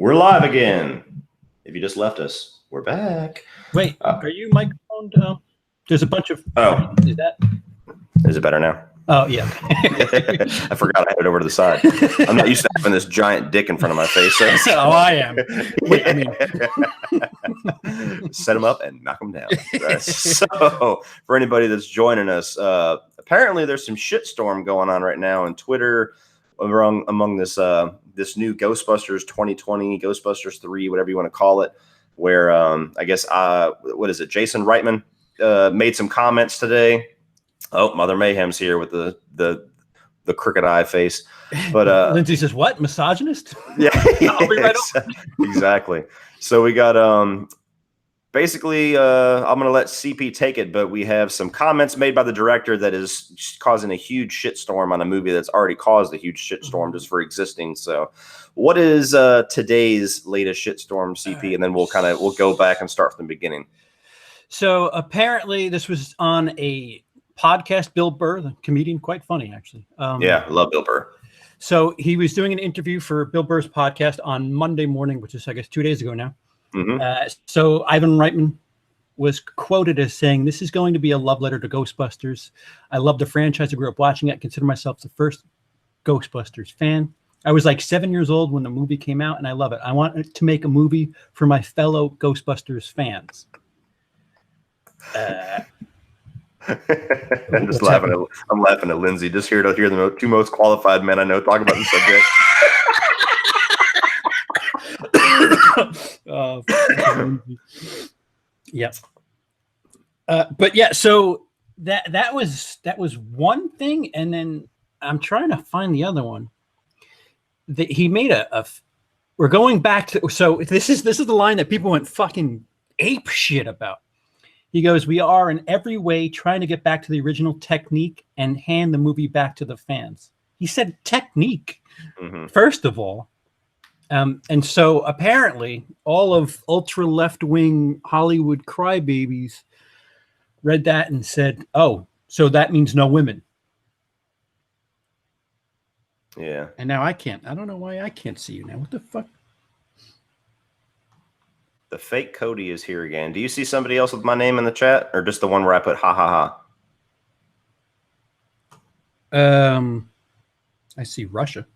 We're live again. If you just left us, we're back. Wait, are you microphoned? There's a bunch of. Oh, is it better now? Oh yeah. I forgot I had it over to the side. I'm not used to having this giant dick in front of my face. So. Oh, I am. Wait, I mean, set them up and knock them down. So, for anybody that's joining us, apparently there's some shitstorm going on right now on Twitter among this this new Ghostbusters 2020, Ghostbusters 3, whatever you want to call it, where I guess what is it? Jason Reitman made some comments today. Oh, Mother Mayhem's here with the crooked eye face. But Lindsay says, "What? Misogynist?" Yeah, I'll be right over. Exactly. So we got basically I'm gonna let CP take it, but we have some comments made by the director that is causing a huge shitstorm on a movie that's already caused a huge shitstorm just for existing. So what is today's latest shitstorm, CP? And then we'll go back and start from the beginning. So apparently this was on a podcast. Bill Burr, the comedian, quite funny actually. Yeah, I love Bill Burr. So he was doing an interview for Bill Burr's podcast on Monday morning, which is I guess 2 days ago now. Mm-hmm. So Ivan Reitman was quoted as saying, "This is going to be a love letter to Ghostbusters. I love the franchise. I grew up watching it. I consider myself the first Ghostbusters fan. I was like 7 years old when the movie came out, and I love it. I want to make a movie for my fellow Ghostbusters fans." I'm just laughing. I'm laughing at Lindsay. Just here to hear the two most qualified men I know talk about the subject. Yeah. But yeah, so that was one thing, and then I'm trying to find the other one. He made we're going back to, so this is the line that people went fucking ape shit about. He goes, "We are in every way trying to get back to the original technique and hand the movie back to the fans." He said technique, first of all. And so apparently all of ultra left-wing Hollywood crybabies read that and said, "Oh, so that means no women." Yeah. And now I don't know why I can't see you now. What the fuck? The fake Cody is here again. Do you see somebody else with my name in the chat, or just the one where I put ha ha ha? I see Russia.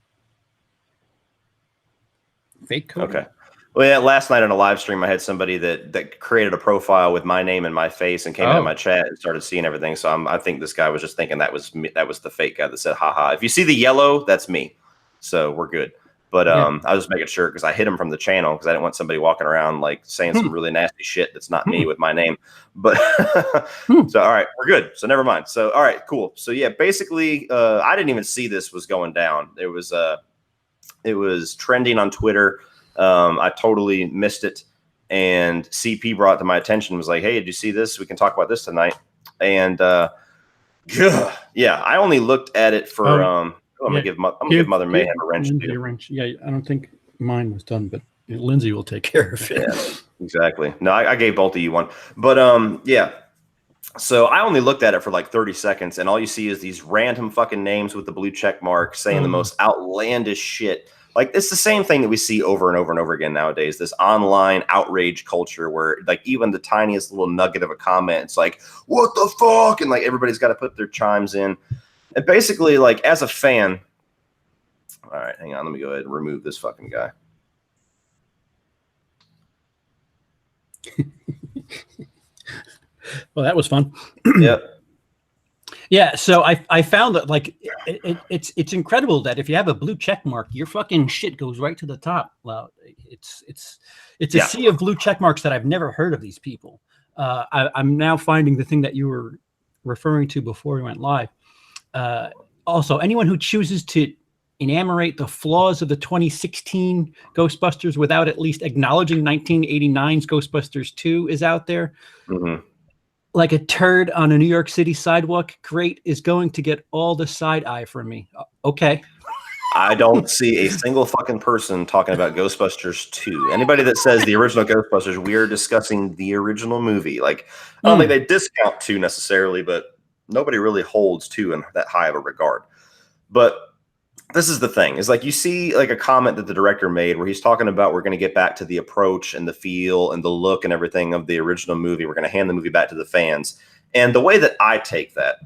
Fake Cody. Okay. Well, yeah, last night on a live stream, I had somebody that created a profile with my name and my face and came into my chat and started seeing everything. So I think this guy was just thinking that was me, that was the fake guy that said ha ha. If you see the yellow, that's me. So we're good. But I was just making sure because I hid him from the channel because I didn't want somebody walking around like saying some really nasty shit that's not me with my name. But so all right, we're good. So never mind. So all right, cool. So yeah, basically, I didn't even see this was going down. It was trending on Twitter. I totally missed it, and CP brought it to my attention. Was like, "Hey, did you see this? We can talk about this tonight." And yeah, I only looked at it for I'm gonna give Mother Mayhem a wrench too. Yeah, I don't think mine was done, but Lindsay will take care of it. Yeah, exactly. No, I gave both of you one, but yeah. So I only looked at it for like 30 seconds, and all you see is these random fucking names with the blue check mark saying the most outlandish shit. Like it's the same thing that we see over and over and over again nowadays. This online outrage culture where like even the tiniest little nugget of a comment, it's like, "What the fuck?" And like everybody's got to put their chimes in. And basically, like, as a fan, all right, hang on, let me go ahead and remove this fucking guy. Well, that was fun. Yep. Yeah, so I found that like it's incredible that if you have a blue check mark, your fucking shit goes right to the top. Well, it's a sea of blue check marks that I've never heard of these people. I'm now finding the thing that you were referring to before we went live. Also, anyone who chooses to enumerate the flaws of the 2016 Ghostbusters without at least acknowledging 1989's Ghostbusters 2 is out there. Like a turd on a New York City sidewalk, great is going to get all the side eye from me. Okay. I don't see a single fucking person talking about Ghostbusters 2. Anybody that says the original Ghostbusters, we are discussing the original movie. Like, I don't think they discount 2 necessarily, but nobody really holds 2 in that high of a regard. But this is the thing, is like you see like a comment that the director made where he's talking about we're going to get back to the approach and the feel and the look and everything of the original movie. We're going to hand the movie back to the fans. And the way that I take that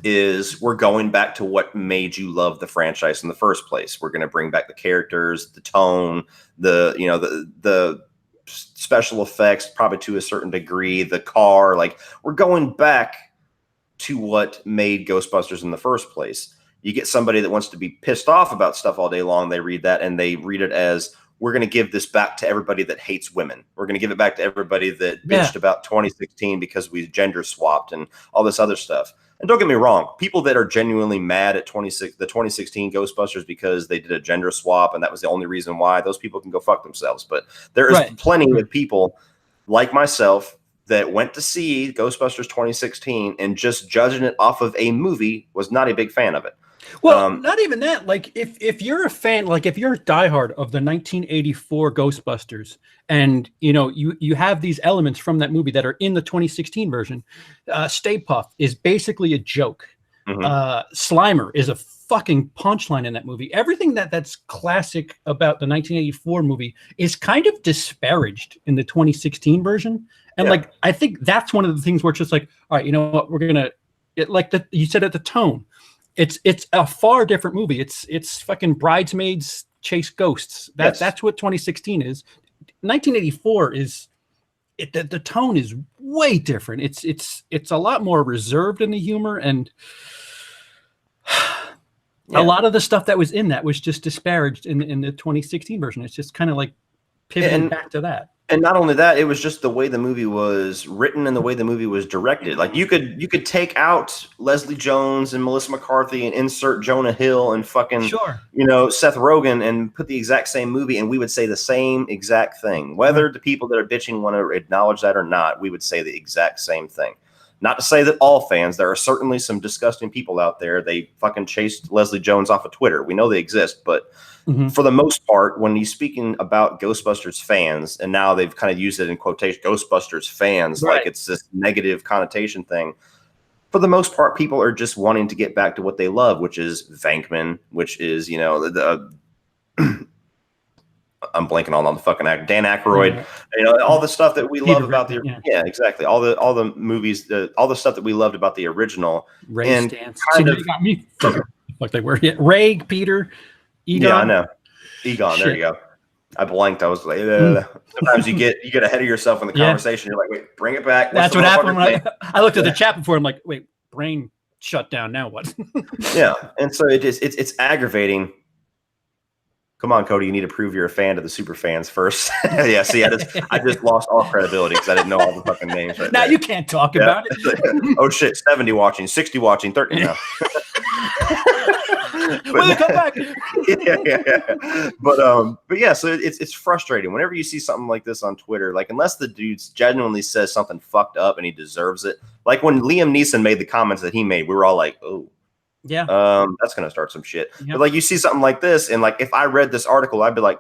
is we're going back to what made you love the franchise in the first place. We're going to bring back the characters, the tone, the special effects, probably to a certain degree, the car. Like, we're going back to what made Ghostbusters in the first place. You get somebody that wants to be pissed off about stuff all day long. They read that and they read it as, we're going to give this back to everybody that hates women. We're going to give it back to everybody that bitched about 2016 because we gender swapped and all this other stuff. And don't get me wrong, people that are genuinely mad at the 2016 Ghostbusters because they did a gender swap and that was the only reason why, those people can go fuck themselves. But there is plenty of people like myself that went to see Ghostbusters 2016 and just judging it off of a movie was not a big fan of it. Well, not even that. Like, if you're a fan, like if you're a diehard of the 1984 Ghostbusters, and you have these elements from that movie that are in the 2016 version, Stay Puft is basically a joke. Slimer is a fucking punchline in that movie. Everything that's classic about the 1984 movie is kind of disparaged in the 2016 version. And like, I think that's one of the things where it's just like, all right, you know what, we're gonna you said at the tone. It's a far different movie. It's fucking bridesmaids chase ghosts. That's what 2016 is. 1984 is the tone is way different. It's a lot more reserved in the humor, and a lot of the stuff that was in that was just disparaged in the 2016 version. It's just kind of like pivoting back to that. And not only that, it was just the way the movie was written and the way the movie was directed. Like, you could take out Leslie Jones and Melissa McCarthy and insert Jonah Hill and fucking Seth Rogen and put the exact same movie, and we would say the same exact thing. Whether the people that are bitching want to acknowledge that or not, we would say the exact same thing. Not to say that all fans, there are certainly some disgusting people out there. They fucking chased Leslie Jones off of Twitter. We know they exist, but for the most part, when he's speaking about Ghostbusters fans, and now they've kind of used it in quotation, Ghostbusters fans, like it's this negative connotation thing. For the most part, people are just wanting to get back to what they love, which is Venkman, which is, I'm blanking on the fucking actor, Dan Aykroyd, all the stuff that we love about the exactly, all the movies, all the stuff that we loved about the original. Ray and Stantz. You got me. Like they were. Yeah. Ray, Peter, Egon. Yeah, I know. Egon. There you go. I blanked. I was like, sometimes you get ahead of yourself in the conversation. You're like, wait, bring it back. That's what happened when I looked at the chat before. I'm like, wait, brain shut down. Now what? Yeah, and so it's aggravating. Come on, Cody, you need to prove you're a fan to the super fans first. Yeah, see, I just lost all credibility because I didn't know all the fucking names right now there. You can't talk about it. Oh shit, 70 watching, 60 watching, 30 now. Will they come back? Yeah. But yeah, so it's frustrating whenever you see something like this on Twitter. Like, unless the dude genuinely says something fucked up and he deserves it. Like when Liam Neeson made the comments that he made, we were all like, oh. Yeah. That's gonna start some shit. Yep. But like, you see something like this, and like, if I read this article, I'd be like,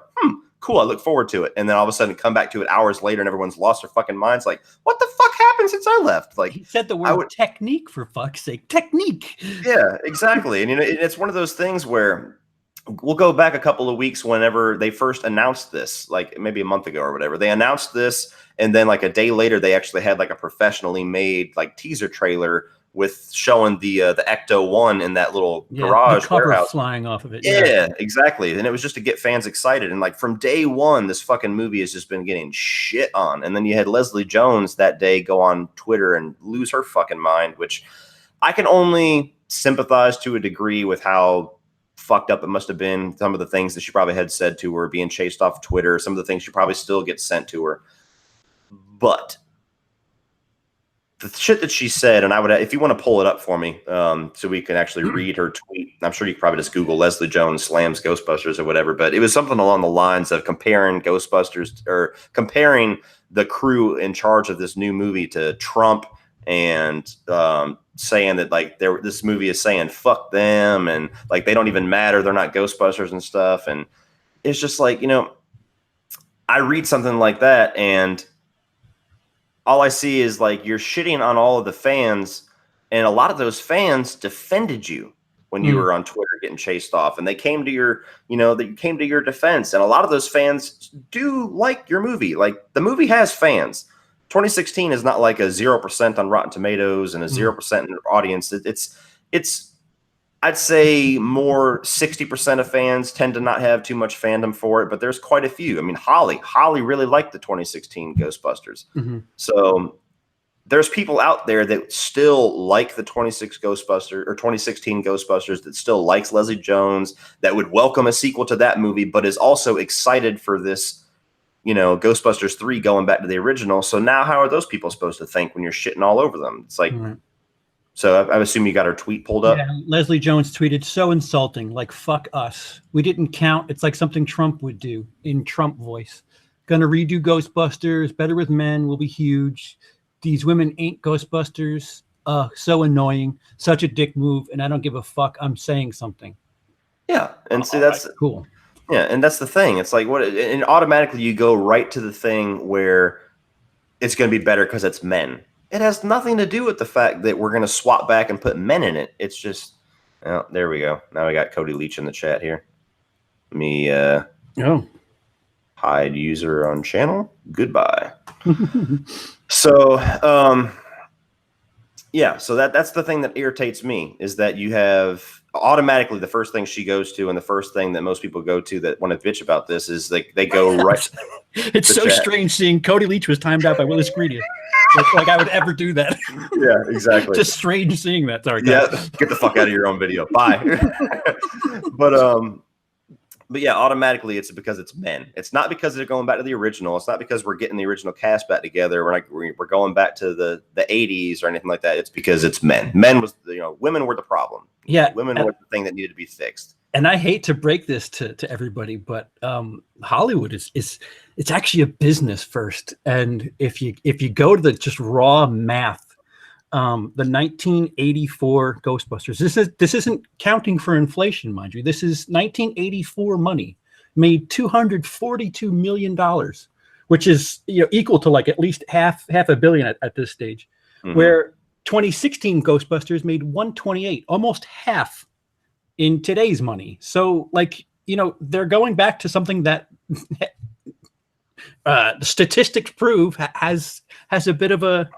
cool, I look forward to it. And then all of a sudden come back to it hours later and everyone's lost their fucking minds. Like, what the fuck happened since I left? Like, he said the word technique, for fuck's sake. Technique. Yeah, exactly. And it's one of those things where we'll go back a couple of weeks whenever they first announced this, like maybe a month ago or whatever. They announced this, and then like a day later, they actually had like a professionally made like teaser trailer with showing the Ecto-1 in that little garage the cover warehouse flying off of it. Yeah, exactly. And it was just to get fans excited. And like, from day one, this fucking movie has just been getting shit on. And then you had Leslie Jones that day go on Twitter and lose her fucking mind, which I can only sympathize to a degree with how fucked up it must have been. Some of the things that she probably had said to her, being chased off Twitter, some of the things she probably still gets sent to her. But the shit that she said, and I would, if you want to pull it up for me, so we can actually read her tweet. I'm sure you could probably just Google Leslie Jones slams Ghostbusters or whatever, but it was something along the lines of comparing Ghostbusters, or comparing the crew in charge of this new movie to Trump, and saying that like this movie is saying fuck them, and like they don't even matter, they're not Ghostbusters and stuff. And it's just like, I read something like that, and all I see is like, you're shitting on all of the fans, and a lot of those fans defended you. when you were on Twitter getting chased off, and they came to your, they came to your defense. And a lot of those fans do like your movie. Like, the movie has fans. 2016 is not like a 0% on Rotten Tomatoes and a 0% in audience. It's I'd say more 60% of fans tend to not have too much fandom for it, but there's quite a few. I mean, Holly really liked the 2016 Ghostbusters. So there's people out there that still like the 2016 Ghostbusters, that still likes Leslie Jones, that would welcome a sequel to that movie, but is also excited for this, Ghostbusters 3 going back to the original. So now how are those people supposed to think when you're shitting all over them? It's like, so I assume you got her tweet pulled up. Yeah, Leslie Jones tweeted, "So insulting, like fuck us. We didn't count. It's like something Trump would do," in Trump voice. "Gonna redo Ghostbusters, better with men, will be huge. These women ain't Ghostbusters. So annoying. Such a dick move, and I don't give a fuck. I'm saying something." Yeah, and see, that's cool. Yeah, and that's the thing. It's like, and automatically you go right to the thing where it's going to be better because it's men. It has nothing to do with the fact that we're going to swap back and put men in it. It's just, oh, there we go. Now we got Cody Leach in the chat here. Let me hide user on channel. Goodbye. So, so that's the thing that irritates me, is that you have automatically the first thing she goes to, and the first thing that most people go to that want to bitch about this is they go right. It's so strange seeing Cody Leach was timed out by Willis Greedy. Like I would ever do that. Yeah, exactly. Just strange seeing that. Sorry. Yeah, get the fuck out of your own video. Bye. But yeah, automatically it's because it's men. It's not because they're going back to the original. It's not because we're getting the original cast back together. We're going back to the 80s or anything like that. It's because it's men. Men was, women were the problem. Yeah, women were the thing that needed to be fixed. And I hate to break this to everybody, but Hollywood is it's actually a business first. And if you go to the just raw math, the 1984 Ghostbusters, this isn't counting for inflation, mind you. This is 1984 money, made $242 million, which is equal to like at least half a billion at this stage. Where 2016 Ghostbusters made 128, almost half in today's money. So like, they're going back to something that the statistics prove has a bit of a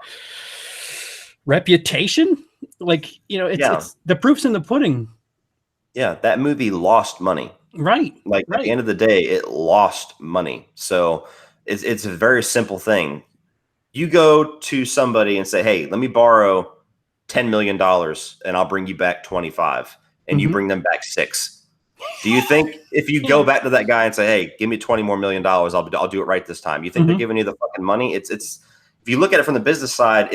reputation. Like, it's the proof's in the pudding. Yeah, that movie lost money. Right. Like at the end of the day, it lost money. So it's a very simple thing. You go to somebody and say, "Hey, let me borrow $10 million and I'll bring you back 25, and you bring them back 6. Do you think if you go back to that guy and say, "Hey, give me $20 more million, I'll do it right this time," you think they're giving you the fucking money? It's if you look at it from the business side,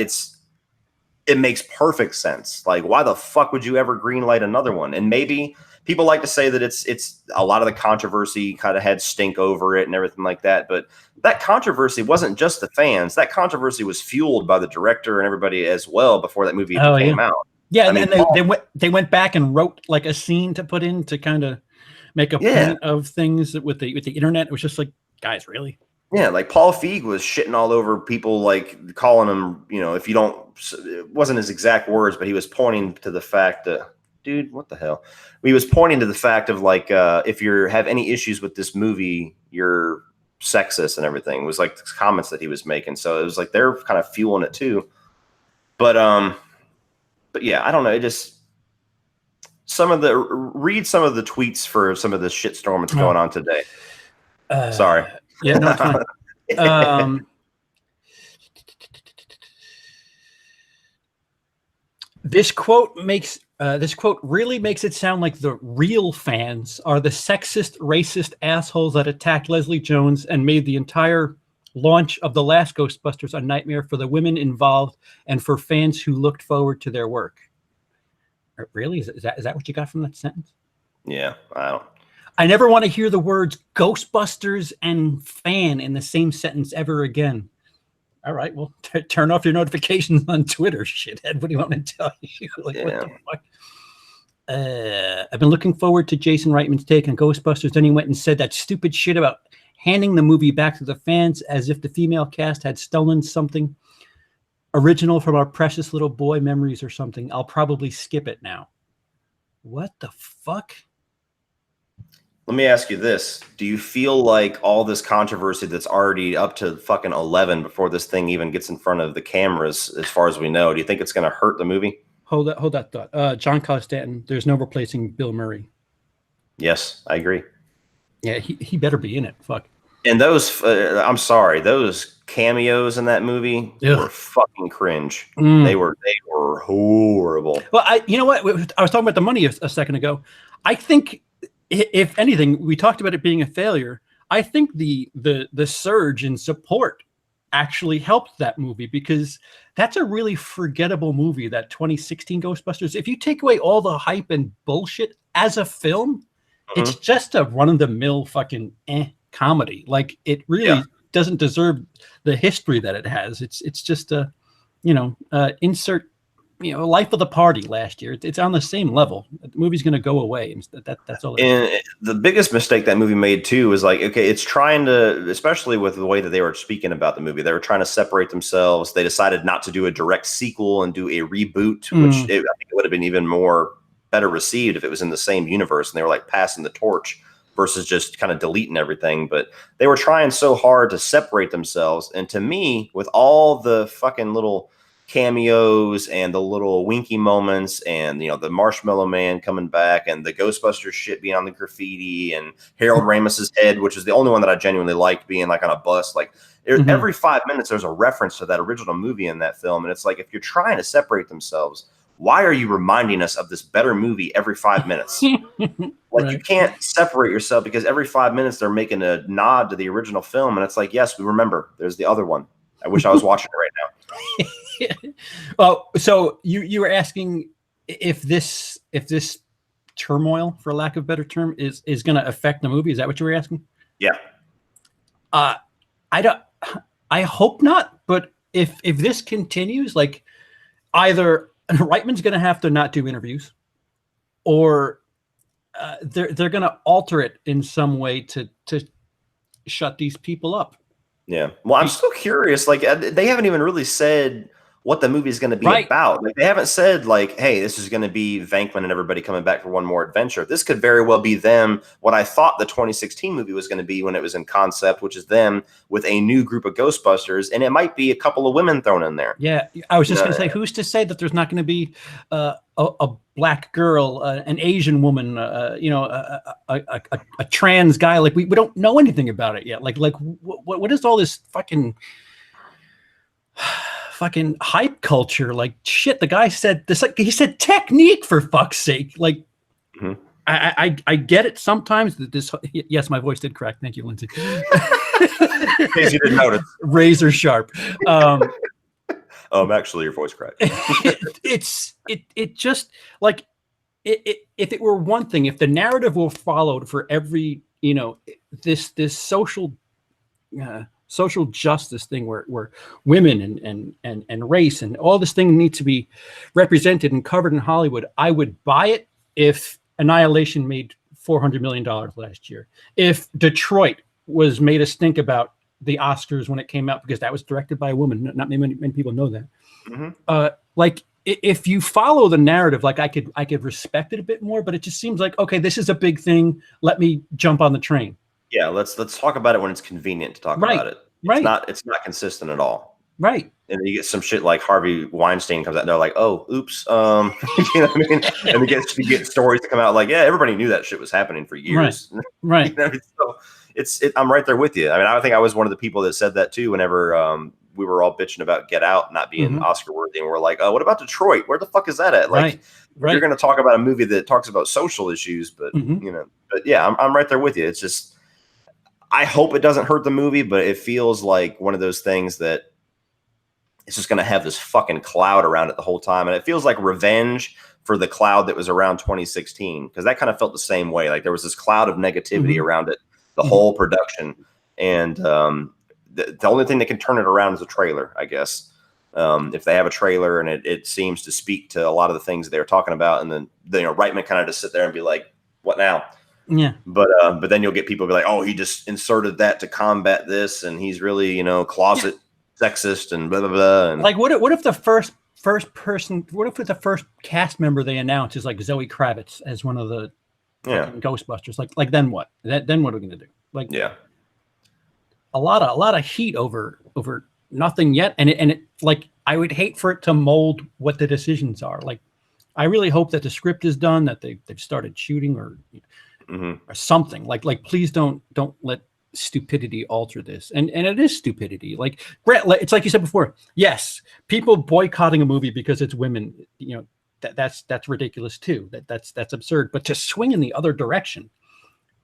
it makes perfect sense. Like, why the fuck would you ever greenlight another one? And maybe people like to say that it's a lot of the controversy kind of had stink over it and everything like that. But that controversy wasn't just the fans. That controversy was fueled by the director and everybody as well before that movie even came out. Yeah, and then they went back and wrote like a scene to put in to kind of make a point of things with the internet. It was just like, guys, really? Yeah, like Paul Feig was shitting all over people, like calling them, if you don't, it wasn't his exact words, but he was pointing to the fact that, dude, what the hell? He was pointing to the fact of like, if you have any issues with this movie, you're sexist and everything. It was like the comments that he was making. So it was like they're kind of fueling it too. But yeah, I don't know. It just read some of the tweets for some of the shitstorm that's going on today. Sorry. Yeah, no, it's fine. This quote really makes it sound like the real fans are the sexist, racist assholes that attacked Leslie Jones and made the entire launch of the last Ghostbusters a nightmare for the women involved and for fans who looked forward to their work. Really? Is that what you got from that sentence? Yeah, I never want to hear the words Ghostbusters and fan in the same sentence ever again. All right, well, turn off your notifications on Twitter, shithead. What do you want me to tell you? Like, what the fuck? I've been looking forward to Jason Reitman's take on Ghostbusters. Then he went and said that stupid shit about handing the movie back to the fans as if the female cast had stolen something original from our precious little boy memories or something. I'll probably skip it now. what the fuck? Let me ask you this. Do you feel like all this controversy that's already up to fucking 11 before this thing even gets in front of the cameras, as far as we know, do you think it's going to hurt the movie? Hold that thought. John Constantine, there's no replacing Bill Murray. Yes, I agree. Yeah, he better be in it. Fuck. And those, I'm sorry, those cameos in that movie were fucking cringe. They were horrible. Well, you know what? I was talking about the money a second ago. I think, if anything, we talked about it being a failure. I think the surge in support actually helped that movie, because that's a really forgettable movie, that 2016 Ghostbusters. If you take away all the hype and bullshit as a film, it's just a run-of-the-mill fucking comedy. Like, it really doesn't deserve the history that it has. It's just a, insert, life of the party last year. It's on the same level. The movie's going to go away. And that's all. And the biggest mistake that movie made too is like, okay, it's trying to, especially with the way that they were speaking about the movie, they were trying to separate themselves. They decided not to do a direct sequel and do a reboot, which I think it would have been even more better received if it was in the same universe and they were like passing the torch versus just kind of deleting everything. But they were trying so hard to separate themselves. And to me, with all the fucking little cameos and the little winky moments and, the Marshmallow Man coming back and the Ghostbusters shit being on the graffiti and Harold Ramis's head, which is the only one that I genuinely liked being like on a bus, like every 5 minutes, there's a reference to that original movie in that film. And it's like, if you're trying to separate themselves, why are you reminding us of this better movie every 5 minutes? Like, you can't separate yourself, because every 5 minutes they're making a nod to the original film. And it's like, yes, we remember. There's the other one. I wish I was watching it right now. Well, so you were asking if this turmoil, for lack of a better term, is going to affect the movie. Is that what you were asking? Yeah. I hope not. But if this continues, like, either Reitman's going to have to not do interviews, or they're going to alter it in some way to shut these people up. Yeah. Well, I'm still curious. Like, they haven't even really said what the movie is going to be about. Like, they haven't said like, hey, this is going to be Venkman and everybody coming back for one more adventure. This could very well be them, what I thought the 2016 movie was going to be when it was in concept, which is them with a new group of Ghostbusters, and it might be a couple of women thrown in there. Yeah, I was just going to say, who's to say that there's not going to be a black girl, an Asian woman, a trans guy? Like, we don't know anything about it yet. Like what is all this fucking hype culture? Like, shit, the guy said this, like, he said technique, for fuck's sake. Like, I get it sometimes that this, yes, my voice did crack. Thank you, Lindsay. In case you didn't notice. Razor sharp. Actually, your voice cracked. It just, like, if it were one thing, if the narrative were followed for every, this social justice thing where women and race and all this thing needs to be represented and covered in Hollywood, I would buy it if Annihilation made $400 million last year. If Detroit was made a stink about the Oscars when it came out, because that was directed by a woman. Not many people know that. Like, if you follow the narrative, like, I could respect it a bit more, but it just seems like, okay, this is a big thing. Let me jump on the train. Yeah, let's talk about it when it's convenient to talk about it. It's not consistent at all. Right. And then you get some shit like Harvey Weinstein comes out and they're like, oh, oops. You know what I mean? And you get stories to come out like, yeah, everybody knew that shit was happening for years. Right. So I'm right there with you. I mean, I think I was one of the people that said that too whenever we were all bitching about Get Out not being Oscar worthy, and we're like, oh, what about Detroit? Where the fuck is that at? Like, you're going to talk about a movie that talks about social issues, but but yeah, I'm right there with you. It's just, I hope it doesn't hurt the movie, but it feels like one of those things that it's just going to have this fucking cloud around it the whole time. And it feels like revenge for the cloud that was around 2016, because that kind of felt the same way. Like, there was this cloud of negativity around it, the whole production. And the only thing that can turn it around is a trailer, I guess. If they have a trailer and it seems to speak to a lot of the things they were talking about, and then Reitman kind of just sit there and be like, what now? Yeah. But then you'll get people be like, oh, he just inserted that to combat this, and he's really, closet sexist and blah blah blah. And like, what if the first first person? What if the first cast member they announce is like Zoe Kravitz as one of the Ghostbusters? Like then what? Then what are we gonna do? Like a lot of heat over nothing yet, and it like I would hate for it to mold what the decisions are. Like I really hope that the script is done, that they've started shooting or something. Like please don't let stupidity alter this. And it is stupidity. Like it's like you said before. Yes, people boycotting a movie because it's women, you know, that's ridiculous too. That's absurd. But to swing in the other direction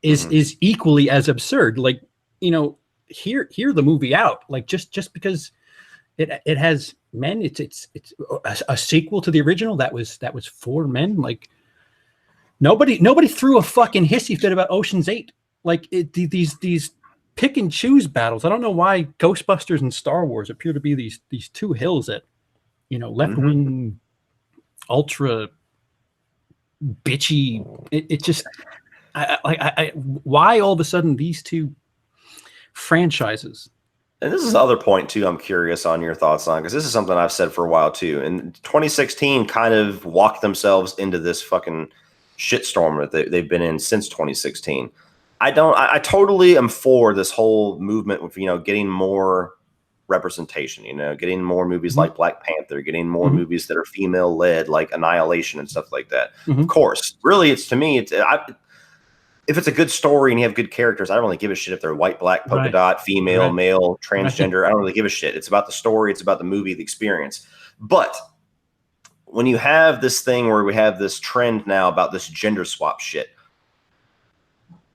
is equally as absurd. Like, you know, hear the movie out. Like just because it has men, it's a sequel to the original that was for men. Like nobody threw a fucking hissy fit about Ocean's 8. Like these pick and choose battles. I don't know why Ghostbusters and Star Wars appear to be these two hills that, you know, left wing, ultra bitchy. It just I why all of a sudden these two franchises? And this is the other point too I'm curious on your thoughts on, because this is something I've said for a while too. And 2016 kind of walked themselves into this fucking shitstorm that they've been in since 2016. I totally am for this whole movement with, you know, getting more representation, you know, getting more movies like Black Panther, getting more movies that are female led, like Annihilation and stuff like that. Of course, really, it's to me, if it's a good story and you have good characters, I don't really give a shit if they're white, black, polka dot, female, male, transgender. I don't really give a shit. It's about the story. It's about the movie, the experience. But when you have this thing where we have this trend now about this gender swap shit,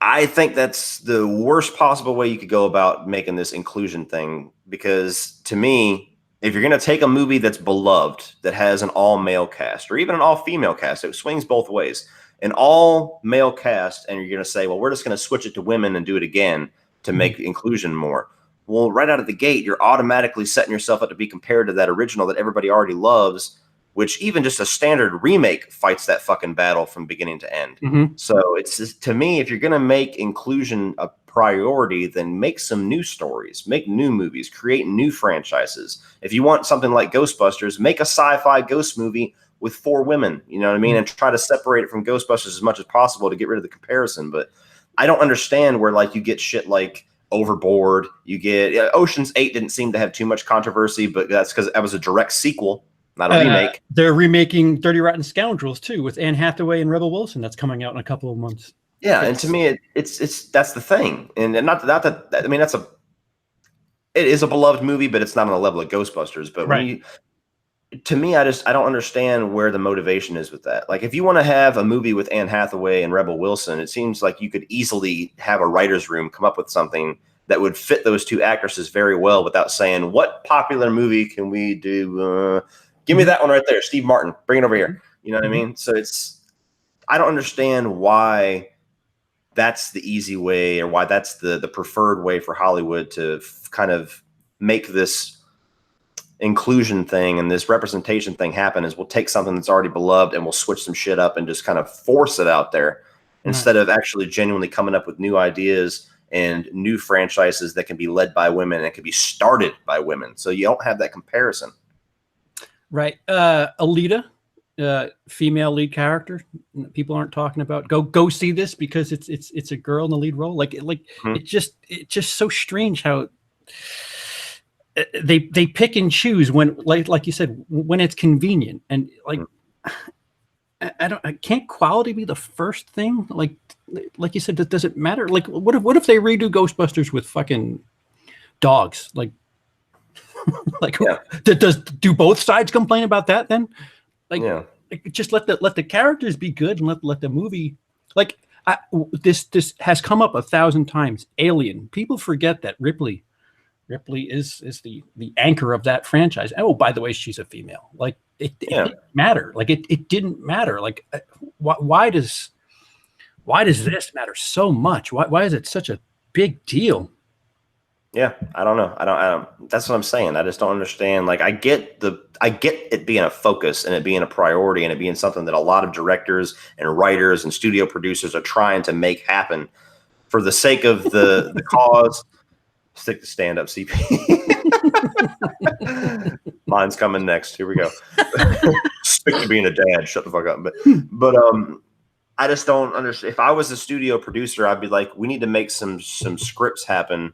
I think that's the worst possible way you could go about making this inclusion thing. Because to me, if you're going to take a movie that's beloved, that has an all-male cast, or even an all-female cast, it swings both ways, an all-male cast, and you're going to say, well, we're just going to switch it to women and do it again to make inclusion more. Well, right out of the gate, you're automatically setting yourself up to be compared to that original that everybody already loves, which even just a standard remake fights that fucking battle from beginning to end. So it's just, to me, if you're going to make inclusion a priority, then make some new stories, make new movies, create new franchises. If you want something like Ghostbusters, make a sci-fi ghost movie with 4 women, you know what I mean? And try to separate it from Ghostbusters as much as possible to get rid of the comparison. But I don't understand where, like, you get shit like Overboard, you get Ocean's 8 didn't seem to have too much controversy, but that's because that was a direct sequel, not a remake. They're remaking Dirty Rotten Scoundrels too, with Anne Hathaway and Rebel Wilson. That's coming out in a couple of months. Yeah, and to me, it's that's the thing, and not that I mean, it is a beloved movie, but it's not on the level of Ghostbusters. But when you, to me, I don't understand where the motivation is with that. Like, if you want to have a movie with Anne Hathaway and Rebel Wilson, it seems like you could easily have a writer's room come up with something that would fit those two actresses very well without saying, what popular movie can we do? Give me that one right there, Steve Martin, bring it over here. You know what I mean? So I don't understand why that's the easy way, or why that's the preferred way for Hollywood to kind of make this inclusion thing and this representation thing happen. Is we'll take something that's already beloved and we'll switch some shit up and just kind of force it out there instead of actually genuinely coming up with new ideas and new franchises that can be led by women and can be started by women. So you don't have that comparison. Right. Alita, female lead character. People aren't talking about. Go see this because it's a girl in the lead role. It's just so strange how they pick and choose when, like you said, when it's convenient. And like can't quality be the first thing? Like you said, does it matter? Like what if they redo Ghostbusters with fucking dogs? Like do both sides complain about that then? Just let the characters be good and let the movie, like, this has come up 1,000 times. Alien, people forget that Ripley is the anchor of that franchise. Oh, by the way, she's a female. Like it didn't matter. Like it didn't matter. Like why does this matter so much? Why is it such a big deal? Yeah, I don't know. I don't. That's what I'm saying. I just don't understand. Like, I get it being a focus and it being a priority and it being something that a lot of directors and writers and studio producers are trying to make happen for the sake of the cause. Stick to stand up, CP. Mine's coming next. Here we go. Stick to being a dad. Shut the fuck up. But I just don't understand. If I was a studio producer, I'd be like, we need to make some scripts happen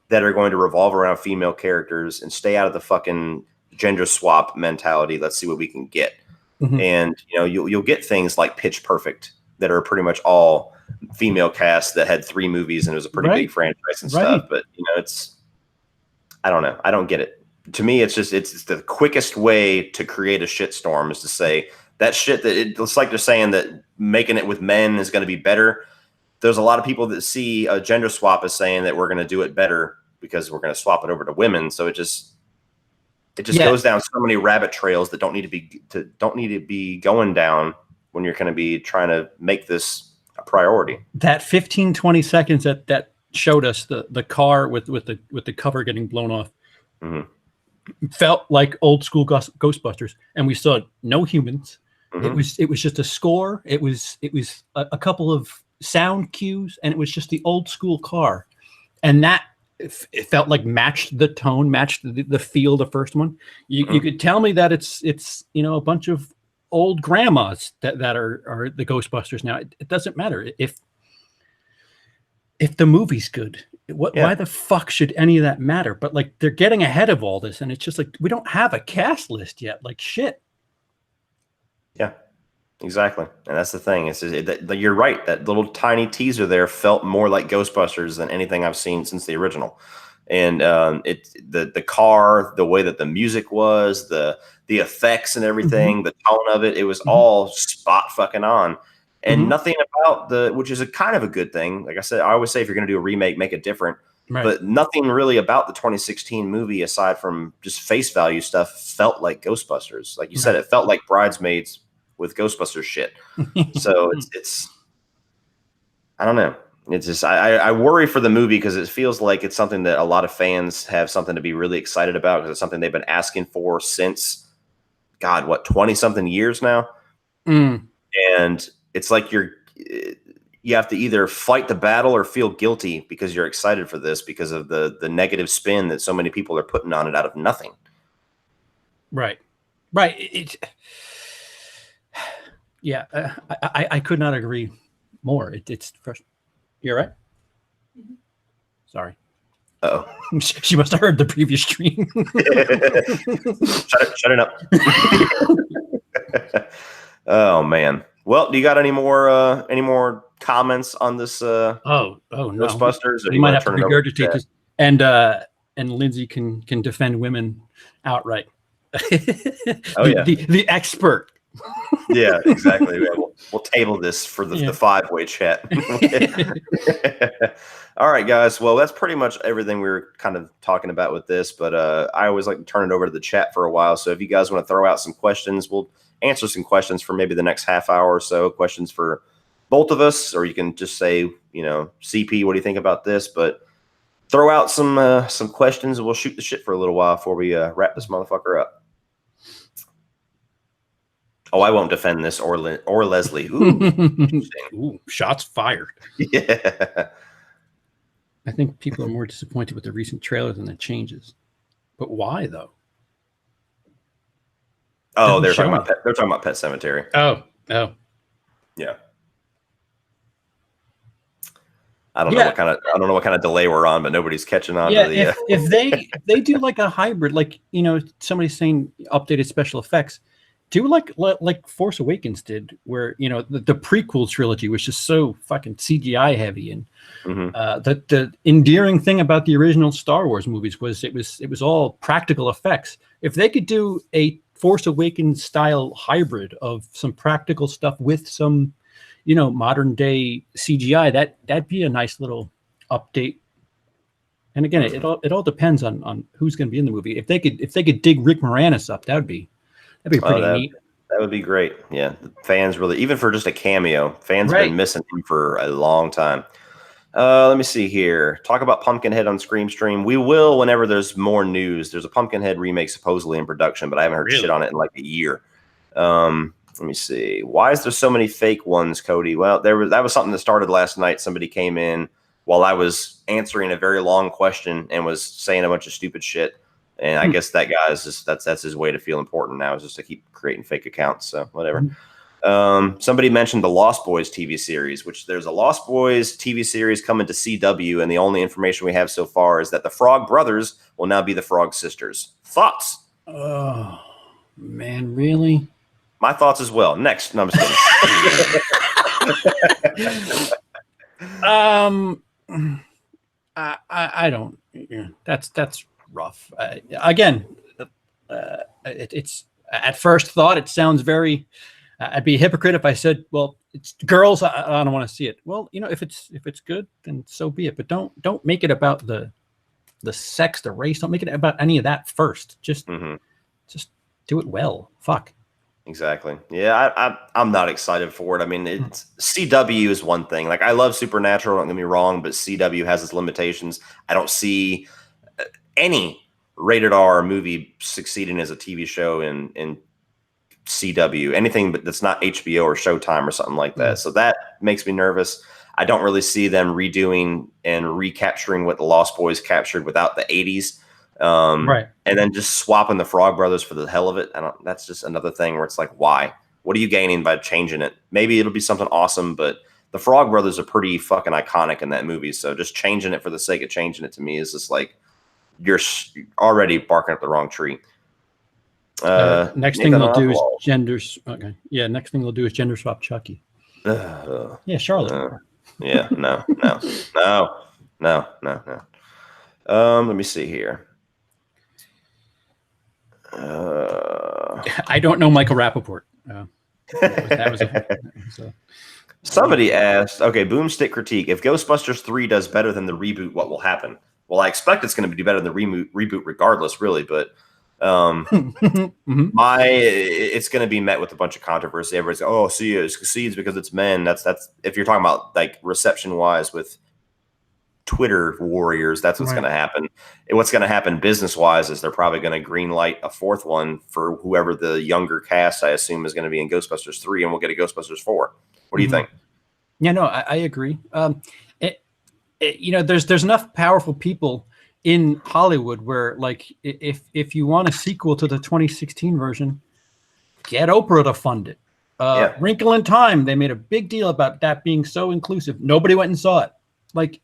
that are going to revolve around female characters and stay out of the fucking gender swap mentality. Let's see what we can get. And you'll get things like Pitch Perfect that are pretty much all female cast that had 3 movies and it was a pretty big franchise and stuff. But I don't know. I don't get it. To me, it's the quickest way to create a shitstorm is to say that shit that it's like they're saying that making it with men is going to be better. There's a lot of people that see a gender swap as saying that we're going to do it better because we're going to swap it over to women. So it just goes down so many rabbit trails that don't need to be going down when you're going to be trying to make this a priority. That 15-20 seconds that showed us the car with the cover getting blown off felt like old school Ghostbusters, and we saw no humans. It was just a score. It was a couple of sound cues, and it was just the old school car, and that it felt like matched the tone, matched the feel of the first one. You could tell me that it's a bunch of old grandmas that are the Ghostbusters now. It doesn't matter if the movie's good. Why the fuck should any of that matter? But like they're getting ahead of all this, and it's just like we don't have a cast list yet. Like shit. Yeah, exactly. And that's the thing. You're right. That little tiny teaser there felt more like Ghostbusters than anything I've seen since the original. And the car, the way that the music was, the effects and everything, the tone of it, it was all spot fucking on. And nothing about which is a kind of a good thing. Like I said, I always say if you're going to do a remake, make it different. Right. But nothing really about the 2016 movie, aside from just face value stuff, felt like Ghostbusters. Like you said, it felt like Bridesmaids with Ghostbusters shit. So it's I don't know. It's just I worry for the movie because it feels like it's something that a lot of fans have something to be really excited about because it's something they've been asking for since 20-something years now. And it's like you have to either fight the battle or feel guilty because you're excited for this because of the negative spin that so many people are putting on it out of nothing. Right. I could not agree more. It's fresh. You're right. Sorry. Oh, she must have heard the previous stream. Shut it up. Oh man. Well, do you got any more comments on this? No. Ghostbusters. You might have to regurgitate this, and Lindsay can defend women outright. Oh yeah, the expert. Yeah, exactly. We'll table this for the 5-way chat. All right, guys. Well, that's pretty much everything we were kind of talking about with this. But I always like to turn it over to the chat for a while. So if you guys want to throw out some questions, we'll answer some questions for maybe the next half hour or so. Questions for both of us, or you can just say, CP, what do you think about this? But throw out some questions, and we'll shoot the shit for a little while before we wrap this motherfucker up. Oh, I won't defend this or Leslie. Ooh, ooh, shots fired. Yeah. I think people are more disappointed with the recent trailer than the changes. But why though? Oh, they're talking about Pet Sematary. Oh. Yeah. I don't know what kind of delay we're on, but nobody's catching on to the if they do like a hybrid, like somebody's saying updated special effects. Do like Force Awakens did, where the prequel trilogy was just so fucking CGI heavy, and the endearing thing about the original Star Wars movies was it was all practical effects. If they could do a Force Awakens style hybrid of some practical stuff with some modern day CGI, that'd be a nice little update. And again, it all depends on who's going to be in the movie. If they could dig Rick Moranis up, that'd be pretty neat. That would be great. Yeah, the fans really, even for just a cameo, fans have been missing him for a long time. Let me see here. Talk about Pumpkinhead on Scream Stream. We will whenever there's more news. There's a Pumpkinhead remake supposedly in production, but I haven't heard shit on it in like a year. Let me see. Why is there so many fake ones, Cody? Well, that was something that started last night. Somebody came in while I was answering a very long question and was saying a bunch of stupid shit. And I guess that guy is just that's his way to feel important now, is just to keep creating fake accounts. So whatever. Somebody mentioned the Lost Boys TV series, which there's a Lost Boys TV series coming to CW, and the only information we have so far is that the Frog Brothers will now be the Frog Sisters. Thoughts? Oh man, really? My thoughts as well. Next, no, I'm just kidding. I don't. Yeah, that's rough. Again, it's at first thought it sounds very. I'd be a hypocrite if I said, "Well, it's girls. I don't want to see it." Well, if it's good, then so be it. But don't make it about the sex, the race. Don't make it about any of that first. Just do it well. Fuck. Exactly. Yeah, I'm not excited for it. I mean, it's CW is one thing. Like, I love Supernatural, don't get me wrong, but CW has its limitations. I don't see any rated R movie succeeding as a TV show in CW. Anything but that's not HBO or Showtime or something like that. So that makes me nervous. I don't really see them redoing and recapturing what the Lost Boys captured without the 80s. Right. And then just swapping the Frog Brothers for the hell of it. That's just another thing where it's like, why? What are you gaining by changing it? Maybe it'll be something awesome, but the Frog Brothers are pretty fucking iconic in that movie. So just changing it for the sake of changing it to me is just like, you're already barking up the wrong tree. Next thing they'll do is genders. Okay. Yeah. Next thing they'll do is gender swap Chucky. Yeah. Charlotte. Yeah. No. Let me see here. I don't know Michael Rappaport. Somebody asked, okay, Boomstick critique. If Ghostbusters 3 does better than the reboot, what will happen? Well, I expect it's going to be better than the reboot regardless, really, but it's going to be met with a bunch of controversy. Everybody's like, oh, see, it succeeds because it's men. That's if you're talking about like reception wise with Twitter warriors, that's what's going to happen. And what's going to happen business wise is they're probably going to green light a fourth one for whoever the younger cast, I assume, is going to be in Ghostbusters 3, and we'll get a Ghostbusters 4. What do you think? Yeah, no, I agree. There's enough powerful people in Hollywood where, like, if you want a sequel to the 2016 version, get Oprah to fund it. Wrinkle in Time, they made a big deal about that being so inclusive. Nobody went and saw it. Like,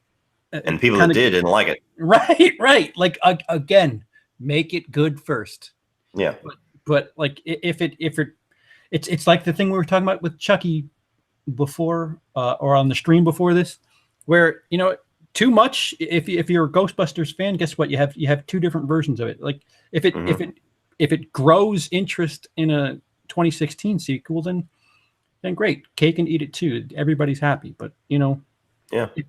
and people that didn't like it. Right. Like, again, make it good first. Yeah. But like, it's like the thing we were talking about with Chucky before, or on the stream before this, where, too much. If you're a Ghostbusters fan, guess what? You have two different versions of it. Like, if it grows interest in a 2016 sequel, then great, cake and eat it too. Everybody's happy. But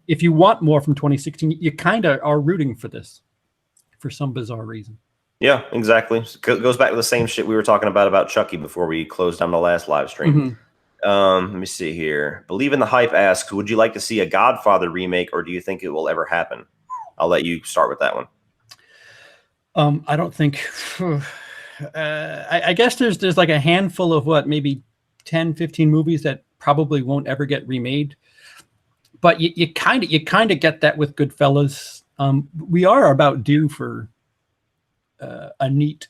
if you want more from 2016, you kind of are rooting for this for some bizarre reason. Yeah, exactly. It goes back to the same shit we were talking about Chucky before we closed down the last live stream. Let me see here. Believe in the Hype asks, would you like to see a Godfather remake, or do you think it will ever happen? I'll let you start with that one. I don't think. I guess there's like a handful of maybe 10, 15 movies that probably won't ever get remade. But you kind of get that with Goodfellas. We are about due for a neat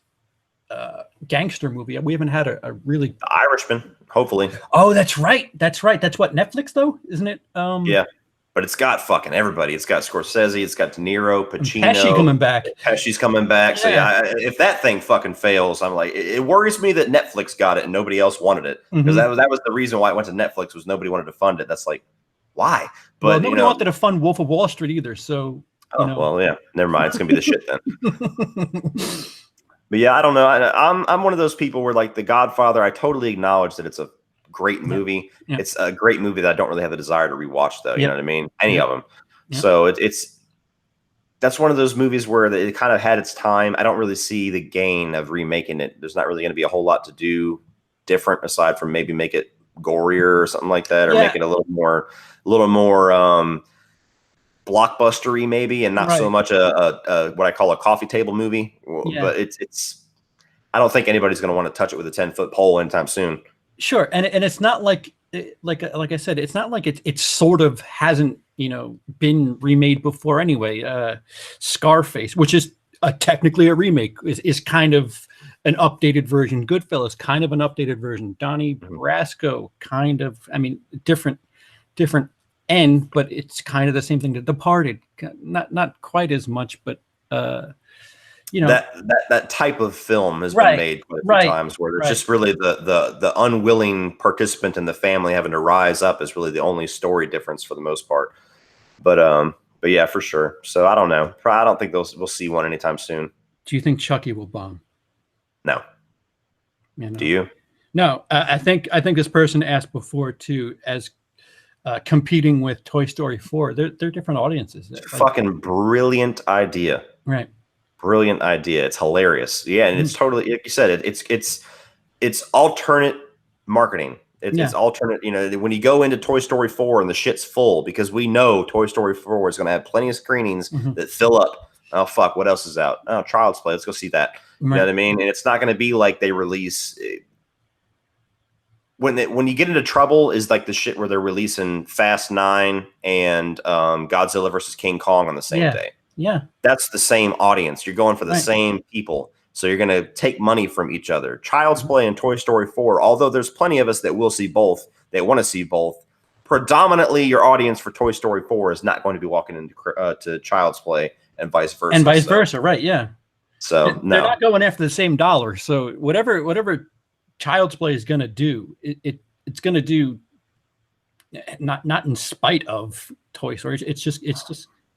gangster movie. We haven't had a really The Irishman, hopefully. Oh, that's right. That's what, Netflix though, isn't it? Yeah, but it's got fucking everybody. It's got Scorsese. It's got De Niro, Pacino. Pesci coming back. Pesci's coming back. Yeah. So yeah, if that thing fucking fails, I'm like, it worries me that Netflix got it and nobody else wanted it, because that was the reason why it went to Netflix, was nobody wanted to fund it. That's like, why? But nobody wanted to fund Wolf of Wall Street either. So well, yeah, never mind. It's gonna be the shit then. But yeah, I don't know. I'm one of those people where, like, The Godfather, I totally acknowledge that it's a great movie. Yeah. It's a great movie that I don't really have the desire to rewatch, though. You know what I mean? Any of them. Yeah. So that's one of those movies where it kind of had its time. I don't really see the gain of remaking it. There's not really going to be a whole lot to do different aside from maybe make it gorier or something like that, or make it a little more blockbustery maybe, and not so much a what I call a coffee table movie. But it's I don't think anybody's going to want to touch it with a 10-foot pole anytime soon. Sure, and it's not like I said, it's not like it sort of hasn't been remade before anyway. Scarface, which is technically a remake, is kind of an updated version. Goodfellas, kind of an updated version. Donnie Brasco, kind of, I mean, different end, but it's kind of the same thing. The Departed, not quite as much, but that type of film has been made quite a few times, where there's just really the unwilling participant in the family having to rise up is really the only story difference for the most part. But yeah, for sure. So I don't know. I don't think we'll see one anytime soon. Do you think Chucky will bomb? No. Do you? No. I think this person asked before too, as competing with Toy Story 4. They're different audiences. Fucking brilliant idea. Right. Brilliant idea. It's hilarious. Yeah, and it's totally, like you said, it's alternate marketing. It's alternate. When you go into Toy Story 4 and the shit's full, because we know Toy Story 4 is going to have plenty of screenings that fill up. Oh fuck, what else is out? Oh, Child's Play. Let's go see that. You know what I mean? And it's not going to be like they release. When you get into trouble is like the shit where they're releasing Fast 9 and Godzilla versus King Kong on the same day. Yeah. That's the same audience. You're going for the same people. So you're going to take money from each other. Child's Play and Toy Story 4, although there's plenty of us that will see both, that want to see both, predominantly your audience for Toy Story 4 is not going to be walking into to Child's Play and vice versa. And vice versa, right, yeah. So they're not going after the same dollar. So whatever Child's Play is going to do, it's going to do not in spite of Toy Story.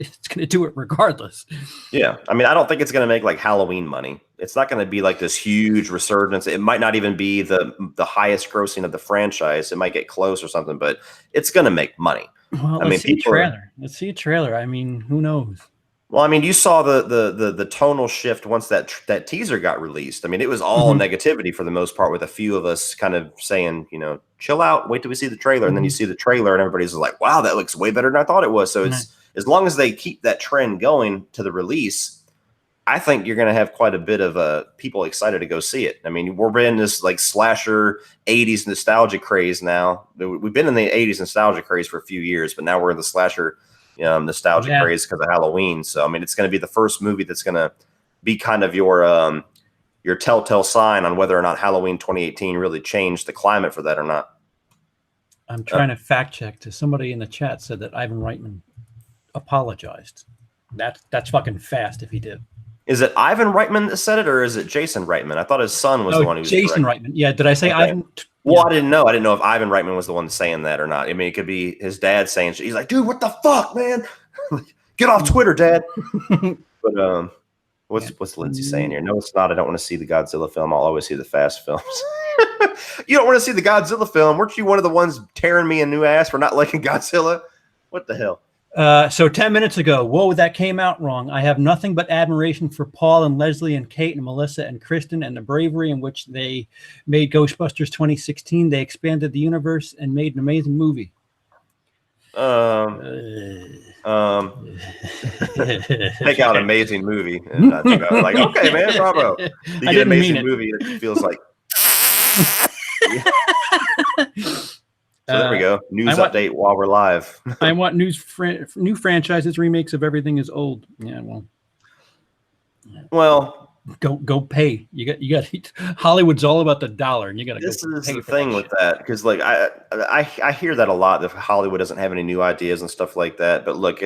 It's going to do it regardless. Yeah. I mean, I don't think it's going to make like Halloween money. It's not going to be like this huge resurgence. It might not even be the highest grossing of the franchise. It might get close or something, but it's going to make money. Well, let's see a trailer. I mean, who knows? Well, I mean, you saw the tonal shift once that teaser got released. I mean, it was all negativity for the most part, with a few of us kind of saying, chill out, wait till we see the trailer. And then you see the trailer and everybody's like, wow, that looks way better than I thought it was. So it's, as long as they keep that trend going to the release, I think you're going to have quite a bit of people excited to go see it. I mean, we're in this like slasher 80s nostalgia craze now. We've been in the 80s nostalgia craze for a few years, but now we're in the slasher nostalgia craze because of Halloween. So, I mean, it's going to be the first movie that's going to be kind of your telltale sign on whether or not Halloween 2018 really changed the climate for that or not. I'm trying to fact check. Somebody in the chat said that Ivan Reitman apologized. That's fucking fast if he did. Is it Ivan Reitman that said it, or is it Jason Reitman? I thought his son was the one who was Jason Reitman. Yeah, did I say Ivan? Well, I didn't know. I didn't know if Ivan Reitman was the one saying that or not. I mean, it could be his dad saying, he's like, dude, what the fuck, man? Get off Twitter, Dad. But what's Lindsay saying here? No, it's not. I don't want to see the Godzilla film. I'll always see the Fast films. You don't want to see the Godzilla film? Weren't you one of the ones tearing me a new ass for not liking Godzilla? What the hell? So 10 minutes ago, whoa, that came out wrong. I have nothing but admiration for Paul and Leslie and Kate and Melissa and Kristen and the bravery in which they made Ghostbusters 2016. They expanded the universe and made an amazing movie. Take out amazing movie. And I think I was like, okay, man, bravo. You get an amazing movie, it feels like. So there we go. News update while we're live. I want new franchises, remakes of everything is old. Yeah, well, go pay. You got Hollywood's all about the dollar, and you got to. This is the thing with that, because like I hear that a lot, that Hollywood doesn't have any new ideas and stuff like that. But look,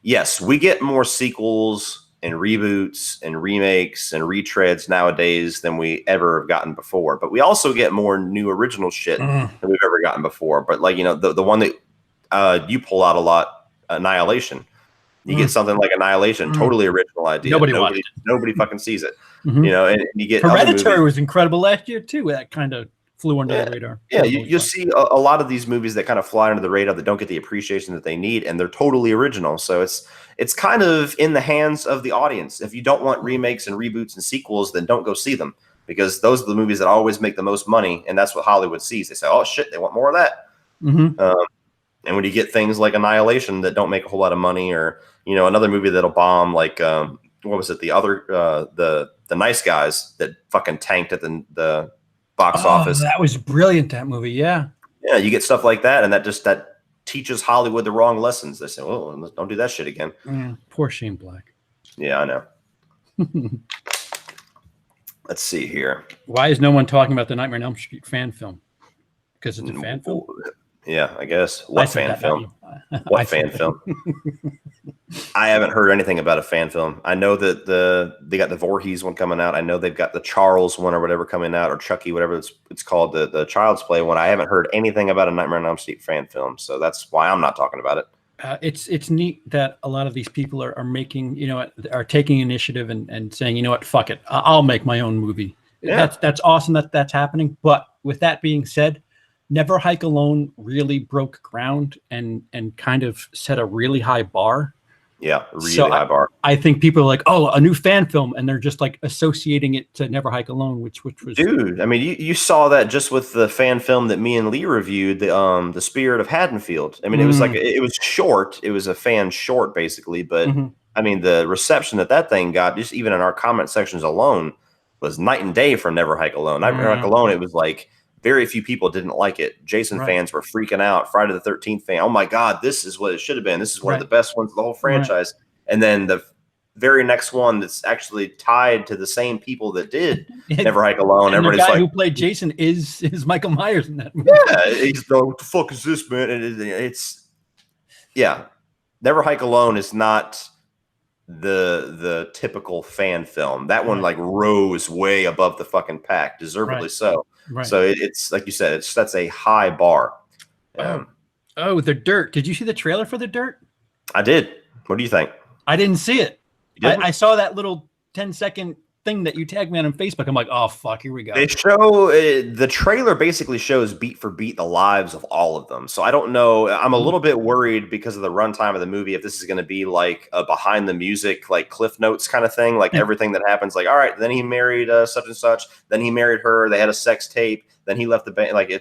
yes, we get more sequels and reboots and remakes and retreads nowadays than we ever have gotten before. But we also get more new original shit than we've ever gotten before. But like, the one that you pull out a lot, Annihilation. You get something like Annihilation, totally original idea. Nobody fucking sees it. And you get Hereditary was incredible last year too. That kind of flew under the radar. Yeah, you'll see a lot of these movies that kind of fly under the radar that don't get the appreciation that they need, and they're totally original. So it's kind of in the hands of the audience. If you don't want remakes and reboots and sequels, then don't go see them, because those are the movies that always make the most money, and that's what Hollywood sees. They say, oh shit, they want more of that. And when you get things like Annihilation that don't make a whole lot of money, or another movie that'll bomb, like what was it, the other the Nice Guys that fucking tanked at the box office. That was brilliant, that movie. Yeah, you get stuff like that, and that teaches Hollywood the wrong lessons. They say, "Oh, don't do that shit again." Poor Shane Black. Yeah, I know. Let's see here. Why is no one talking about the Nightmare on Elm Street fan film? Because it's a fan film? Yeah, I guess. What fan film? What fan film? I haven't heard anything about a fan film. I know that they got the Voorhees one coming out. I know they've got the Charles one or whatever coming out, or Chucky, whatever it's called, the Child's Play one. I haven't heard anything about a Nightmare on Elm Street fan film, so that's why I'm not talking about it. It's neat that a lot of these people are making, are taking initiative and saying, you know what, fuck it, I'll make my own movie. Yeah. That's awesome that's happening. But with that being said, Never Hike Alone really broke ground and kind of set a really high bar. Yeah, really high bar. I think people are like, oh, a new fan film, and they're just like associating it to Never Hike Alone, which was dude. I mean, you saw that just with the fan film that me and Lee reviewed, the Spirit of Haddonfield. I mean, it was like it was short. It was a fan short, basically. But I mean, the reception that thing got, just even in our comment sections alone, was night and day from Never Hike Alone. Never Hike Alone, it was like very few people didn't like it. Jason fans were freaking out. Friday the 13th fan, oh my God, this is what it should have been. This is one of the best ones of the whole franchise. And then the very next one that's actually tied to the same people that did Never Hike Alone. And everybody's the guy who played Jason is Michael Myers in that movie. Yeah, he's like, what the fuck is this, man? And it's Never Hike Alone is not the typical fan film. That one like rose way above the fucking pack, deservedly so. Right. So it's like you said, that's a high bar. The Dirt. Did you see the trailer for The Dirt? I did. What do you think? I didn't see it. I saw that little 10-second thing that you tagged me on Facebook. I'm like, oh fuck, here we go. They show the trailer basically shows beat for beat the lives of all of them. So I don't know. I'm a little bit worried because of the runtime of the movie if this is going to be like a behind the music, like Cliff Notes kind of thing, like everything that happens. Like, all right, then he married such and such. Then he married her. They had a sex tape. Then he left the band. Like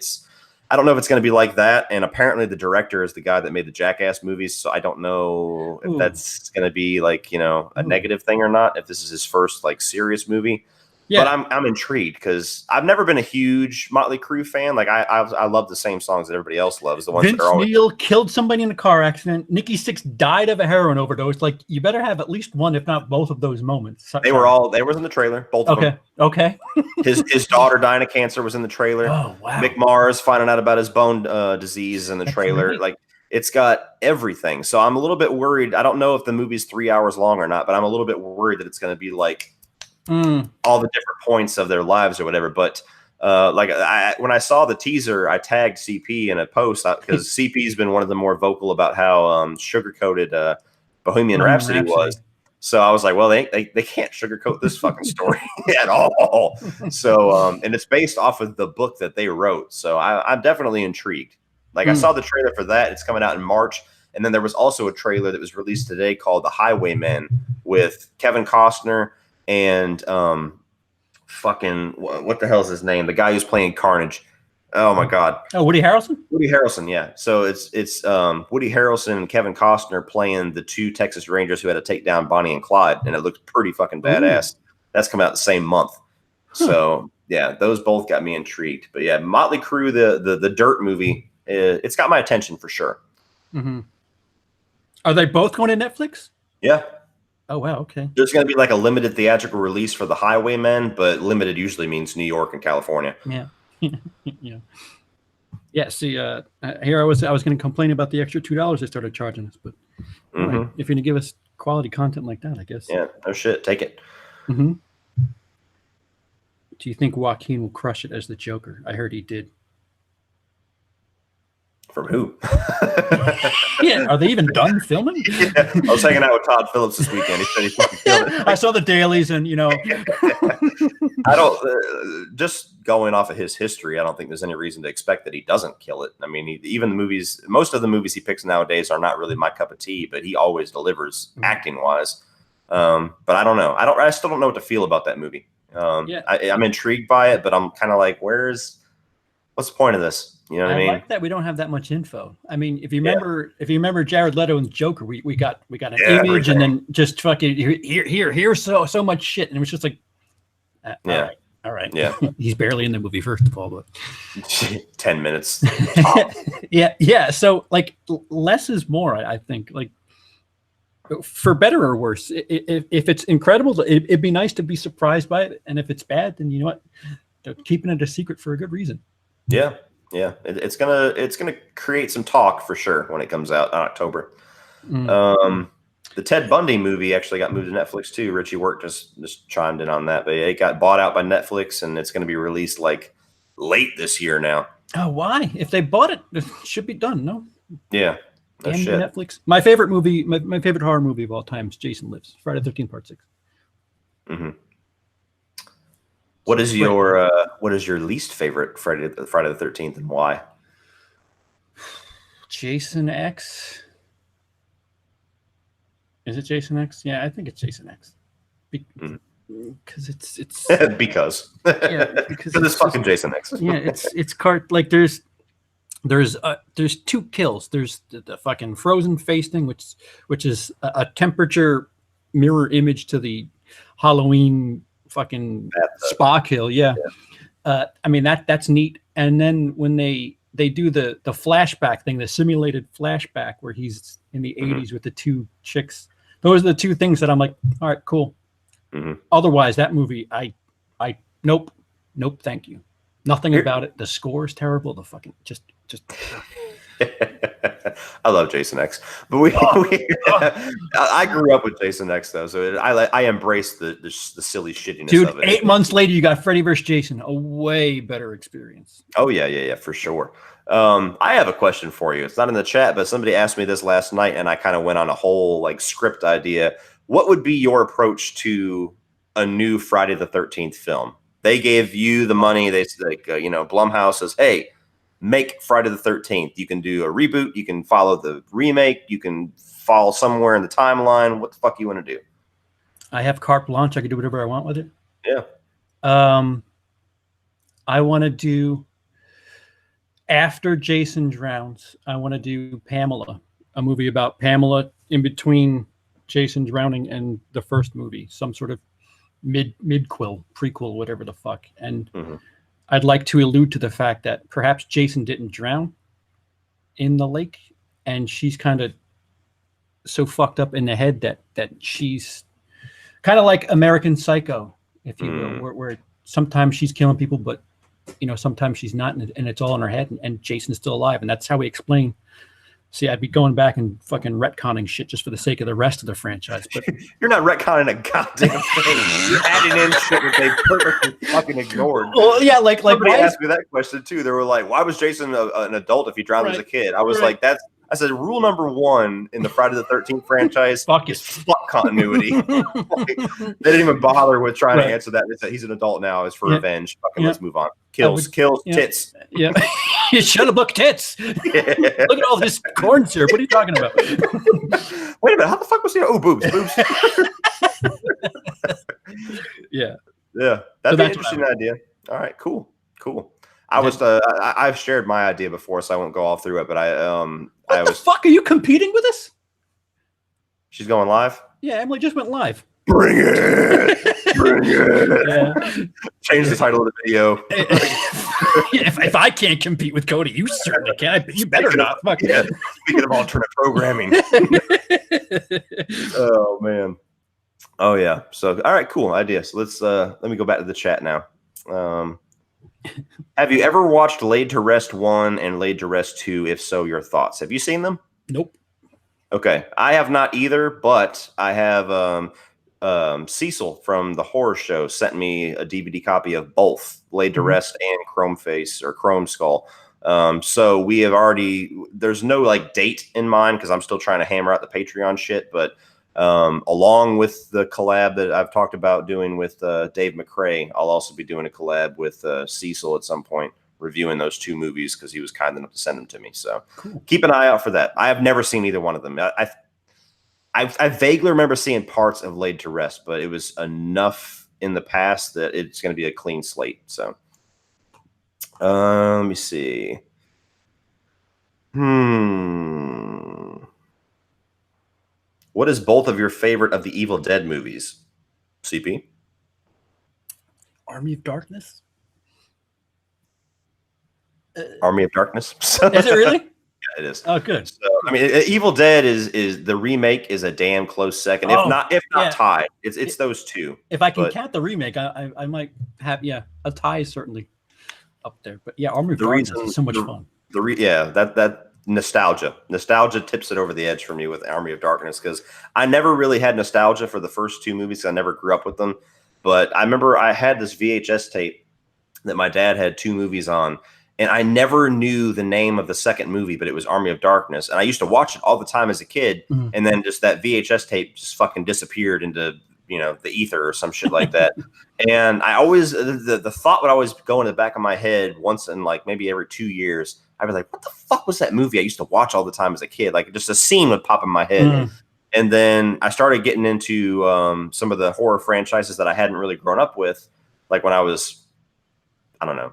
I don't know if it's going to be like that. And apparently the director is the guy that made the Jackass movies. So I don't know if that's going to be like, a negative thing or not, if this is his first like serious movie. Yeah. But I'm intrigued because I've never been a huge Motley Crue fan. Like I love the same songs that everybody else loves. The ones Vince that are always Neil killed somebody in a car accident. Nikki Sixx died of a heroin overdose. Like you better have at least one, if not both of those moments. They was in the trailer. Both of them. Okay. His daughter dying of cancer was in the trailer. Oh wow. Mick Mars finding out about his bone disease in the trailer. Like it's got everything. So I'm a little bit worried. I don't know if the movie's 3 hours long or not, but I'm a little bit worried that it's going to be like all the different points of their lives or whatever. But when I saw the teaser, I tagged CP in a post because CP's been one of the more vocal about how sugar-coated Bohemian Rhapsody was. So I was like, well, they can't sugarcoat this fucking story at all. So and it's based off of the book that they wrote. So I'm definitely intrigued. Like I saw the trailer for that. It's coming out in March. And then there was also a trailer that was released today called The Highwaymen with Kevin Costner and fucking what the hell is his name? The guy who's playing Carnage. Oh my God. Oh, Woody Harrelson? Woody Harrelson, yeah. So it's Woody Harrelson and Kevin Costner playing the two Texas Rangers who had to take down Bonnie and Clyde, and it looks pretty fucking badass. That's coming out the same month. So yeah, those both got me intrigued. But yeah, Motley Crue, the Dirt movie, it's got my attention for sure. Mm-hmm. Are they both going to Netflix? Yeah. Oh wow, okay. There's going to be like a limited theatrical release for The Highwaymen, but limited usually means New York and California. Yeah. Yeah. See, here I was going to complain about the extra $2 they started charging us, but right, if you're going to give us quality content like that, I guess. Yeah. No shit. Take it. Mm-hmm. Do you think Joaquin will crush it as the Joker? I heard he did. From who? Yeah, are they even done filming? Yeah. I was hanging out with Todd Phillips this weekend. He said he fucking killed it. I saw the dailies, and I don't. Just going off of his history, I don't think there's any reason to expect that he doesn't kill it. I mean, even the movies, most of the movies he picks nowadays are not really my cup of tea, but he always delivers acting wise. But I don't know. I still don't know what to feel about that movie. I'm intrigued by it, but I'm kind of like, what's the point of this? You know what I mean? Like that we don't have that much info. I mean, if you remember Jared Leto and Joker, we got an image and then just fucking here's so much shit, and it was just like, all right, yeah. He's barely in the movie first of all, but 10 minutes. yeah. So like less is more. I think like for better or worse. If it's incredible, it'd be nice to be surprised by it. And if it's bad, then you know what? They're keeping it a secret for a good reason. Yeah. Yeah. It's gonna create some talk for sure when it comes out in October. The Ted Bundy movie actually got moved to Netflix too. Richie Work just chimed in on that, but it got bought out by Netflix and it's going to be released like late this year now. Oh, why? If they bought it, it should be done. No. Yeah. No Damn shit. Netflix. My favorite movie, my favorite horror movie of all time is Jason Lives. Friday the 13th Part 6. Mm-hmm. What is your least favorite Friday the 13th and why? Jason X. Is it Jason X? Yeah, I think it's Jason X. Because it's because it's fucking Jason X. Yeah, it's like there's two kills. There's the fucking frozen face thing, which is a temperature mirror image to the Halloween fucking spa kill. Yeah. I mean that's neat. And then when they do the flashback thing, the simulated flashback where he's in the 80s with the two chicks. Those are the two things that I'm like, all right, cool. Otherwise, that movie, nope, thank you. Nothing about it. The score is terrible. The fucking just. I love Jason X, but I grew up with Jason X though, so I embrace the silly shittiness Dude, of it. 8 months later, you got Freddy vs. Jason, a way better experience. Oh yeah, for sure. I have a question for you. It's not in the chat, but somebody asked me this last night, and I kind of went on a whole like script idea. What would be your approach to a new Friday the 13th film? They gave you the money. They said, like, Blumhouse says, hey, make Friday the 13th. You can do a reboot. You can follow the remake. You can fall somewhere in the timeline. What the fuck you want to do? I have carte blanche. I can do whatever I want with it. Yeah. I want to do, after Jason drowns, I want to do Pamela, a movie about Pamela in between Jason drowning and the first movie, some sort of prequel, whatever the fuck. And I'd like to allude to the fact that perhaps Jason didn't drown in the lake, and she's kind of so fucked up in the head that she's kind of like American Psycho, if you will, where sometimes she's killing people, but sometimes she's not, and it's all in her head, and Jason's still alive, and that's how we explain. See, I'd be going back and fucking retconning shit just for the sake of the rest of the franchise. But you're not retconning a goddamn thing. You're adding in shit that they perfectly fucking ignored. Well, yeah, like somebody asked me that question too. They were like, "Why was Jason an adult if he drowned as a kid?" I was like, I said, rule number one in the Friday the 13th franchise is fuck continuity. They didn't even bother with trying to answer that. They said he's an adult now. It's for revenge. Fucking let's move on. Kills, tits. Yeah. You should have booked tits. Look at all this corn syrup. What are you talking about? Wait a minute. How the fuck was he? Oh, boobs. Yeah. That'd be an interesting idea. All right, cool. I've shared my idea before, so I won't go all through it. But what the fuck? Are you competing with us? She's going live? Yeah, Emily just went live. Bring it. Yeah. Change the title of the video. if I can't compete with Cody, you certainly can. You better not. Fuck yeah. Speaking of alternate programming. Oh man. Oh yeah. So all right, cool idea. So let me go back to the chat now. Have you ever watched Laid to Rest 1 and Laid to Rest 2? If so, your thoughts. Have you seen them? Nope. Okay. I have not either, but I have Cecil from the horror show sent me a DVD copy of both Laid to Rest and Chrome Face or Chrome Skull. So we have there's no like date in mind because I'm still trying to hammer out the Patreon shit, but along with the collab that I've talked about doing with Dave McCrae, I'll also be doing a collab with Cecil at some point, reviewing those two movies because he was kind enough to send them to me. So keep an eye out for that. I have never seen either one of them. I vaguely remember seeing parts of Laid to Rest, but it was enough in the past that it's going to be a clean slate. So let me see. What is both of your favorite of the Evil Dead movies? CP? Army of Darkness. Army of Darkness? Is it really? it is. Oh, good. So I mean, Evil Dead is the remake is a damn close second, if not tied. It's those two. If I can count the remake, I might have a tie is certainly up there. But yeah, Army of Darkness is so much fun. That nostalgia tips it over the edge for me with Army of Darkness, because I never really had nostalgia for the first two movies. I never grew up with them, but I remember I had this VHS tape that my dad had two movies on, and I never knew the name of the second movie, but it was Army of Darkness, and I used to watch it all the time as a kid, and then just that VHS tape just fucking disappeared into the ether or some shit like that. And I always the thought would always go in the back of my head once in like maybe every 2 years. I'd be like, what the fuck was that movie I used to watch all the time as a kid? Like, just a scene would pop in my head. And then I started getting into some of the horror franchises that I hadn't really grown up with, like when I was, I don't know,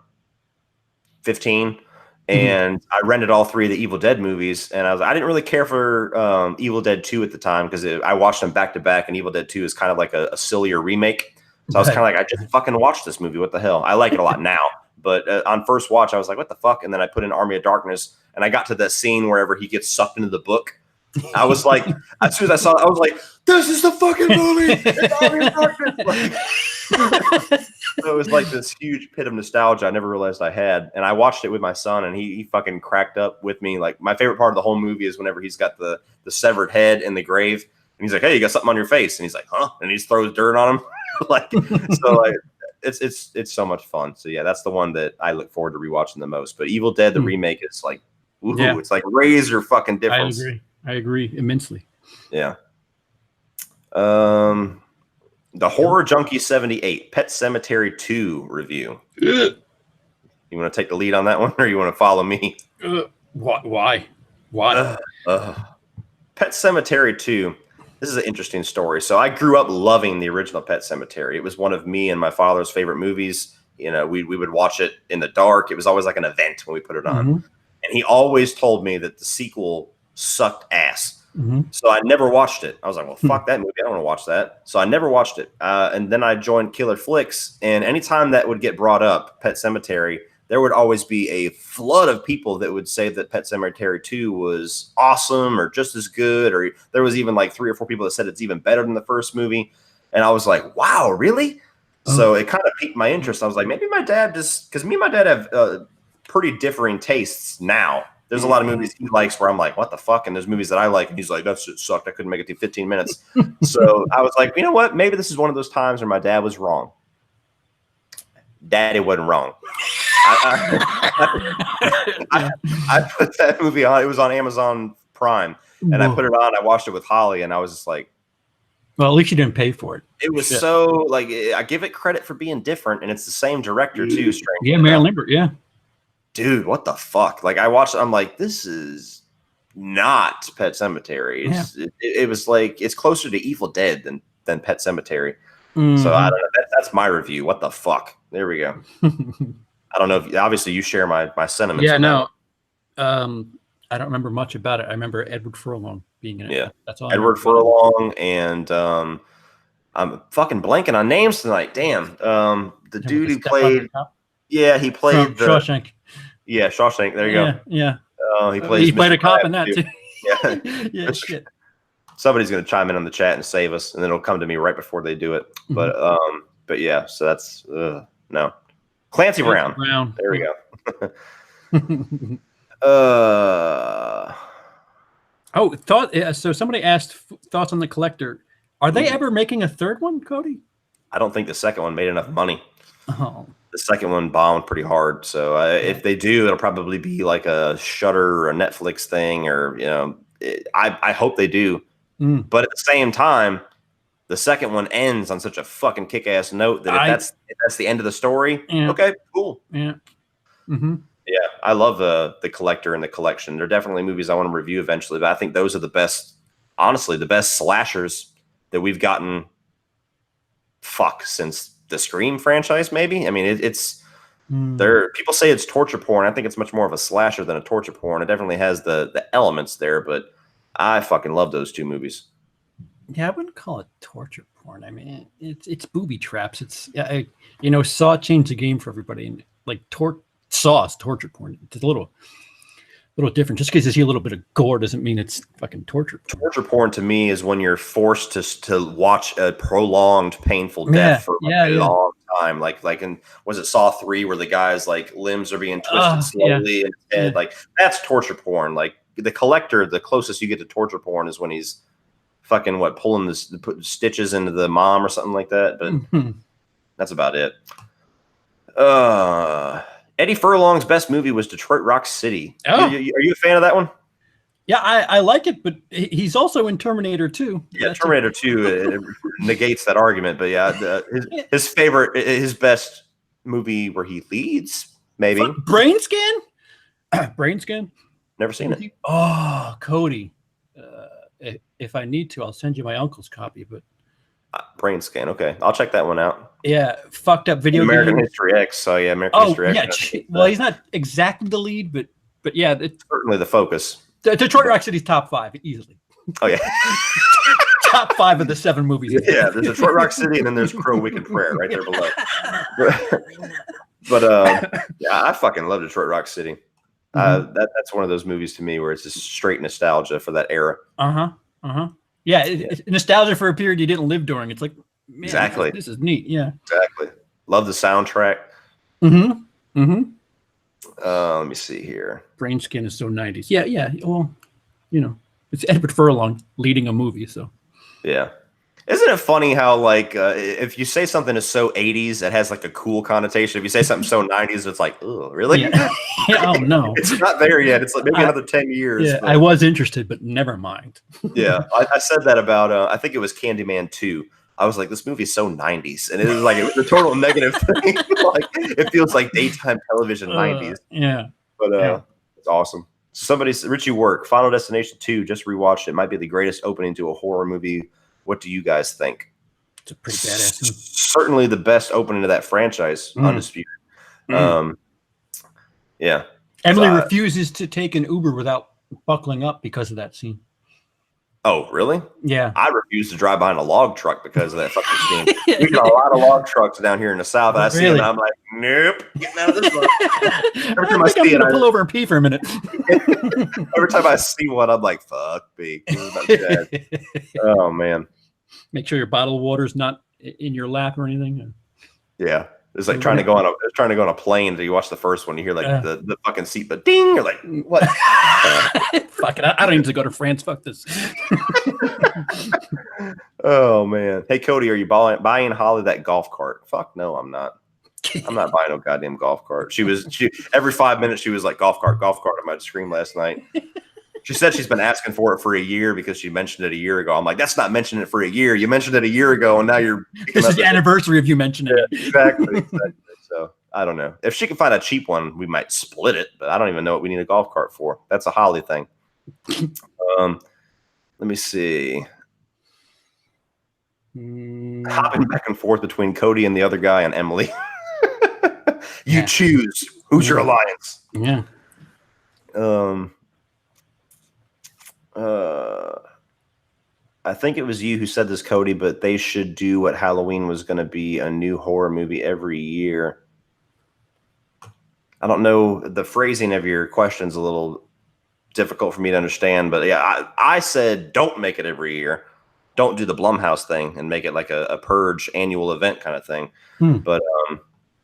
15. And I rented all three of the Evil Dead movies, and I didn't really care for Evil Dead 2 at the time, because I watched them back to back, and Evil Dead 2 is kind of like a sillier remake. So I was kind of like, I just fucking watched this movie. What the hell? I like it a lot now. But on first watch, I was like, what the fuck? And then I put in Army of Darkness, and I got to that scene wherever he gets sucked into the book. I was like, as soon as I saw it, I was like, this is the fucking movie. It's Army of Darkness. So it was like this huge pit of nostalgia I never realized I had. And I watched it with my son, and he fucking cracked up with me. Like, my favorite part of the whole movie is whenever he's got the severed head in the grave, and he's like, hey, you got something on your face. And he's like, huh? And he just throws dirt on him. It's so much fun. So yeah, that's the one that I look forward to rewatching the most. But Evil Dead, the remake, is like, it's like razor fucking difference. I agree immensely. Yeah. The Horror Junkie 78 Pet Cemetery 2 review. You want to take the lead on that one, or you want to follow me? Why? Pet Cemetery 2. This is an interesting story. So I grew up loving the original Pet Cemetery. It was one of me and my father's favorite movies. We would watch it in the dark. It was always like an event when we put it on. And he always told me that the sequel sucked ass. So I never watched it. I was like, well, fuck that movie. I don't want to watch that. So I never watched it. And then I joined Killer Flicks. And anytime that would get brought up, Pet Cemetery, there would always be a flood of people that would say that Pet Cemetery 2 was awesome or just as good. Or there was even like 3 or 4 people that said it's even better than the first movie. And I was like, wow, really? So it kind of piqued my interest. I was like, maybe my dad just, because me and my dad have pretty differing tastes now. There's a lot of movies he likes where I'm like, what the fuck? And there's movies that I like, and he's like, that shit sucked. I couldn't make it through 15 minutes. So I was like, you know what? Maybe this is one of those times where my dad was wrong. Daddy wasn't wrong. I put that movie on. It was on Amazon Prime, and I put it on. I watched it with Holly, and I was just like, well, at least you didn't pay for it. It was so, like, I give it credit for being different, and it's the same director, too. Yeah, Mary Lambert, yeah. Dude, what the fuck? Like, I watched it, I'm like, this is not Pet Cemetery. It was like, it's closer to Evil Dead than Pet Cemetery. So I don't know. That's my review. What the fuck? There we go. I don't know if obviously you share my sentiments. Yeah, no. I don't remember much about it. I remember Edward Furlong being in it. Yeah, that's all. Edward Furlong, and I'm fucking blanking on names tonight. Damn. The dude who played. Yeah, he played Shawshank. Yeah, Shawshank. There you go. Yeah. He played a cop in that too. Yeah. Yeah. Shit. Somebody's gonna chime in on the chat and save us, and then it'll come to me right before they do it. But yeah. So that's no. Clancy Brown. There we go. So somebody asked thoughts on The Collector. Are they ever making a third one, Cody? I don't think the second one made enough money. Oh. The second one bombed pretty hard. So if they do, it'll probably be like a Shudder or a Netflix thing, or I hope they do. But at the same time, the second one ends on such a fucking kick-ass note that if that's the end of the story, okay, cool. Yeah. Yeah, I love the Collector and the Collection. They're definitely movies I want to review eventually, but I think those are the best, honestly, the best slashers that we've gotten since the Scream franchise, maybe. I mean, it's people say it's torture porn. I think it's much more of a slasher than a torture porn. It definitely has the elements there, but I fucking love those two movies. Yeah, I wouldn't call it torture porn. I mean, it's booby traps. It's Saw changed the game for everybody, and like Saw is torture porn. It's a little little different. Just because you see a little bit of gore doesn't mean it's fucking torture porn. Torture porn to me is when you're forced to watch a prolonged, painful death for a long time. Like in, was it Saw 3 where the guy's like limbs are being twisted slowly and his head, like that's torture porn. Like the Collector, the closest you get to torture porn is when he's fucking pulling put stitches into the mom or something like that. But that's about it. Eddie Furlong's best movie was Detroit Rock City. Oh. Are you a fan of that one? Yeah, I like it, but he's also in Terminator 2. Yeah, Terminator 2 negates that argument. But yeah, his favorite, his best movie where he leads, maybe. Brain Scan? Brain Scan? Never seen it. Oh, Cody. If I need to, I'll send you my uncle's copy. But Brain Scan. Okay, I'll check that one out. Yeah, fucked up video. American History X. So yeah, American History X. Yeah, well, he's not exactly the lead, but yeah, it's certainly the focus. Detroit Rock City's top 5 easily. Oh yeah, top 5 of the 7 movies. Yeah, there's Detroit Rock City, and then there's Crow Wicked Prayer right there below. But yeah, I fucking love Detroit Rock City. That's one of those movies to me where it's just straight nostalgia for that era. Yeah, it's nostalgia for a period you didn't live during. It's like, man, exactly. This is neat. Yeah, exactly. Love the soundtrack. Let me see here. Brain Scan is so 90s. Yeah. Well, it's Edward Furlong leading a movie, so yeah. Isn't it funny how like if you say something is so 80s, it has like a cool connotation. If you say something so 90s, it's like, oh, really? Yeah. Oh no, it's not there yet. It's like maybe another 10 years. Yeah, I was interested, but never mind. Yeah, I said that about I think it was Candyman 2. I was like, this movie's so 90s, and it was a total negative thing. Like it feels like daytime television 90s. Yeah, but it's awesome. Richie Work, Final Destination 2, just rewatched it. Might be the greatest opening to a horror movie. What do you guys think? It's a pretty badass movie. Certainly the best opening to that franchise, undisputed. Yeah. Emily refuses to take an Uber without buckling up because of that scene. Oh, really? Yeah. I refuse to drive behind a log truck because of that fucking scene. We got a lot of log trucks down here in the South. I see them, I'm like, nope, getting out of this one. Every time I see it, I'm gonna pull over and pee for a minute. Every time I see one, I'm like, fuck me. Oh man. Make sure your bottle of water is not in your lap or anything. Yeah. It's like trying to go on a plane. Do you watch the first one? You hear like the fucking seat, but ding. You're like, what? Fuck it. I don't need to go to France. Fuck this. Oh man. Hey Cody, are you buying Holly that golf cart? Fuck no, I'm not. I'm not buying no goddamn golf cart. She every 5 minutes she was like, golf cart. I might scream last night. She said she's been asking for it for a year because she mentioned it a year ago. I'm like, that's not mentioning it for a year. You mentioned it a year ago, and now you're. This is the anniversary of you mentioning it. Exactly. So I don't know. If she can find a cheap one, we might split it. But I don't even know what we need a golf cart for. That's a Holly thing. Let me see. Hopping back and forth between Cody and the other guy and Emily. You choose. Who's your alliance? Yeah. I think it was you who said this, Cody, but they should do what Halloween was going to be, a new horror movie every year. I don't know. The phrasing of your question's a little difficult for me to understand, but yeah, I said don't make it every year. Don't do the Blumhouse thing and make it like a Purge annual event kind of thing. But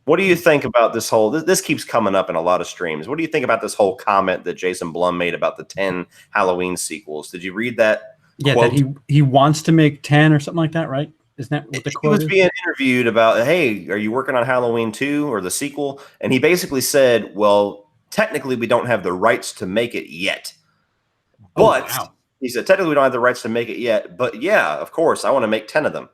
what do you think about this whole? This keeps coming up in a lot of streams. What do you think about this whole comment that Jason Blum made about the 10 Halloween sequels? Did you read that? Yeah, quote? That he wants to make 10 or something like that, right? Isn't that what the quote is? He was being interviewed about, hey, are you working on Halloween 2 or the sequel? And he basically said, well, technically we don't have the rights to make it yet. But he said, technically we don't have the rights to make it yet. But yeah, of course, I want to make 10 of them.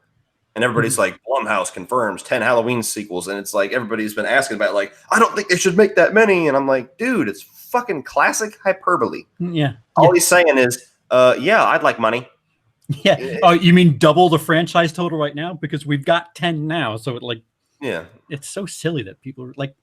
And everybody's like, Blumhouse confirms 10 Halloween sequels. And it's like, everybody's been asking about like, I don't think they should make that many. And I'm like, dude, it's fucking classic hyperbole. Yeah. All he's saying is, yeah, I'd like money. Yeah. Oh, you mean double the franchise total right now? Because we've got 10 now. So it's so silly that people are like,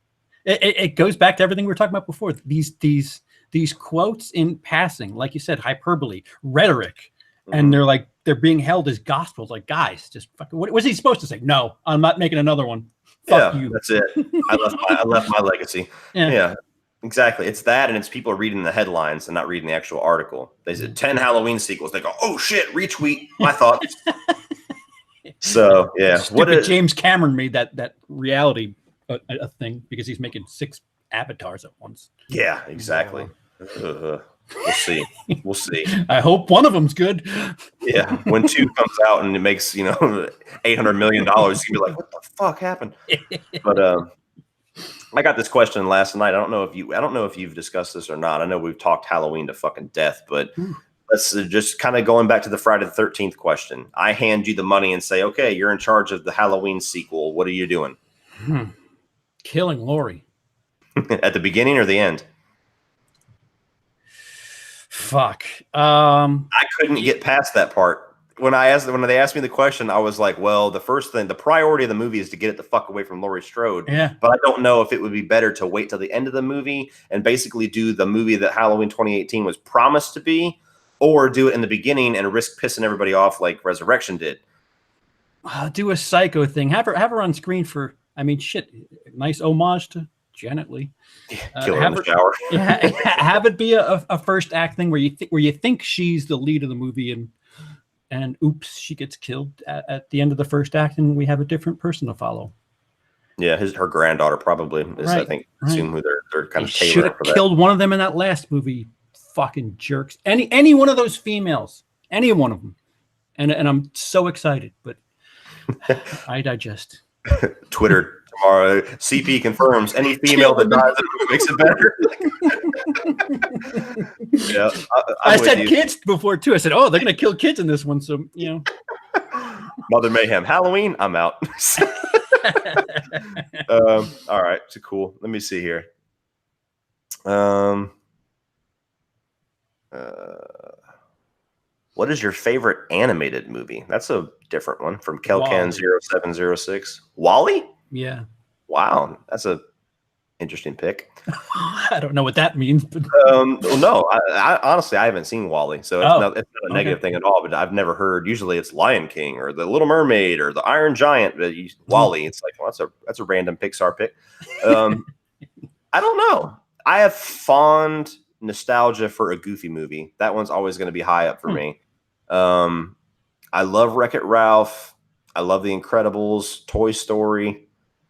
it goes back to everything we were talking about before. These quotes in passing, like you said, hyperbole, rhetoric. And they're being held as gospels. Like, guys, just fucking. What was he supposed to say? No, I'm not making another one. Fuck you. That's it. I left my legacy. Yeah. Exactly. It's that, and it's people reading the headlines and not reading the actual article. They said 10 Halloween sequels. They go, oh shit, retweet my thoughts. So yeah, stupid James Cameron made that reality a thing because he's making 6 avatars at once. Yeah, exactly. We'll see. We'll see. I hope one of them's good. Yeah, when 2 comes out and it makes $800 million, you'll be like, what the fuck happened? But I got this question last night. I don't know if you've discussed this or not. I know we've talked Halloween to fucking death, but let's just kind of going back to the Friday the 13th question. I hand you the money and say, okay, you're in charge of the Halloween sequel. What are you doing? Killing Laurie. At the beginning or the end? Fuck. I couldn't get past that part. When they asked me the question, I was like, well, the priority of the movie is to get it the fuck away from Laurie Strode. Yeah. But I don't know if it would be better to wait till the end of the movie and basically do the movie that Halloween 2018 was promised to be, or do it in the beginning and risk pissing everybody off like Resurrection did. Do a Psycho thing. Have her on screen for, nice homage to Janet Leigh. Kill her in the shower. Have it be a first act thing where you think she's the lead of the movie and oops, she gets killed at the end of the first act, and we have a different person to follow. Yeah, her granddaughter probably is, right, I think, assume who they're kind of tailoring should have for that. Killed one of them in that last movie. Fucking jerks. Any one of those females, any one of them, and I'm so excited, but I digest. Twitter tomorrow. CP confirms any female that dies makes it better. Yeah, I said kids before too. I said, oh, they're gonna kill kids in this one, so Mother Mayhem, Halloween, I'm out. All right, so cool. Let me see here. What is your favorite animated movie? That's a different one from Kelcan0706. WALL-E? Yeah. Wow, that's a interesting pick. I don't know what that means. But... no, I honestly, I haven't seen WALL-E, so it's not a negative thing at all. But I've never heard. Usually, it's Lion King or The Little Mermaid or The Iron Giant. But WALL-E, it's like, well, that's a random Pixar pick. I don't know. I have fond nostalgia for a Goofy movie. That one's always going to be high up for me. I love Wreck-It Ralph. I love The Incredibles, Toy Story.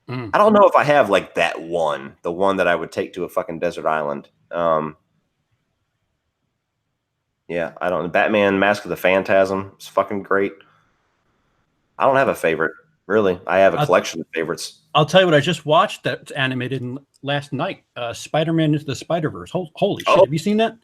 I don't know if I have like that one, the one that I would take to a fucking desert island. Yeah, I don't. Batman: Mask of the Phantasm is fucking great. I don't have a favorite, really. I have a collection of favorites. I'll tell you what I just watched that's animated last night. Spider-Man Into the Spider-Verse. Holy shit! Have you seen that?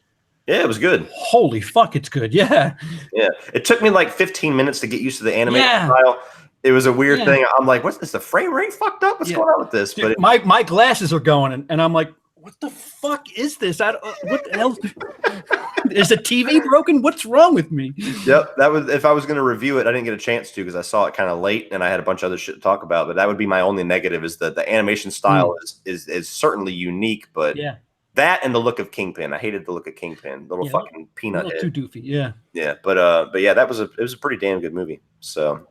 Yeah, it was good. Holy fuck, it's good. Yeah. Yeah. It took me like 15 minutes to get used to the animated style. It was a weird thing. I'm like, what's this? The frame rate fucked up? What's going on with this? Dude, but my glasses are going, and I'm like, what the fuck is this? What the hell? Is the TV broken? What's wrong with me? Yep. That was, if I was going to review it, I didn't get a chance to because I saw it kind of late and I had a bunch of other shit to talk about. But that would be my only negative, is that the animation style is certainly unique, but that and the look of Kingpin. I hated the look of Kingpin. Little fucking peanut head. Too doofy. Yeah. Yeah. But yeah, it was a pretty damn good movie. So.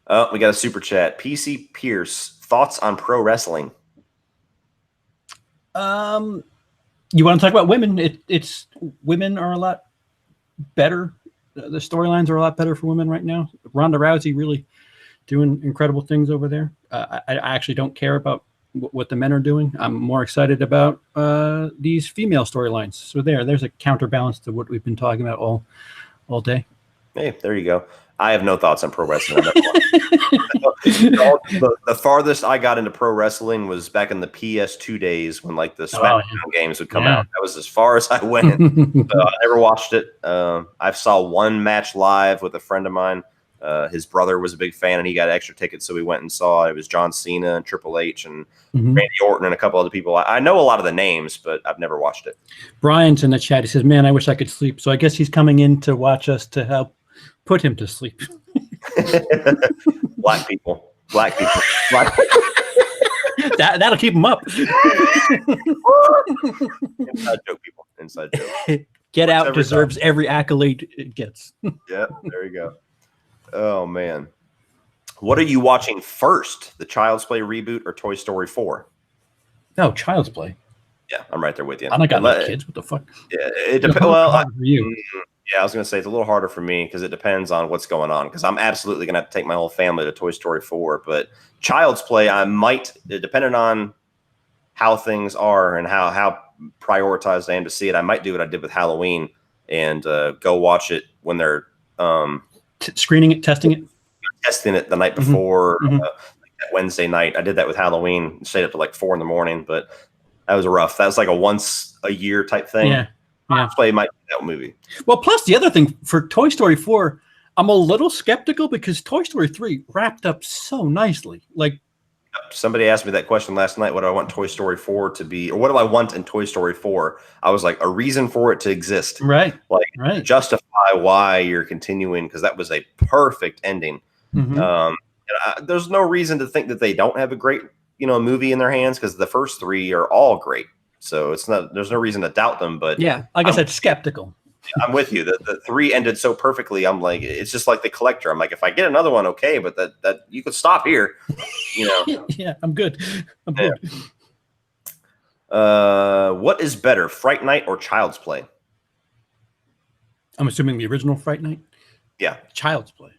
Oh, we got a super chat. PC Pierce, thoughts on pro wrestling? You want to talk about women? It's women are a lot better. The storylines are a lot better for women right now. Ronda Rousey really doing incredible things over there. I actually don't care about what the men are doing. I'm more excited about these female storylines. So there's a counterbalance to what we've been talking about all day. Hey, there you go. I have no thoughts on pro wrestling. The farthest I got into pro wrestling was back in the PS2 days when like the SmackDown games would come out. That was as far as I went. I never watched it. I saw one match live with a friend of mine. His brother was a big fan and he got extra tickets, so we went and saw it. It was John Cena and Triple H and Randy Orton and a couple other people. I know a lot of the names, but I've never watched it. Brian's in the chat. He says, "Man, I wish I could sleep." So I guess he's coming in to watch us to help put him to sleep. Black people. That'll keep him up. Inside joke, people. Inside joke. Get Out deserves every accolade it gets. Yeah, there you go. Oh man, what are you watching first? The Child's Play reboot or Toy Story 4? No, Child's Play. Yeah, I'm right there with you. I don't got no kids. What the fuck? Yeah, it depends. Well, for you. Yeah, I was going to say it's a little harder for me because it depends on what's going on. Because I'm absolutely going to have to take my whole family to Toy Story 4. But Child's Play, I might, depending on how things are and how prioritized I am to see it, I might do what I did with Halloween and go watch it when they're screening it, testing it the night before, Mm-hmm. Like that Wednesday night. I did that with Halloween, stayed up to like 4 a.m, but that was rough. That was like a once a year type thing. Yeah. Child's Play might be that movie. Well, plus the other thing for Toy Story 4, I'm a little skeptical because Toy Story 3 wrapped up so nicely. Like, somebody asked me that question last night. What do I want Toy Story 4 to be? Or what do I want in Toy Story 4? I was like, a reason for it to exist. Right. Like, justify why you're continuing, because that was a perfect ending. Mm-hmm. There's no reason to think that they don't have a great, movie in their hands, because the first 3 are all great. So there's no reason to doubt them. But yeah, like I said, skeptical. I'm with you. The 3 ended so perfectly. I'm like, it's just like The Collector. I'm like, if I get another one, okay, but that you could stop here. Yeah, I'm good. I'm good. What is better, Fright Night or Child's Play? I'm assuming the original Fright Night. Yeah, Child's Play.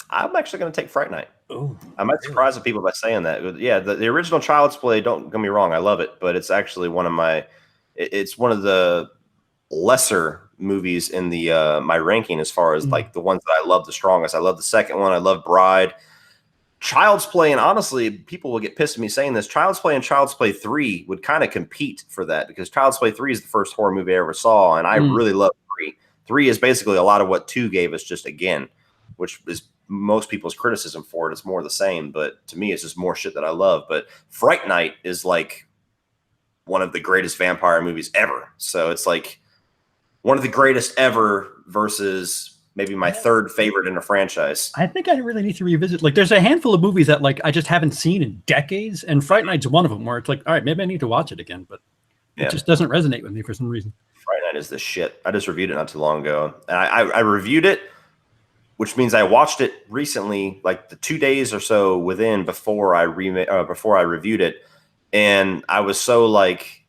I'm actually going to take Fright Night. Oh, I might surprise the people by saying that. Yeah, the original Child's Play, don't get me wrong, I love it, but it's actually one of the lesser movies in the my ranking as far as like the ones that I love the strongest. I love the second one. I love Bride. Child's Play, and honestly, people will get pissed at me saying this, Child's Play and Child's Play 3 would kind of compete for that, because Child's Play 3 is the first horror movie I ever saw, and I really love 3. 3 is basically a lot of what 2 gave us just again, which is most people's criticism for it. It's more the same, but to me, it's just more shit that I love. But Fright Night is like one of the greatest vampire movies ever. So it's like one of the greatest ever versus maybe my third favorite in a franchise. I think I really need to revisit. Like, there's a handful of movies that like I just haven't seen in decades, and Fright Night's one of them where it's like, all right, maybe I need to watch it again, but it just doesn't resonate with me for some reason. Fright Night is the shit. I just reviewed it not too long ago, and I reviewed it, which means I watched it recently, like the 2 days or so within before I reviewed it, and I was so like,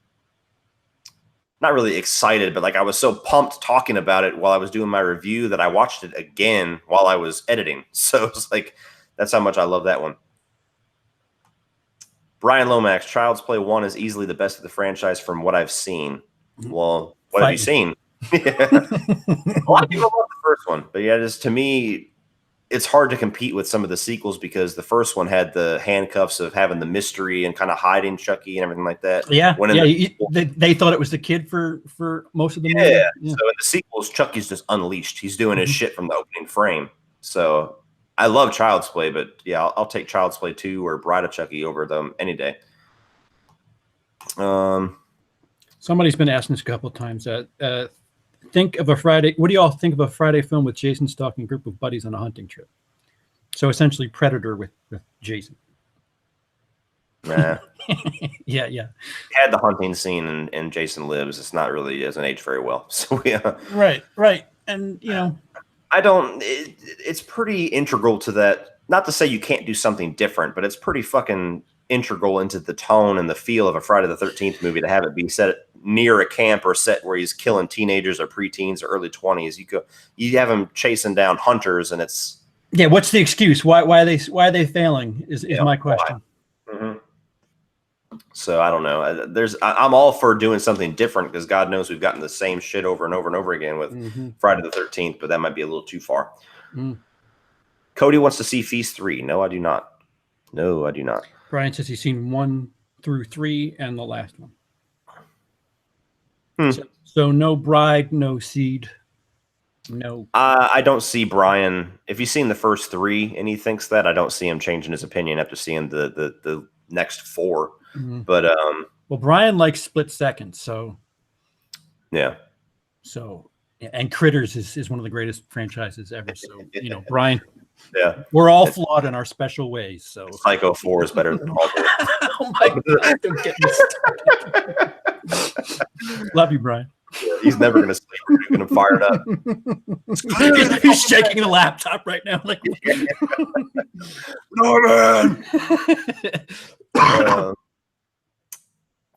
not really excited, but like I was so pumped talking about it while I was doing my review that I watched it again while I was editing. So it's like, that's how much I love that one. Brian Lomax, Child's Play 1 is easily the best of the franchise from what I've seen. Well, what have you seen? A lot of people love the first one, but yeah, just to me, it's hard to compete with some of the sequels because the first one had the handcuffs of having the mystery and kind of hiding Chucky and everything like that. Yeah, they thought it was the kid for most of the movie. Yeah. So in the sequels, Chucky's just unleashed. He's doing his shit from the opening frame. So I love Child's Play, but yeah, I'll take Child's Play 2 or Bride of Chucky over them any day. Somebody's been asking this a couple of times. Think of a Friday. What do you all think of a Friday film with Jason stalking a group of buddies on a hunting trip? So essentially, Predator with Jason. Nah. Yeah. He had the hunting scene and Jason Lives. It's not really, doesn't age very well. So yeah. Right. And it's pretty integral to that. Not to say you can't do something different, but it's pretty fucking integral into the tone and the feel of a Friday the 13th movie to have it be set near a camp or set where he's killing teenagers or preteens or early 20s. You have him chasing down hunters, and it's what's the excuse? Why are they failing? Is my question. Mm-hmm. So I don't know. I'm all for doing something different because God knows we've gotten the same shit over and over and over again with Friday the 13th, but that might be a little too far. Cody wants to see Feast 3. No, I do not. Brian says he's seen 1 through 3 and the last one. So no Bride, no Seed, no. I don't see Brian. If he's seen the first 3 and he thinks that, I don't see him changing his opinion after seeing the next 4. But well, Brian likes Split Second, so yeah. So and Critters is one of the greatest franchises ever. So Brian. Yeah, we're all flawed in our special ways. So Psycho 4 is better than all. Oh my God! Don't get me started. Love you, Brian. Yeah, he's never going to sleep. We're going to fire it up. He's shaking the laptop right now. Like, Norman!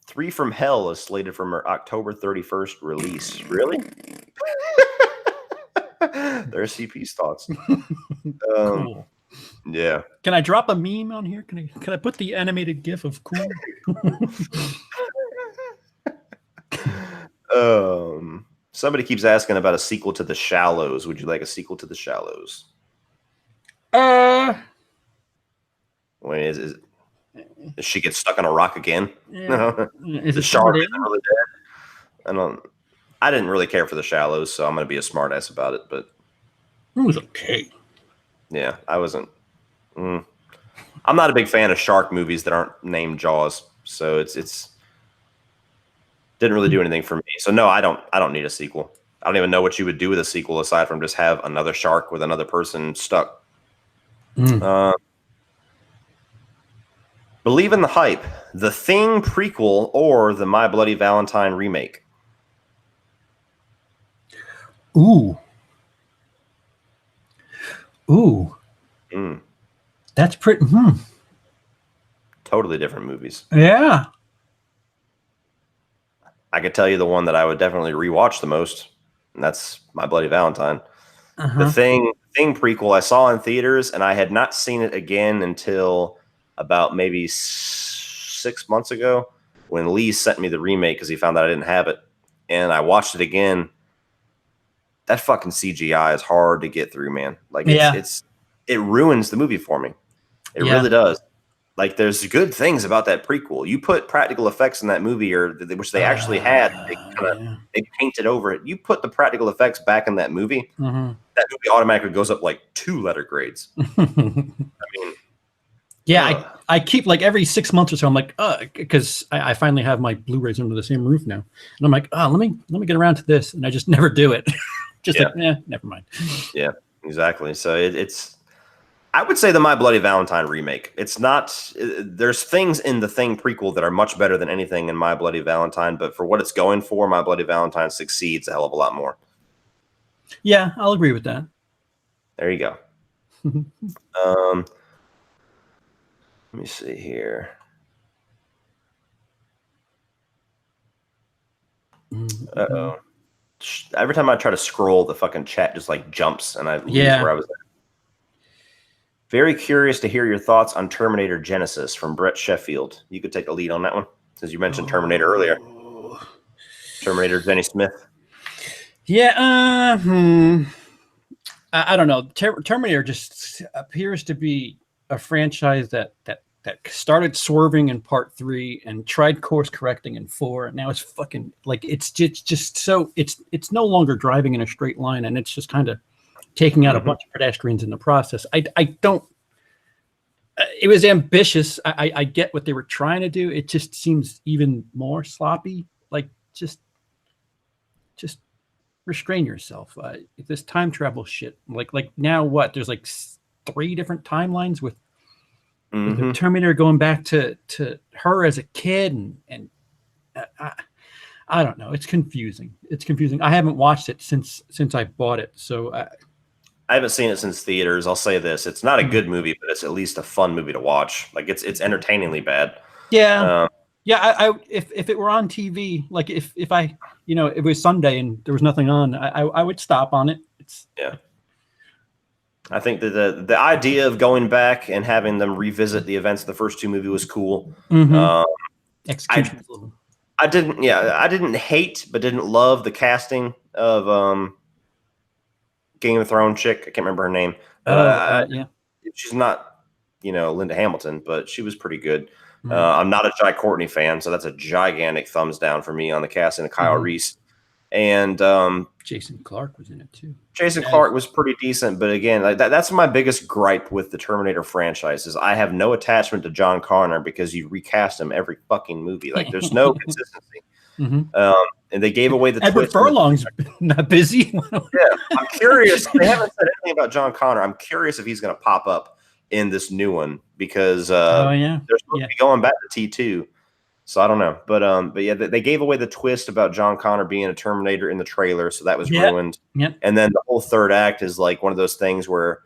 Three from Hell is slated for her October 31st release. Really? There's CP's thoughts. Cool. Yeah. Can I drop a meme on here? Can I put the animated GIF of cool? Somebody keeps asking about a sequel to The Shallows. Would you like a sequel to The Shallows? Is she gets stuck on a rock again? Yeah. Is the shark isn't really dead? I didn't really care for The Shallows, so I'm gonna be a smartass about it. But it was okay. Yeah, I wasn't. I'm not a big fan of shark movies that aren't named Jaws, so it's didn't really do anything for me. So no, I don't need a sequel. I don't even know what you would do with a sequel aside from just have another shark with another person stuck. Believe in the Hype, The Thing prequel, or the My Bloody Valentine remake? Ooh. That's pretty. Totally different movies. Yeah. I could tell you the one that I would definitely rewatch the most, and that's My Bloody Valentine. The Thing prequel I saw in theaters, and I had not seen it again until about maybe 6 months ago when Lee sent me the remake because he found out I didn't have it, and I watched it again. That fucking CGI is hard to get through, man. Like it ruins the movie for me. It really does. Like, there's good things about that prequel. You put practical effects in that movie, which they actually had. They painted over it. You put the practical effects back in that movie, that movie automatically goes up like 2 letter grades. I mean, I keep like every 6 months or so. I'm like, because I finally have my Blu-rays under the same roof now, and I'm like, let me get around to this, and I just never do it. Never mind. Yeah, exactly. So it's. I would say the My Bloody Valentine remake. It's not. There's things in the Thing prequel that are much better than anything in My Bloody Valentine, but for what it's going for, My Bloody Valentine succeeds a hell of a lot more. Yeah, I'll agree with that. There you go. Let me see here. Uh-oh. Every time I try to scroll, the fucking chat just like jumps, and I lose where I was at. Very curious to hear your thoughts on Terminator Genesis from Brett Sheffield. You could take the lead on that one, since you mentioned Terminator earlier. Terminator Jenny Smith. Yeah, I don't know. Terminator just appears to be a franchise that started swerving in part 3 and tried course correcting in 4. And now it's fucking like it's just so it's no longer driving in a straight line, and it's just kind of taking out a bunch of pedestrians in the process. I don't. It was ambitious. I get what they were trying to do. It just seems even more sloppy. Like just restrain yourself. This time travel shit. Like now what? There's like 3 different timelines with the Terminator going back to her as a kid, and I don't know. It's confusing. I haven't watched it since I bought it. So I haven't seen it since theaters. I'll say this: it's not a good movie, but it's at least a fun movie to watch. Like it's entertainingly bad. Yeah, I if it were on TV, like if I it was Sunday and there was nothing on, I would stop on it. I think that the idea of going back and having them revisit the events of the first 2 movies was cool. Execution was a little. I didn't hate, but didn't love the casting of Game of Thrones chick. I can't remember her name. She's not, Linda Hamilton, but she was pretty good. I'm not a Jai Courtney fan, so that's a gigantic thumbs down for me on the casting of Kyle Reese. And Jason Clarke was in it too. Jason Clarke was pretty decent, but again, like that's my biggest gripe with the Terminator franchise is I have no attachment to John Connor because you recast him every fucking movie. Like there's no consistency. And they gave away the Edward Furlong's not busy. I'm curious. They haven't said anything about John Connor. I'm curious if he's going to pop up in this new one because they're supposed to be going back to T2. So I don't know, but yeah, they gave away the twist about John Connor being a Terminator in the trailer, so that was ruined. And then the whole third act is like one of those things where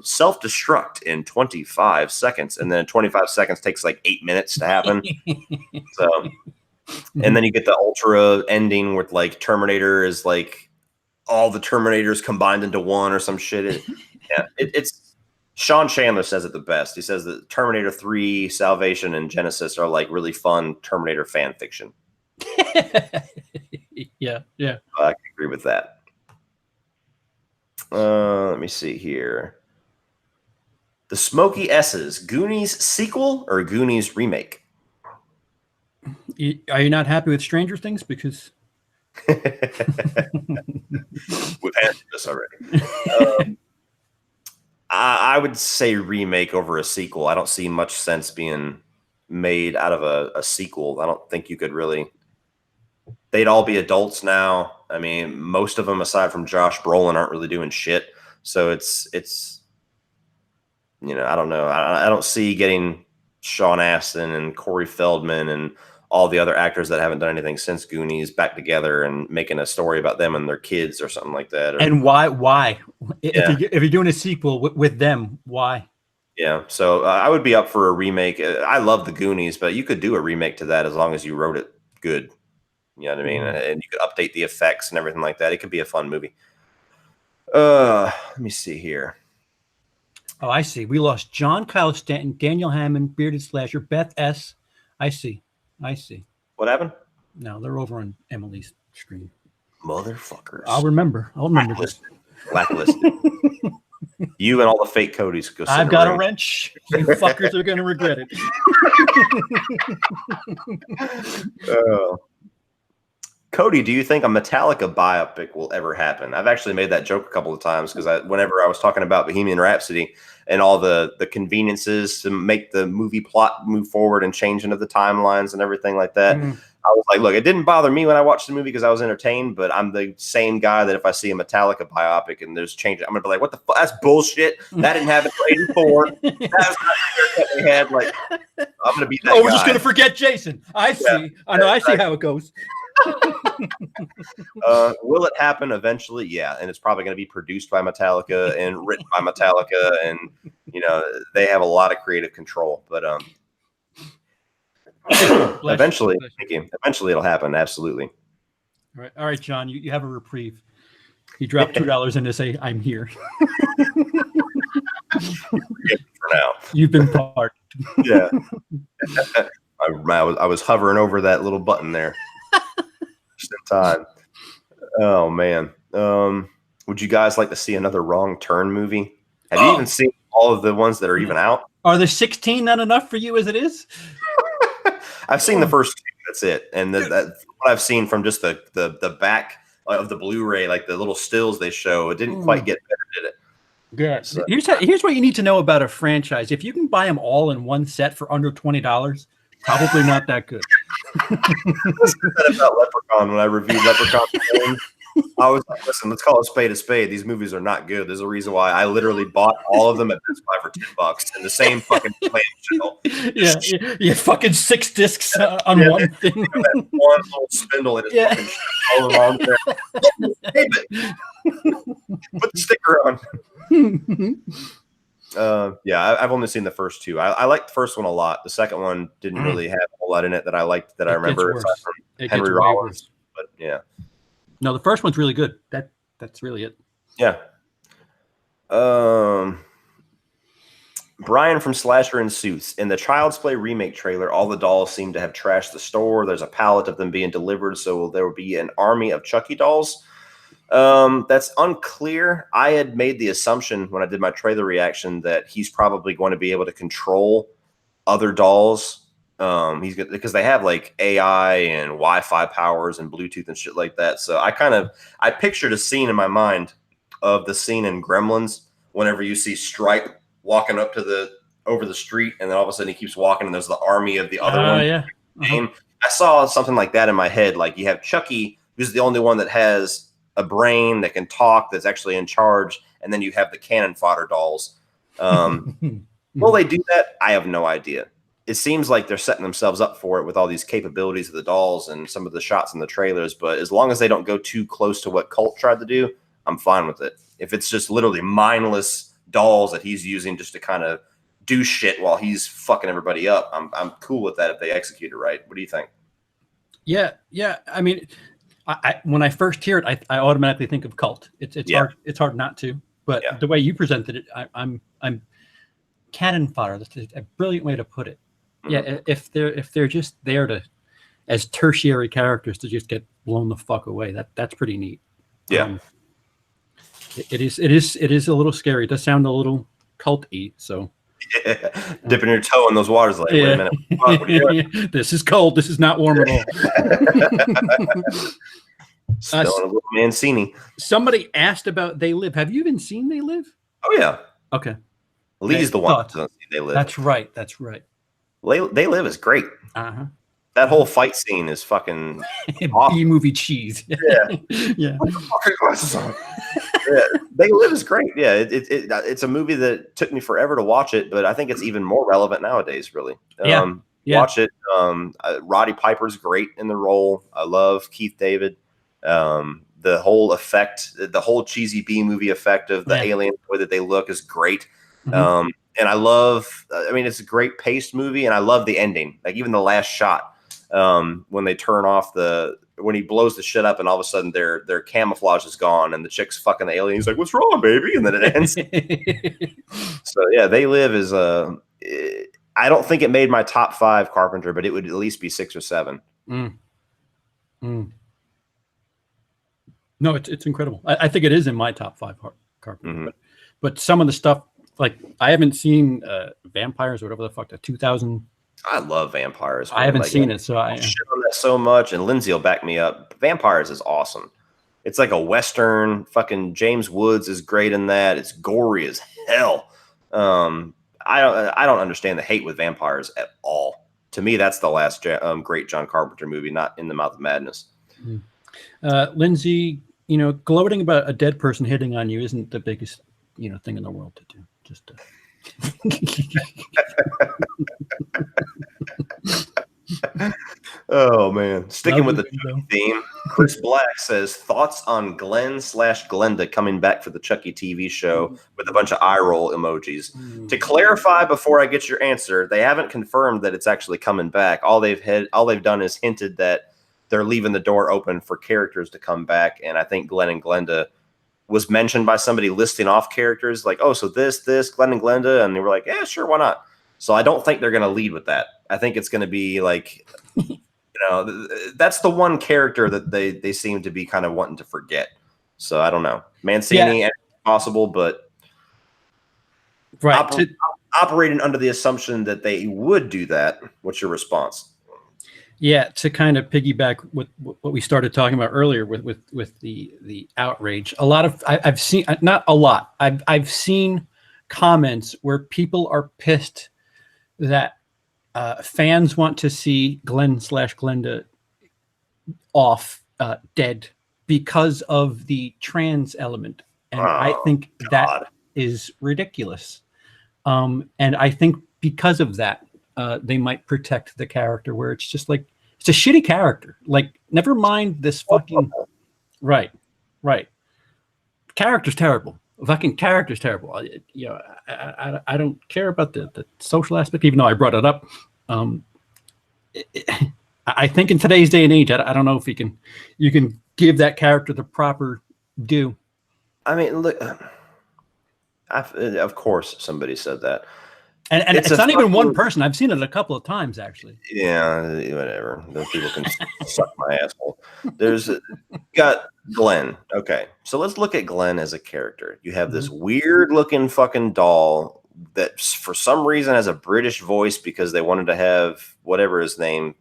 self-destruct in 25 seconds, and then 25 seconds takes like 8 minutes to happen. So, and then you get the ultra ending with like Terminator is like all the Terminators combined into one or some shit. It's Sean Chandler says it the best. He says that Terminator 3, Salvation, and Genesis are like really fun Terminator fan fiction. Yeah. I can agree with that. Let me see here. The Smoky S's, Goonies sequel or Goonies remake? Are you not happy with Stranger Things? Because we've answered this already. I would say remake over a sequel. I don't see much sense being made out of a sequel. I don't think you could really. They'd all be adults now. I mean, most of them, aside from Josh Brolin, aren't really doing shit. So it's I don't know. I don't see getting Sean Astin and Corey Feldman and all the other actors that haven't done anything since Goonies back together and making a story about them and their kids or something like that. And why? Yeah. If you're doing a sequel with them, why? Yeah. So I would be up for a remake. I love the Goonies, but you could do a remake to that as long as you wrote it good. You know what I mean? And you could update the effects and everything like that. It could be a fun movie. Let me see here. Oh, I see. We lost John Kyle Stanton, Daniel Hammond, Bearded Slasher, Beth S. I see. What happened? No, they're over on Emily's screen. Motherfuckers. I'll remember this. Blacklisted. You and all the fake Codys go. I've got a wrench. You fuckers are going to regret it. Cody, do you think a Metallica biopic will ever happen? I've actually made that joke a couple of times because whenever I was talking about Bohemian Rhapsody and all the conveniences to make the movie plot move forward and change into the timelines and everything like that, I was like, look, it didn't bother me when I watched the movie because I was entertained, but I'm the same guy that if I see a Metallica biopic and there's changes, I'm going to be like, what the fuck? That's bullshit. That didn't happen until 84. That was not the haircut they had. Like, I'm going to be that guy. We're just going to forget Jason. I see. Yeah, I know. I see how it goes. Will it happen eventually? Yeah, and it's probably going to be produced by Metallica and written by Metallica, and they have a lot of creative control. But eventually, eventually it'll happen. Absolutely. All right, John, you have a reprieve. You dropped $2 in to say I'm here. For now, you've been parked. Yeah, I was hovering over that little button there. Just in time. Oh man. Would you guys like to see another Wrong Turn movie? Have you even seen all of the ones that are even out? Are there 16 not enough for you as it is? I've seen the first two. That's it. And what I've seen from just the back of the Blu-ray, like the little stills they show, it didn't quite get better, did it? Yeah. So, here's what you need to know about a franchise. If you can buy them all in one set for under $20, probably not that good. I said about Leprechaun when I reviewed Leprechaun. I was like, listen, let's call a spade. These movies are not good. There's a reason why I literally bought all of them at Best Buy for $10 in the same fucking clamshell. Yeah, fucking 6 discs on one thing. One little spindle in his fucking all along there. Put the sticker on. I've only seen the first two. I liked the first one a lot. The second one didn't really have a whole lot in it that I liked that I remember. From Henry Rollins, but yeah. No, the first one's really good. That's really it. Yeah. Brian from Slasher and Suits. In the Child's Play remake trailer, all the dolls seem to have trashed the store. There's a pallet of them being delivered, so there will be an army of Chucky dolls. That's unclear. I had made the assumption when I did my trailer reaction that he's probably going to be able to control other dolls. Because they have like AI and Wi-Fi powers and Bluetooth and shit like that. So I pictured a scene in my mind of the scene in Gremlins whenever you see Stripe walking up to over the street, and then all of a sudden he keeps walking and there's the army of the other one. Yeah. I saw something like that in my head. Like you have Chucky, who's the only one that has a brain that can talk, that's actually in charge, and then you have the cannon fodder dolls. Will they do that? I have no idea. It seems like they're setting themselves up for it with all these capabilities of the dolls and some of the shots in the trailers. But as long as they don't go too close to what Cult tried to do, I'm fine with it. If it's just literally mindless dolls that he's using just to kind of do shit while he's fucking everybody up. I'm cool with that if they execute it right. What do you think? Yeah. I mean, when I first hear it, I automatically think of cult. It's hard not to. But the way you presented it, I'm cannon fodder. That's a brilliant way to put it. Yeah, if they're just there to as tertiary characters to just get blown the fuck away, that's pretty neat. Yeah, it is a little scary. It does sound a little cult-y. So dipping your toe in those waters, like, wait a minute, what are you doing? This is cold. This is not warm at all. Smelling a little Mancini. Somebody asked about They Live. Have you even seen They Live? Oh yeah. Okay. Lee's the one that doesn't see They Live. That's right. They Live is great. Uh-huh. That whole fight scene is fucking awesome. B-movie cheese. Yeah. Yeah. Put your fucking glasses on. Yeah. They Live is great. Yeah, it's a movie that took me forever to watch it, but I think it's even more relevant nowadays, really. Watch it. Roddy Piper's great in the role. I love Keith David. The whole effect, the whole cheesy B-movie effect of the alien, the way that they look is great. Mm-hmm. And I love, it's a great paced movie, and I love the ending. Like even the last shot, when they turn off when he blows the shit up and all of a sudden their camouflage is gone and the chick's fucking the alien. He's like, "What's wrong, baby?" And then it ends. So yeah, They Live is I don't think it made my top 5 Carpenter, but it would at least be 6 or 7. No, it's incredible. I think it is in my top 5 Carpenter. But some of the stuff, like I haven't seen Vampires or whatever the fuck, the 2000. I love Vampires. I haven't seen it, so I shit on that so much, and Lindsay will back me up. Vampires is awesome. It's like a Western. Fucking James Woods is great in that. It's gory as hell. I don't understand the hate with vampires at all. To me, that's the last great John Carpenter movie, not In the Mouth of Madness. Lindsay, gloating about a dead person hitting on you isn't the biggest, thing in the world to do. Just Oh man, sticking with the Chucky theme, Chris Black says thoughts on Glenn/Glenda coming back for the Chucky TV show with a bunch of eye roll emojis. To clarify before I get your answer, they haven't confirmed that it's actually coming back. All they've done is hinted that they're leaving the door open for characters to come back, and I think Glenn and Glenda was mentioned by somebody listing off characters like, oh, so this, Glenn and Glenda, and they were like, yeah, sure, why not? So I don't think they're going to lead with that. I think it's going to be like, that's the one character that they seem to be kind of wanting to forget. So I don't know. Mancini, possible, but operating under the assumption that they would do that. What's your response? Yeah, to kind of piggyback with what we started talking about earlier with the outrage. A lot of I've seen, not a lot. I've seen comments where people are pissed that fans want to see Glenn/Glenda off dead because of the trans element, and I think that is ridiculous. And I think because of that, they might protect the character where it's just like, it's a shitty character. Like, never mind this fucking right. Character's terrible. Fucking character's terrible. I don't care about the social aspect, even though I brought it up. I think in today's day and age, I don't know if you can give that character the proper due. I mean, look, of course somebody said that. And it's not even one person. I've seen it a couple of times, actually. Yeah, whatever. Those people can suck my asshole. Got Glenn. Okay, so let's look at Glenn as a character. You have this weird-looking fucking doll that, for some reason, has a British voice because they wanted to have whatever his name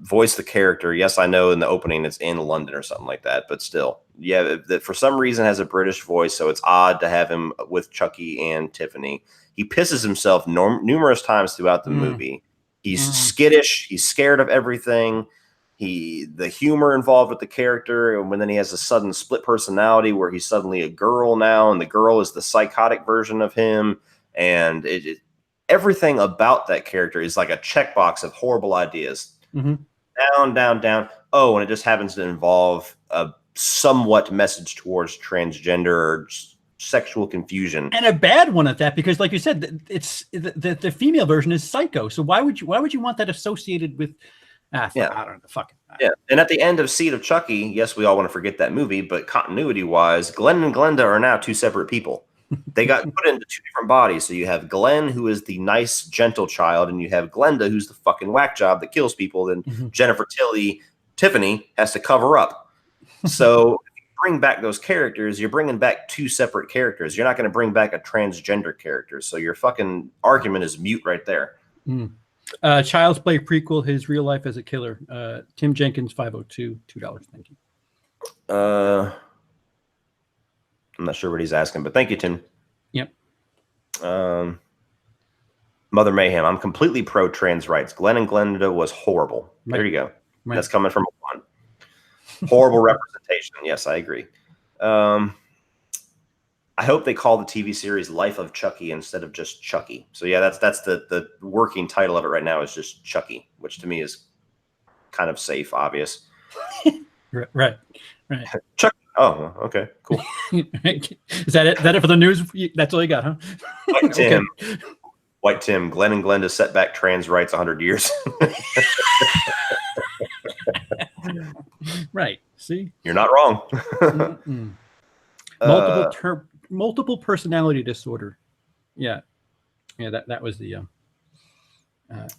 voice the character. Yes, I know in the opening it's in London or something like that, but still. Yeah, that for some reason has a British voice, so it's odd to have him with Chucky and Tiffany. He pisses himself numerous times throughout the movie. He's skittish. He's scared of everything. The humor involved with the character, and then he has a sudden split personality where he's suddenly a girl now, and the girl is the psychotic version of him. And everything about that character is like a checkbox of horrible ideas. Down. Oh, and it just happens to involve a somewhat message towards transgender or sexual confusion, and a bad one at that, because like you said, it's the female version is Psycho. So why would you want that associated with? I don't know. Fuck it. Yeah, and at the end of Seed of Chucky, yes, we all want to forget that movie, but continuity-wise, Glenn and Glenda are now two separate people. They got put into two different bodies. So you have Glenn, who is the nice, gentle child, and you have Glenda, who's the fucking whack job that kills people. And Jennifer Tiffany has to cover up. So if you bring back those characters, you're bringing back two separate characters. You're not going to bring back a transgender character. So your fucking argument is mute right there. Child's Play prequel, his real life as a killer. Tim Jenkins, 502, $2. Thank you. I'm not sure what he's asking, but thank you, Tim. Yep. Mother Mayhem. I'm completely pro trans rights. Glenn and Glenda was horrible. Right. There you go. Right. That's coming from one. Horrible representation. Yes, I agree. I hope they call the TV series Life of Chucky instead of just Chucky. So yeah, that's the working title of it right now is just Chucky, which to me is kind of safe, obvious. Right. Chucky. Oh, okay, cool. Is that it? Is that it for the news? That's all you got, huh? White Tim. Okay. White Tim. Glenn and Glenda set back trans rights 100 years. Right. See? You're not wrong. Multiple personality disorder. Yeah. That was the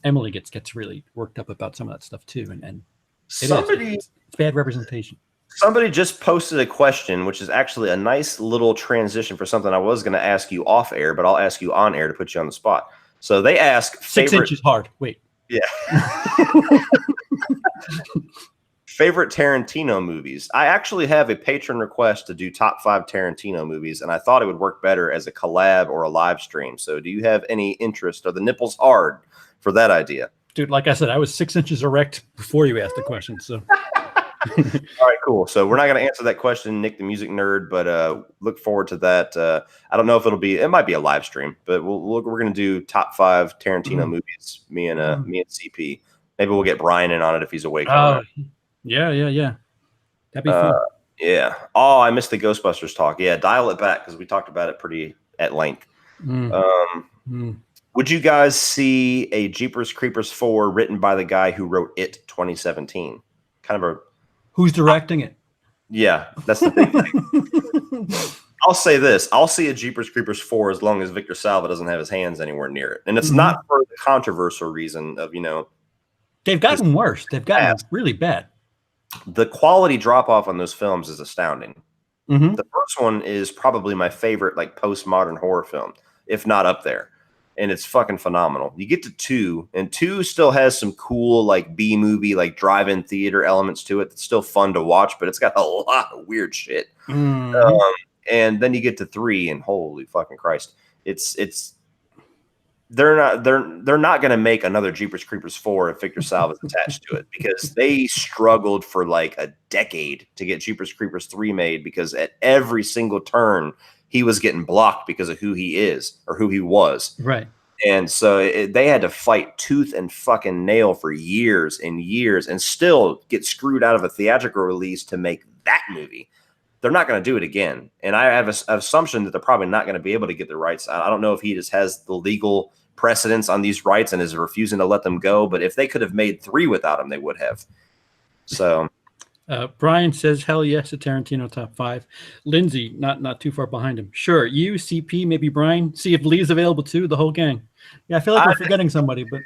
Emily gets really worked up about some of that stuff too, and it's bad representation. Somebody just posted a question, which is actually a nice little transition for something I was going to ask you off air, but I'll ask you on air to put you on the spot. So they ask 6 inches hard. Wait. Yeah. Favorite Tarantino movies. I actually have a patron request to do top 5 Tarantino movies, and I thought it would work better as a collab or a live stream. So do you have any interest? Are the nipples hard for that idea? Dude, like I said, I was 6 inches erect before you asked the question. So all right, cool. So we're not going to answer that question, Nick the Music Nerd, but look forward to that. I don't know if it might be a live stream, but we're going to do top 5 Tarantino movies, me and CP. Maybe we'll get Brian in on it if he's awake. Yeah. That'd be fun. Yeah. Oh, I missed the Ghostbusters talk. Yeah, dial it back because we talked about it pretty at length. Would you guys see a Jeepers Creepers 4 written by the guy who wrote It 2017? Kind of a who's directing it? Yeah, that's the big thing. I'll say this. I'll see a Jeepers Creepers 4 as long as Victor Salva doesn't have his hands anywhere near it. And it's not for the controversial reason of, they've gotten worse. They've gotten really bad. The quality drop off on those films is astounding. The first one is probably my favorite, like postmodern horror film, if not up there. And it's fucking phenomenal. You get to 2, and 2 still has some cool, like B movie, like drive-in theater elements to it. That's still fun to watch, but it's got a lot of weird shit. And then you get to 3, and holy fucking Christ, they're not going to make another Jeepers Creepers 4 if Victor Salva is attached to it, because they struggled for like a decade to get Jeepers Creepers 3 made, because at every single turn he was getting blocked because of who he is or who he was. Right. And so they had to fight tooth and fucking nail for years and years and still get screwed out of a theatrical release to make that movie. They're not going to do it again. And I have an assumption that they're probably not going to be able to get the rights. I don't know if he just has the legal precedence on these rights and is refusing to let them go. But if they could have made 3 without him, they would have. So Brian says, hell yes to Tarantino top 5. Lindsay, not too far behind him. Sure. You, CP, maybe Brian. See if Lee's available too, the whole gang. Yeah, I feel like we're forgetting somebody, but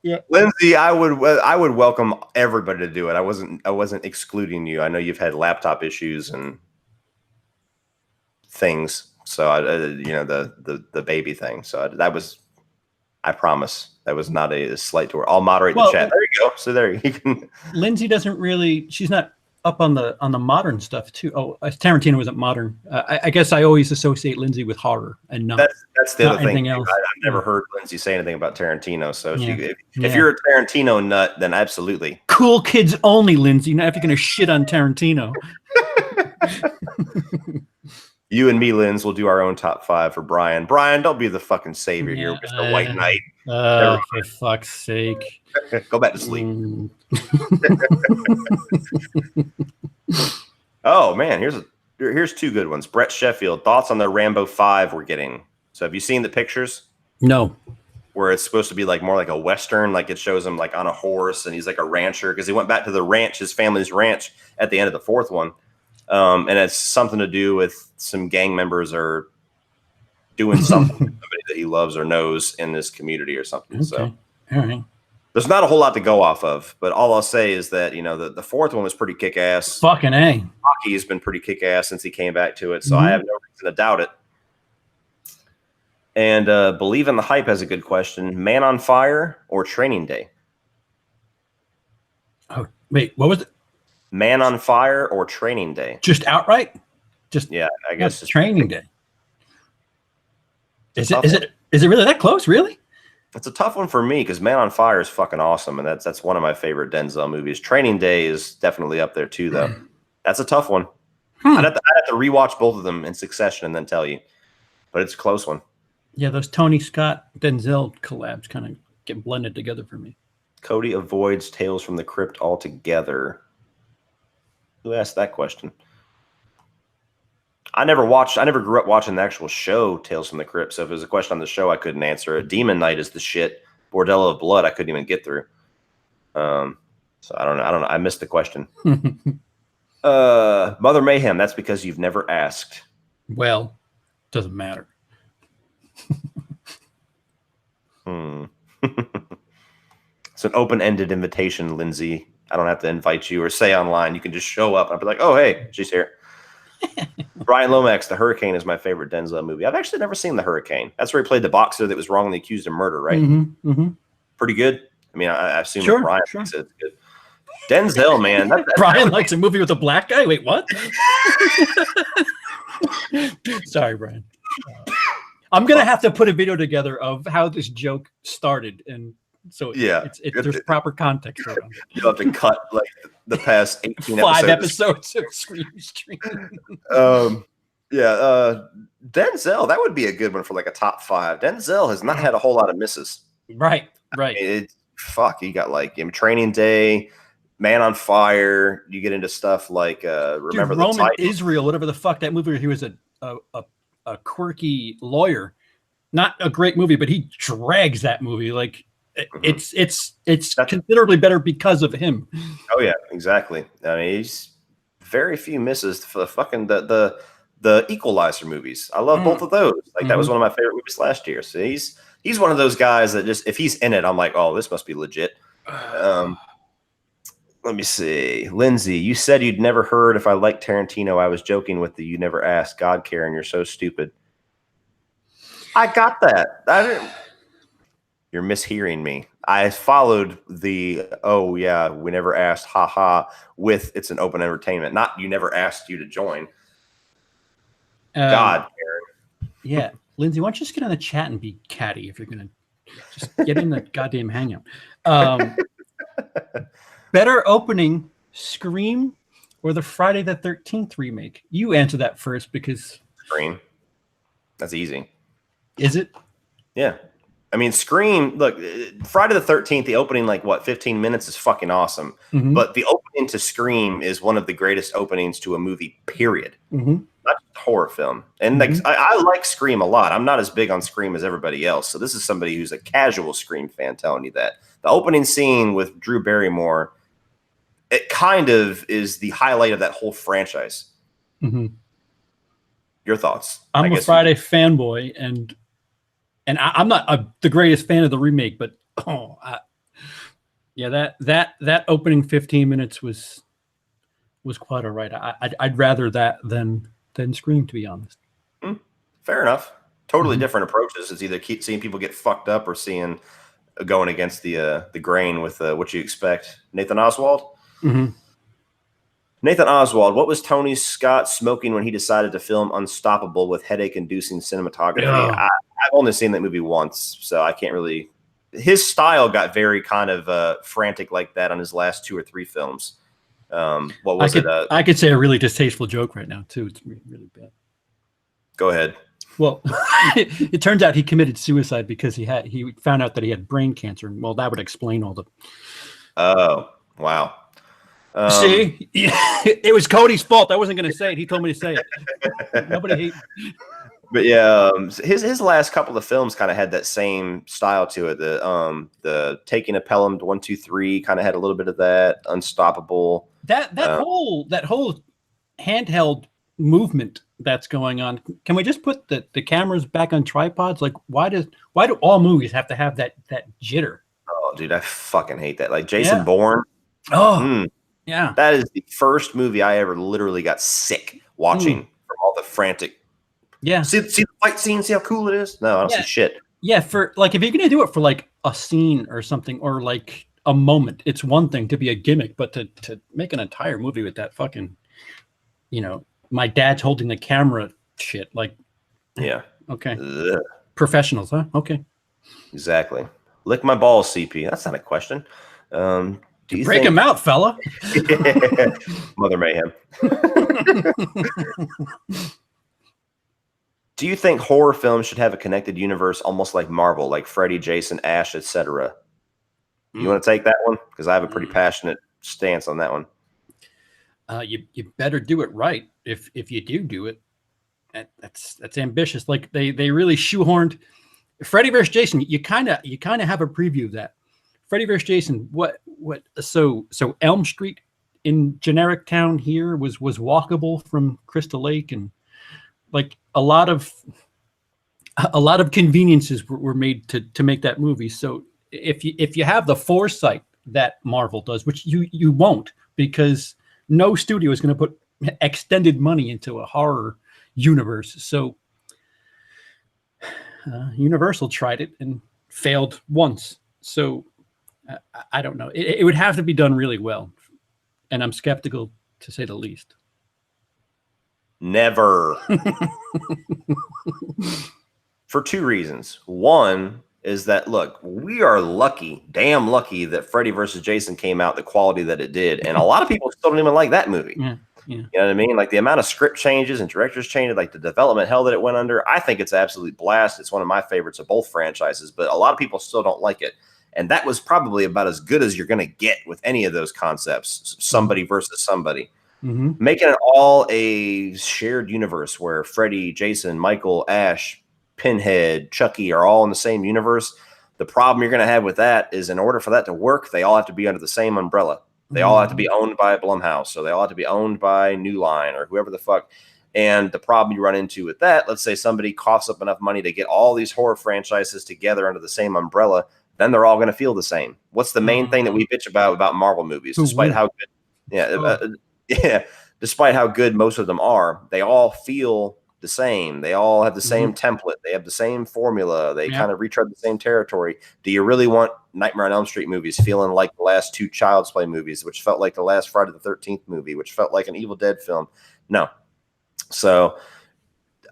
yeah. Lindsay, I would welcome everybody to do it. I wasn't excluding you. I know you've had laptop issues and things. So the baby thing. So I promise that was not a slight to her. I'll moderate the chat. There you go. So there you can. Lindsay doesn't really. She's not up on the modern stuff too. Oh, Tarantino wasn't modern. I guess I always associate Lindsay with horror and that's the other thing. I've never heard Lindsay say anything about Tarantino. So if you're a Tarantino nut, then absolutely. Cool kids only, Lindsay. Not if you're gonna shit on Tarantino. You and me, Linz, will do our own top 5 for Brian. Brian, don't be the fucking savior here, Mr. White Knight. For fuck's sake. Go back to sleep. Oh, man, here's 2 good ones. Brett Sheffield, thoughts on the Rambo 5 we're getting. So have you seen the pictures? No. Where it's supposed to be like more like a Western, like it shows him like on a horse and he's like a rancher because he went back to the ranch, his family's ranch at the end of the 4th one. And it's something to do with some gang members are doing something to somebody that he loves or knows in this community or something. Okay. So all right. There's not a whole lot to go off of, but all I'll say is that, you know, the 4th one was pretty kick-ass. Fucking A. Chucky has been pretty kick-ass since he came back to it, so I have no reason to doubt it. And Believe in the Hype has a good question. Man on Fire or Training Day? Oh, wait, what was it? Man on Fire or Training Day? Just outright? Just yeah, I guess it's Training Day. Is it really that close? Really? It's a tough one for me because Man on Fire is fucking awesome, and that's one of my favorite Denzel movies. Training Day is definitely up there too, though. That's a tough one. I'd have to rewatch both of them in succession and then tell you, but it's a close one. Yeah, those Tony Scott Denzel collabs kind of get blended together for me. Cody avoids Tales from the Crypt altogether. Who asked that question? I never grew up watching the actual show Tales from the Crypt, so if it was a question on the show, I couldn't answer it. Demon Knight is the shit. Bordello of Blood, I couldn't even get through. So I don't know. I missed the question. Mother Mayhem, that's because you've never asked. Well, doesn't matter. It's an open-ended invitation, Lindsay. I don't have to invite you or say online. You can just show up. I'll be like, oh, hey, she's here. Brian Lomax, The Hurricane is my favorite Denzel movie. I've actually never seen The Hurricane. That's where he played the boxer that was wrongly accused of murder, right? Pretty good. I mean, I assume Brian thinks it's good. Denzel, man. Brian likes a movie with a black guy? Wait, what? Sorry, Brian. I'm going to have to put a video together of how this joke started. And so there's proper context around it. You'll have to cut like the past 18 5 episodes of Scream Stream. Denzel, that would be a good one for like a top 5. Denzel has not had a whole lot of misses. Right. He got like Training Day, Man on Fire. You get into stuff like Remember the Roman Titan. Israel, whatever the fuck that movie where he was a quirky lawyer. Not a great movie, but he drags that movie. Like it's considerably better because of him. Oh yeah, exactly. I mean, he's very few misses for the fucking the Equalizer movies. I love both of those. Like that was one of my favorite movies last year. So he's one of those guys that just if he's in it, I'm like, oh, this must be legit. Let me see. Lindsay, you said you'd never heard if I liked Tarantino. I was joking with the you never asked. God, Karen, you're so stupid. I got that. You're mishearing me. I followed the, oh, yeah, we never asked, haha, with it's an open entertainment. Not you never asked you to join. God, Karen. Yeah. Lindsay, why don't you just get on the chat and be catty if you're going to just get in the goddamn hangout. Better opening, Scream or the Friday the 13th remake? You answer that first because... Scream. That's easy. Is it? Yeah. I mean, Scream, look, Friday the 13th, the opening, 15 minutes is fucking awesome. But the opening to Scream is one of the greatest openings to a movie, period. Not just a horror film. And I like Scream a lot. I'm not as big on Scream as everybody else. So this is somebody who's a casual Scream fan telling you that. The opening scene with Drew Barrymore, it kind of is the highlight of that whole franchise. Your thoughts? I'm a Friday fanboy, and I'm not the greatest fan of the remake, but that opening 15 minutes was quite all right. I'd rather that than Scream, to be honest. Fair enough. Totally different approaches. It's either keep seeing people get fucked up or seeing going against the grain with what you expect. Nathan Oswald. Nathan Oswald, what was Tony Scott smoking when he decided to film Unstoppable with headache-inducing cinematography? I've only seen that movie once, so I can't really... His style got very kind of frantic like that on his last 2 or 3 films. What was it? I could say a really distasteful joke right now, too. It's really bad. Go ahead. Well, it turns out he committed suicide because he found out that he had brain cancer. Well, that would explain all the. Oh, wow. See, it was Cody's fault. I wasn't going to say it. He told me to say it. Nobody hates. But yeah, his last couple of films kind of had that same style to it. The Taking a Pelham 1, 2, 3 kind of had a little bit of that. Unstoppable. That whole handheld movement that's going on. Can we just put the cameras back on tripods? Like, why do all movies have to have that jitter? Oh, dude, I fucking hate that. Like Jason Bourne. Oh, yeah. That is the first movie I ever literally got sick watching from all the frantic. Yeah. See the fight scene, see how cool it is? No, I don't see shit. Yeah, for like if you're gonna do it for like a scene or something or like a moment, it's one thing to be a gimmick, but to make an entire movie with that fucking, my dad's holding the camera shit, like okay. Ugh. Professionals, huh? Okay. Exactly. Lick my balls, CP. That's not a question. Do you break him out, fella? Mother Mayhem. Do you think horror films should have a connected universe, almost like Marvel, like Freddy, Jason, Ash, etc.? You want to take that one? Because I have a pretty passionate stance on that one. You better do it right. If you do it, that's ambitious. Like they really shoehorned Freddy vs. Jason. You kind of have a preview of that. Freddy vs. Jason. What? So Elm Street in generic town here was walkable from Crystal Lake, and like a lot of conveniences were made to make that movie. So if you have the foresight that Marvel does, which you won't, because no studio is going to put extended money into a horror universe. So Universal tried it and failed once. So I don't know. It would have to be done really well, and I'm skeptical to say the least. Never. For two reasons. One is that, look, we are lucky, damn lucky, that Freddy vs. Jason came out the quality that it did. And a lot of people still don't even like that movie. Yeah. You know what I mean? Like the amount of script changes and directors changes, like the development hell that it went under. I think it's absolutely blast. It's one of my favorites of both franchises, but a lot of people still don't like it. And that was probably about as good as you're going to get with any of those concepts. Somebody versus somebody. Mm-hmm. Making it all a shared universe where Freddy, Jason, Michael, Ash, Pinhead, Chucky are all in the same universe. The problem you're going to have with that is, in order for that to work, they all have to be under the same umbrella. They all have to be owned by Blumhouse, so they all have to be owned by New Line or whoever the fuck. And the problem you run into with that, let's say somebody coughs up enough money to get all these horror franchises together under the same umbrella, then they're all going to feel the same. What's the main thing that we bitch about Marvel movies? Despite how good, despite how good most of them are, they all feel the same. They all have the same template. They have the same formula. They kind of retread the same territory. Do you really want Nightmare on Elm Street movies feeling like the last two Child's Play movies, which felt like the last Friday the 13th movie, which felt like an Evil Dead film? No. So,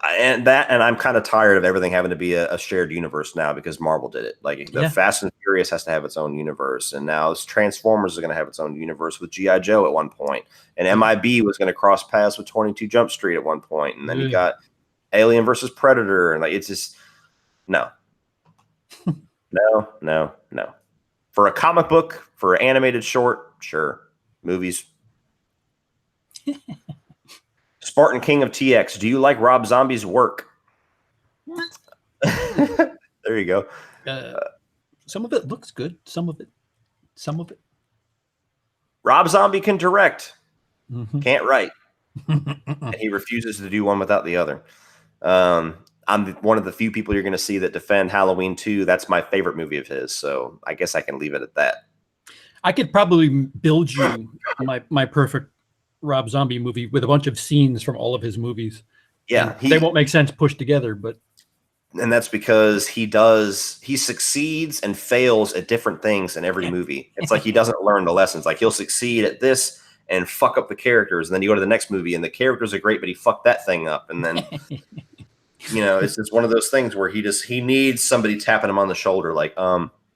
and I'm kind of tired of everything having to be a shared universe now because Marvel did it. Like the Fast and Furious has to have its own universe, and now Transformers is going to have its own universe with G.I. Joe at one point, and MIB was going to cross paths with 22 Jump Street at one point, and then you got Alien versus Predator, and like it's just no. For a comic book, for an animated short, sure. Movies. Spartan King of TX. Do you like Rob Zombie's work? There you go. Some of it looks good. Some of it. Rob Zombie can direct. Can't write. And he refuses to do one without the other. I'm one of the few people you're going to see that defend Halloween 2. That's my favorite movie of his. So I guess I can leave it at that. I could probably build you my perfect Rob Zombie movie with a bunch of scenes from all of his movies. Yeah. They won't make sense pushed together, but. And that's because he succeeds and fails at different things in every movie. It's like he doesn't learn the lessons. Like he'll succeed at this and fuck up the characters. And then you go to the next movie and the characters are great, but he fucked that thing up. And then, it's just one of those things where he needs somebody tapping him on the shoulder. Like,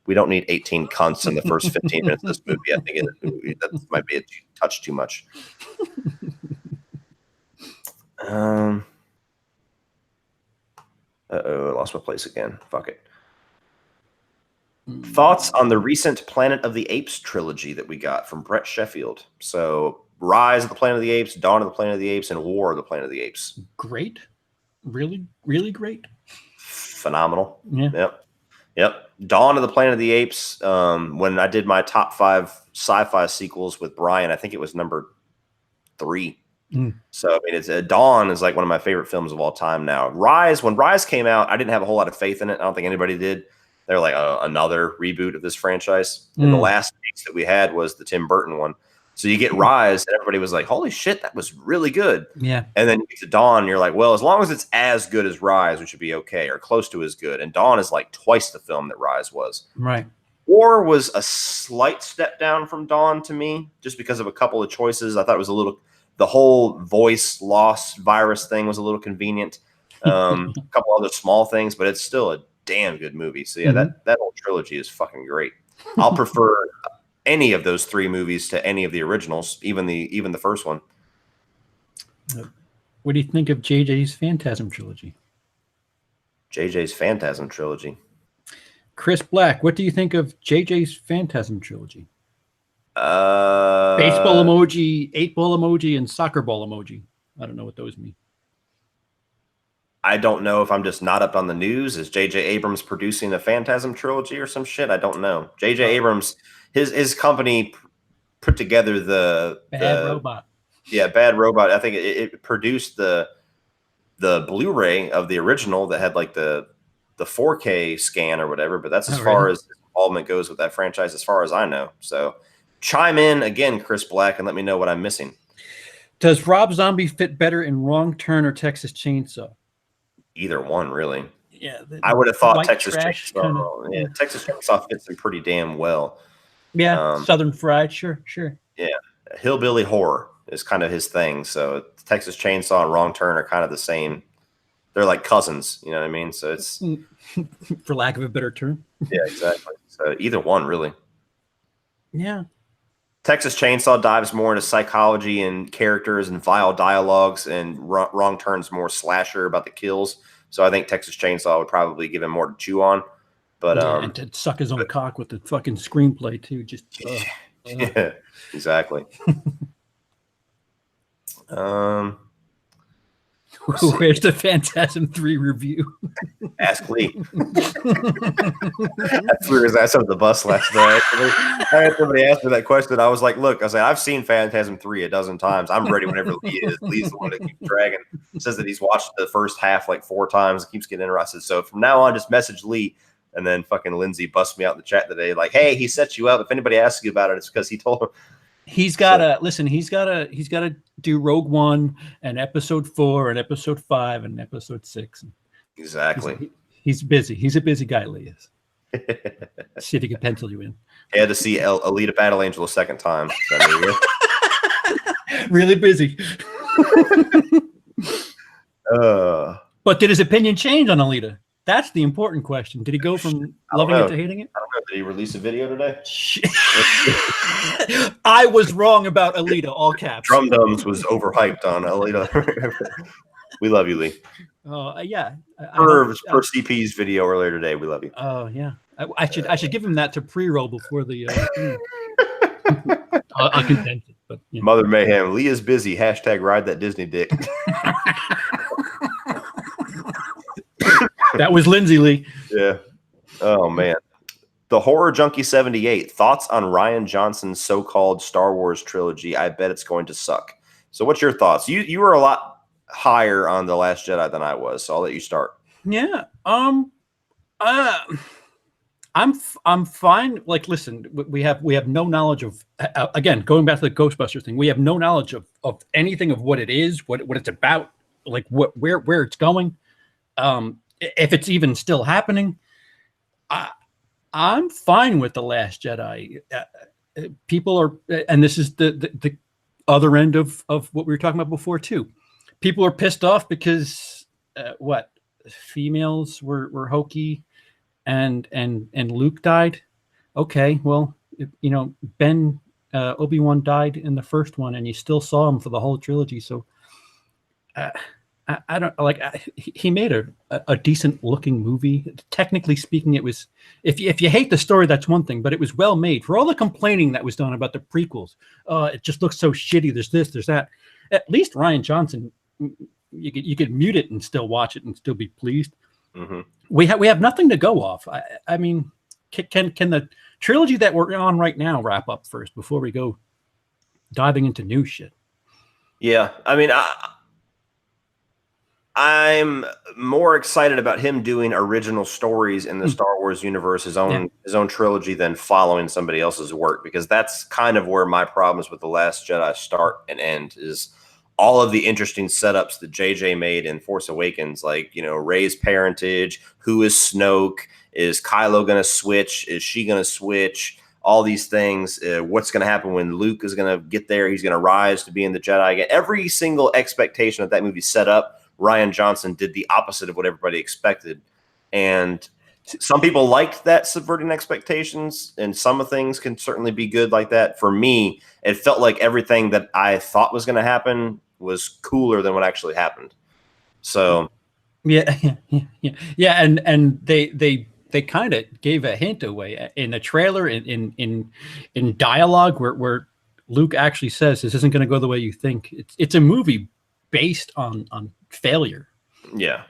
we don't need 18 cunts in the first 15 minutes of this movie. I think that might be a touch too much. I lost my place again. Fuck it. Thoughts on the recent Planet of the Apes trilogy that we got from Brett Sheffield? So, Rise of the Planet of the Apes, Dawn of the Planet of the Apes, and War of the Planet of the Apes. Great. Really, really great. Phenomenal. Yeah. Yep. Dawn of the Planet of the Apes. When I did my top 5 sci-fi sequels with Brian, I think it was number 3. So I mean, it's Dawn is like one of my favorite films of all time now. Rise, when Rise came out, I didn't have a whole lot of faith in it. I don't think anybody did. They're like another reboot of this franchise. And the last piece that we had was the Tim Burton one. So you get Rise, and everybody was like, "Holy shit, that was really good." Yeah. And then you get to Dawn, and you're like, "Well, as long as it's as good as Rise, we should be okay, or close to as good." And Dawn is like twice the film that Rise was. Right. War was a slight step down from Dawn to me, just because of a couple of choices. I thought it was a little. The whole voice loss virus thing was a little convenient. A couple other small things, but it's still a damn good movie. So yeah, that whole trilogy is fucking great. I'll prefer any of those 3 movies to any of the originals, even the first one. What do you think of JJ's Phantasm trilogy? JJ's Phantasm trilogy. Chris Black, what do you think of JJ's Phantasm trilogy? Baseball emoji, 8-ball emoji, and soccer ball emoji. I don't know what those mean. I don't know if I'm just not up on the news. Is J.J. Abrams producing a Phantasm trilogy or some shit? I don't know. J.J. Abrams, his company put together the Bad Robot. Yeah, Bad Robot. I think it produced the Blu-ray of the original that had like the 4K scan or whatever. But that's as far as involvement goes with that franchise, as far as I know. So chime in again, Chris Black, and let me know what I'm missing. Does Rob Zombie fit better in Wrong Turn or Texas Chainsaw? Either one, really. Yeah, I would have thought Texas Chainsaw. Yeah, Texas Chainsaw fits him pretty damn well. Yeah, Southern Fried, sure. Yeah, hillbilly horror is kind of his thing. So Texas Chainsaw and Wrong Turn are kind of the same. They're like cousins, you know what I mean? So it's for lack of a better term. Yeah, exactly. So either one, really. Yeah. Texas Chainsaw dives more into psychology and characters and vile dialogues, and Wrong Turn's more slasher about the kills. So I think Texas Chainsaw would probably give him more to chew on. But and to suck his own cock with the fucking screenplay too. Just yeah, exactly. Where's the Phantasm 3 review? Ask Lee. I threw his ass under the bus last night. I had somebody ask me that question. I was like, look, I said, I've seen Phantasm 3 a dozen times. I'm ready whenever Lee is. Lee's the one that keeps dragging. Says that he's watched the first half like 4 times and keeps getting interested. So from now on, just message Lee. And then fucking Lindsay busts me out in the chat today. Like, hey, he set you up. If anybody asks you about it, it's because he told him. He's got to listen. He's got to do Rogue One and Episode 4 and Episode 5 and Episode 6. Exactly. He's busy. He's a busy guy, Lee is. See if he can pencil you in. He had to see Alita Battle Angel a second time. So really busy. But did his opinion change on Alita? That's the important question. Did he go from loving it to hating it? I don't know. Did he release a video today? I was wrong about Alita, all caps. Drum Dums was overhyped on Alita. We love you, Lee. Yeah. Per CP's video earlier today, we love you. Oh, yeah. I should give him that to pre-roll before the I'll content it. But yeah. Mother Mayhem, Lee is busy. # ride that Disney dick. That was Lindsay Lee. Yeah. Oh man. The Horror Junkie 78. Thoughts on Rian Johnson's so-called Star Wars trilogy? I bet it's going to suck. So what's your thoughts? You were a lot higher on The Last Jedi than I was, so I'll let you start. Yeah. I'm fine. Like, listen, we have no knowledge of, again, going back to the Ghostbusters thing, we have no knowledge of anything of what it is, what it's about, like where it's going. If it's even still happening, I'm fine with The Last Jedi. People are, and this is the other end of what we were talking about before too. People are pissed off because females were hokey, and Luke died. Okay, well, Ben Obi-Wan died in the first one, and you still saw him for the whole trilogy. So I don't like. He made a decent looking movie. Technically speaking, it was. If you hate the story, that's one thing, but it was well made. For all the complaining that was done about the prequels, it just looks so shitty. There's this, there's that. At least Rian Johnson, you could mute it and still watch it and still be pleased. Mm-hmm. We have nothing to go off. I mean, can the trilogy that we're on right now wrap up first before we go diving into new shit? Yeah, I mean, I'm more excited about him doing original stories in the Star Wars universe, his own trilogy, than following somebody else's work, because that's kind of where my problems with The Last Jedi start and end, is all of the interesting setups that JJ made in Force Awakens, like, you know, Rey's parentage, who is Snoke, is Kylo going to switch, is she going to switch, all these things, what's going to happen when Luke is going to get there, he's going to rise to being the Jedi again. Every single expectation that movie set up, Rian Johnson did the opposite of what everybody expected. And some people liked that subverting expectations, and some of things can certainly be good like that. For me, it felt like everything that I thought was going to happen was cooler than what actually happened. So yeah. And they kind of gave a hint away in the trailer, in dialogue where Luke actually says, this isn't going to go the way you think. It's a movie based on failure. Yeah.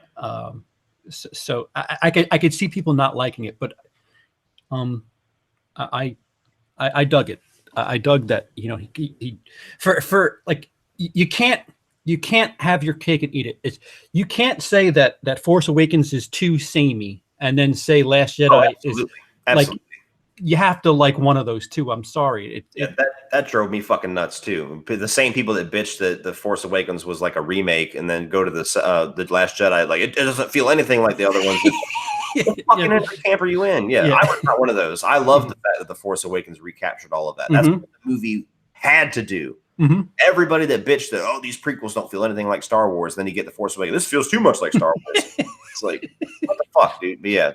So I could see people not liking it, but I dug it. I dug that, you know, he for like, you can't have your cake and eat it. You can't say that Force Awakens is too samey and then say Last Jedi is like, you have to like one of those two. I'm sorry. That drove me fucking nuts too. The same people that bitched that the Force Awakens was like a remake, and then go to the Last Jedi, like it doesn't feel anything like the other ones. What fucking entry camp are you in? Yeah, I was not one of those. I love the fact that the Force Awakens recaptured all of that. That's what the movie had to do. Everybody that bitched that, these prequels don't feel anything like Star Wars, then you get the Force Awakens, this feels too much like Star Wars. It's like, what the fuck, dude? But yeah,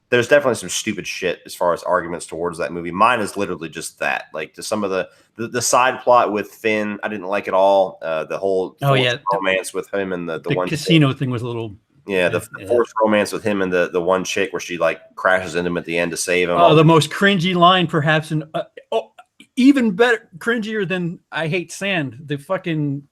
there's definitely some stupid shit as far as arguments towards that movie. Mine is literally just that. Like, to some of the side plot with Finn, I didn't like at all. The whole romance with him and the one casino thing was a little. Yeah, the forced romance with him and the one chick where she like crashes into him at the end to save him. Oh, the most cringy line, perhaps, and even better, cringier than "I hate sand." The fucking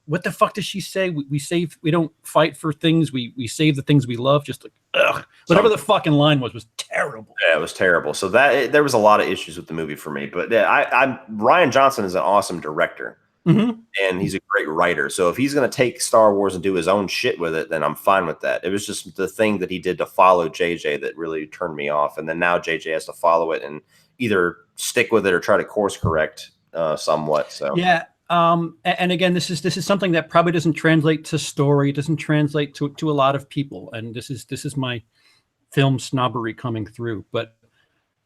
what the fuck does she say? We don't fight for things. We save the things we love. Just like, whatever the fucking line was terrible. Yeah, it was terrible. So there was a lot of issues with the movie for me. But yeah, Rian Johnson is an awesome director, and he's a great writer. So if he's going to take Star Wars and do his own shit with it, then I'm fine with that. It was just the thing that he did to follow JJ that really turned me off. And then now JJ has to follow it and either stick with it or try to course correct somewhat. So yeah. And again, this is something that probably doesn't translate to story, doesn't translate to a lot of people. And this is my film snobbery coming through. But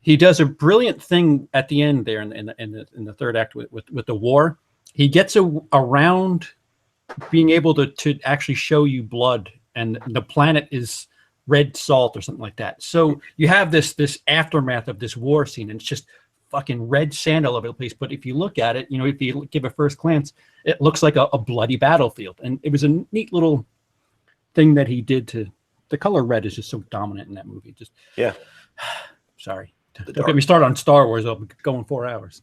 he does a brilliant thing at the end there in the third act with the war. He gets around being able to actually show you blood, and the planet is red salt or something like that. So you have this aftermath of this war scene, and it's just fucking red sand all over the place. But if you look at it, if you give a first glance, it looks like a bloody battlefield. And it was a neat little thing that he did to the color red is just so dominant in that movie. Just sorry. Don't get me started on Star Wars. I'll be going 4 hours.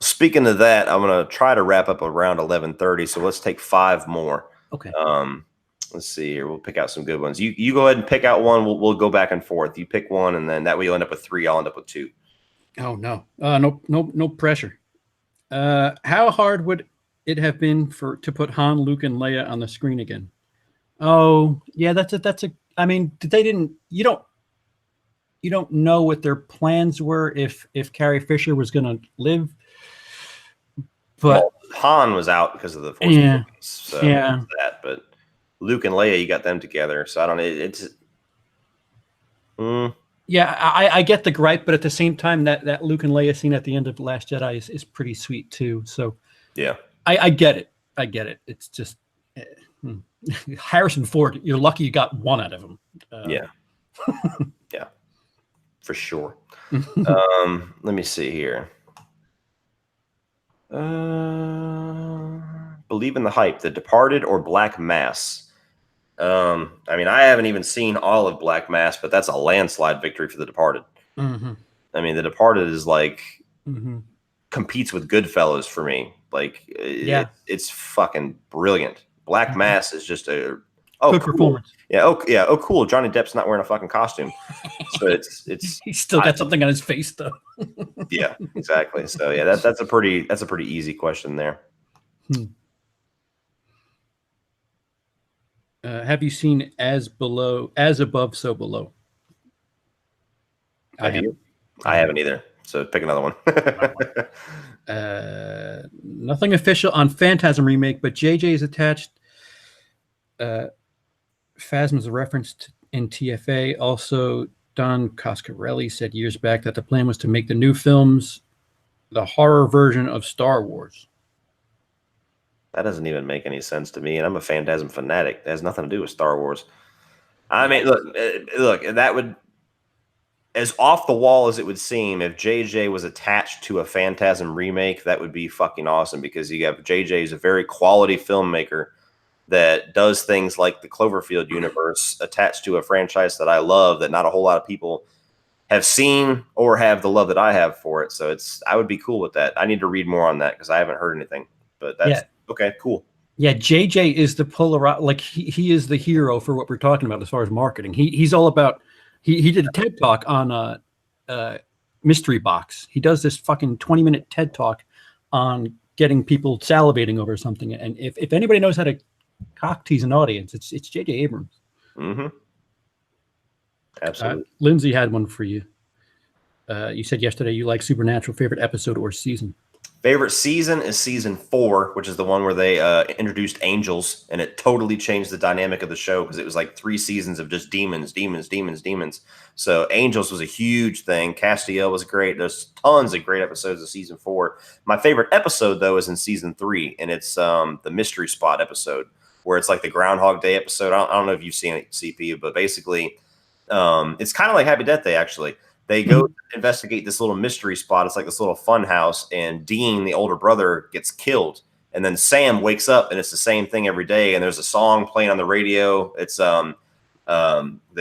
Speaking of that, I'm going to try to wrap up around 11:30. So let's take 5 more. Okay. Let's see here. We'll pick out some good ones. You go ahead and pick out one. We'll go back and forth. You pick one, and then that way you'll end up with 3. I'll end up with 2. Oh no. No pressure. How hard would it have been to put Han, Luke, and Leia on the screen again? Oh yeah, that's a. I mean, you don't know what their plans were if Carrie Fisher was going to live. But Han was out because of the Force Awakens, so that. But Luke and Leia, you got them together, so I don't know. It's. Yeah, I get the gripe, but at the same time, that Luke and Leia scene at the end of The Last Jedi is pretty sweet too. So yeah, I get it. It's just Harrison Ford. You're lucky you got one out of him. Yeah, for sure. Let me see here. believe in the hype, The Departed or Black Mass? I mean, I haven't even seen all of Black Mass, but that's a landslide victory for The Departed. Mm-hmm. I mean, The Departed is like Mm-hmm. competes with Goodfellas for me. Like, Yeah, it's fucking brilliant. Black Mass is just a good cool performance. Yeah, cool. Johnny Depp's not wearing a fucking costume, so it's He's still got something on his face though. Yeah, exactly. So yeah, that's a pretty easy question there. Have you seen As Above, So Below? I haven't either. So pick another one. Nothing official on Phantasm remake, but JJ is attached. Phasma's referenced in TFA. Also, Don Coscarelli said years back that the plan was to make the new films the horror version of Star Wars. That doesn't even make any sense to me, and I'm a Phantasm fanatic. That has nothing to do with Star Wars. I mean, look, that would, as off the wall as it would seem, if JJ was attached to a Phantasm remake, that would be fucking awesome, because you have JJ is a very quality filmmaker that does things like the Cloverfield universe attached to a franchise that I love, that not a whole lot of people have seen or have the love that I have for it. So I would be cool with that. I need to read more on that because I haven't heard anything, but that's okay, cool. Yeah, JJ is the polar, like he is the hero for what we're talking about as far as marketing. He's all about, he did a TED talk on Mystery Box. He does this fucking 20-minute TED talk on getting people salivating over something. And if anybody knows how to cock tease an audience, it's J.J. Abrams. Mm-hmm. Absolutely. Lindsay had one for you. You said yesterday you like Supernatural. Favorite episode or season? Favorite season is season 4, which is the one where they introduced angels, and it totally changed the dynamic of the show because it was like 3 seasons of just demons. So angels was a huge thing. Castiel was great. There's tons of great episodes of season 4. My favorite episode, though, is in season 3, and it's the mystery spot episode, where it's like the Groundhog Day episode. I don't know if you've seen it, CP, but basically it's kind of like Happy Death Day, actually. They go to investigate this little mystery spot. It's like this little fun house, and Dean, the older brother, gets killed. And then Sam wakes up, and it's the same thing every day. And there's a song playing on the radio. It's the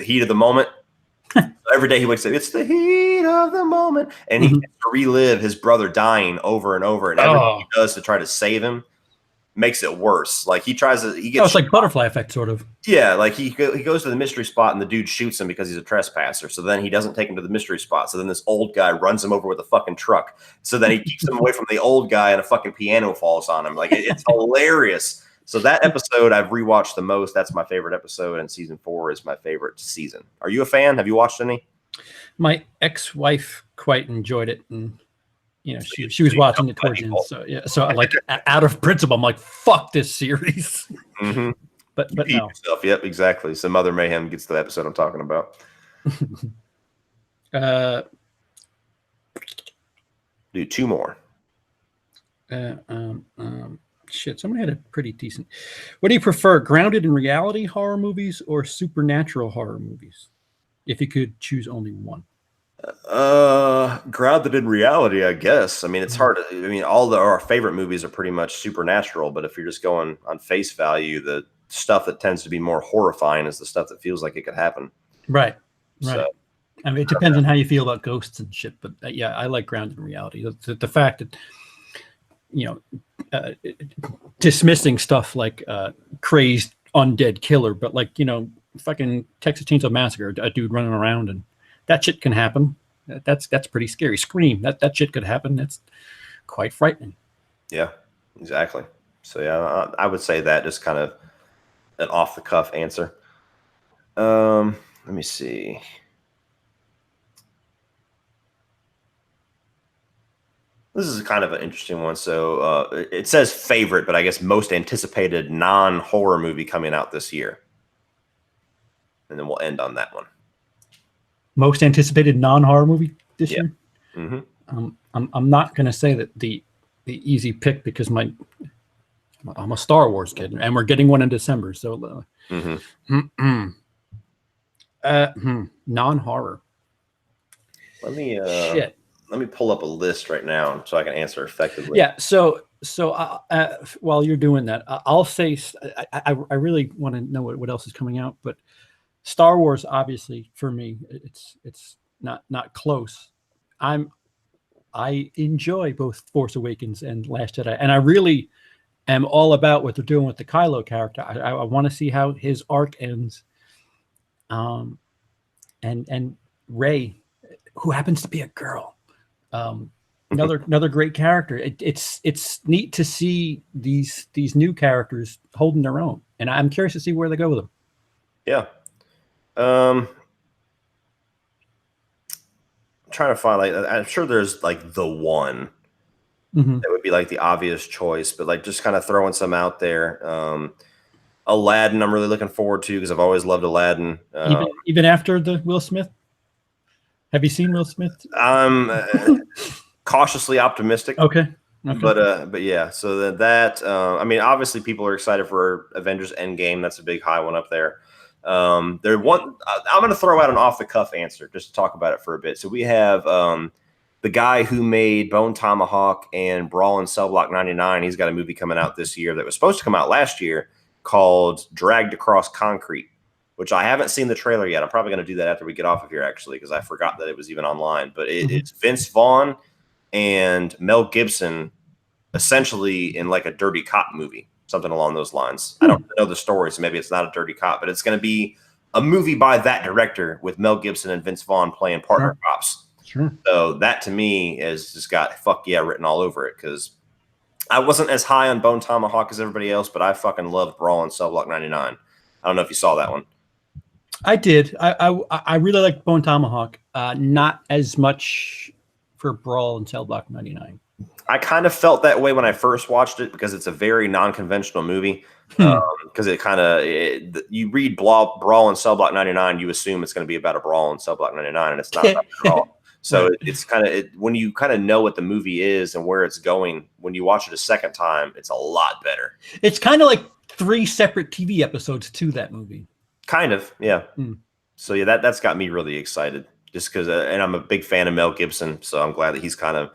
heat of the moment. Every day he wakes up, it's the heat of the moment. And he gets to relive his brother dying over and over. And everything he does to try to save him makes it worse. Like he gets it's like butterfly effect, sort of. Yeah, like he goes to the mystery spot, and the dude shoots him because he's a trespasser. So then he doesn't take him to the mystery spot. So then this old guy runs him over with a fucking truck. So then he keeps him away from the old guy, and a fucking piano falls on him. Like it's hilarious. So that episode I've rewatched the most. That's my favorite episode, and season 4 is my favorite season. Are you a fan? Have you watched any? My ex-wife quite enjoyed it, and you know, she was watching it towards the end. So yeah, so like out of principle, I'm like, fuck this series. Mm-hmm. But no. Yourself. Yep, exactly. So Mother Mayhem gets to the episode I'm talking about. Do 2 more. Shit, somebody had a pretty decent. What do you prefer, grounded in reality horror movies or supernatural horror movies? If you could choose only one. Grounded in reality, I guess. I mean, it's hard. I mean, all our favorite movies are pretty much supernatural, but if you're just going on face value, the stuff that tends to be more horrifying is the stuff that feels like it could happen. Right. So, I mean, it depends on how you feel about ghosts and shit, but yeah, I like grounded in reality. The fact that, you know, dismissing stuff like crazed undead killer, but like, you know, fucking Texas Chainsaw Massacre, a dude running around, and that shit can happen. That's pretty scary. Scream, that shit could happen. That's quite frightening. Yeah, exactly. So yeah, I would say that, just kind of an off the cuff answer. Let me see. This is kind of an interesting one. So it says favorite, but I guess most anticipated non-horror movie coming out this year. And then we'll end on that one. Most anticipated non-horror movie this year? Mm-hmm. I'm not going to say that the easy pick, because I'm a Star Wars kid, and we're getting one in December. So non-horror. Let me shit. let me pull up a list right now so I can answer effectively. Yeah. So while you're doing that, I'll say I really want to know what else is coming out, but Star Wars, obviously, for me, it's not close. I enjoy both Force Awakens and Last Jedi, and I really am all about what they're doing with the Kylo character. I want to see how his arc ends. And Rey, who happens to be a girl, another great character. It's neat to see these new characters holding their own, and I'm curious to see where they go with them. Yeah. I'm trying to find, like, I'm sure there's like the one that would be like the obvious choice, but like just kind of throwing some out there. Aladdin, I'm really looking forward to because I've always loved Aladdin. Even after the Will Smith. Have you seen Will Smith? I'm cautiously optimistic. Okay. But yeah, so that I mean, obviously people are excited for Avengers Endgame. That's a big high one up there. I'm going to throw out an off the cuff answer just to talk about it for a bit. So we have the guy who made Bone Tomahawk and Brawl in Cell Block 99. He's got a movie coming out this year that was supposed to come out last year called Dragged Across Concrete, which I haven't seen the trailer yet. I'm probably going to do that after we get off of here, actually, because I forgot that it was even online. But it's Vince Vaughn and Mel Gibson essentially in like a dirty cop movie, something along those lines. I don't know the story, so maybe it's not a dirty cop, but it's going to be a movie by that director with Mel Gibson and Vince Vaughn playing partner cops. Sure. So that to me has just got fuck yeah written all over it, because I wasn't as high on Bone Tomahawk as everybody else, but I fucking loved Brawl in Cell Block 99. I don't know if you saw that one. I did. I really liked Bone Tomahawk. Not as much for Brawl and Cell Block 99. I kind of felt that way when I first watched it because it's a very non-conventional movie. Because it kind of, you read Brawl and Cell Block 99, you assume it's going to be about a brawl in Cell Block 99, and it's not about at all. So it's kind of, when you kind of know what the movie is and where it's going, when you watch it a second time, it's a lot better. It's kind of like 3 separate TV episodes to that movie. Kind of, yeah. So yeah, that's got me really excited, just because, and I'm a big fan of Mel Gibson, so I'm glad that he's kind of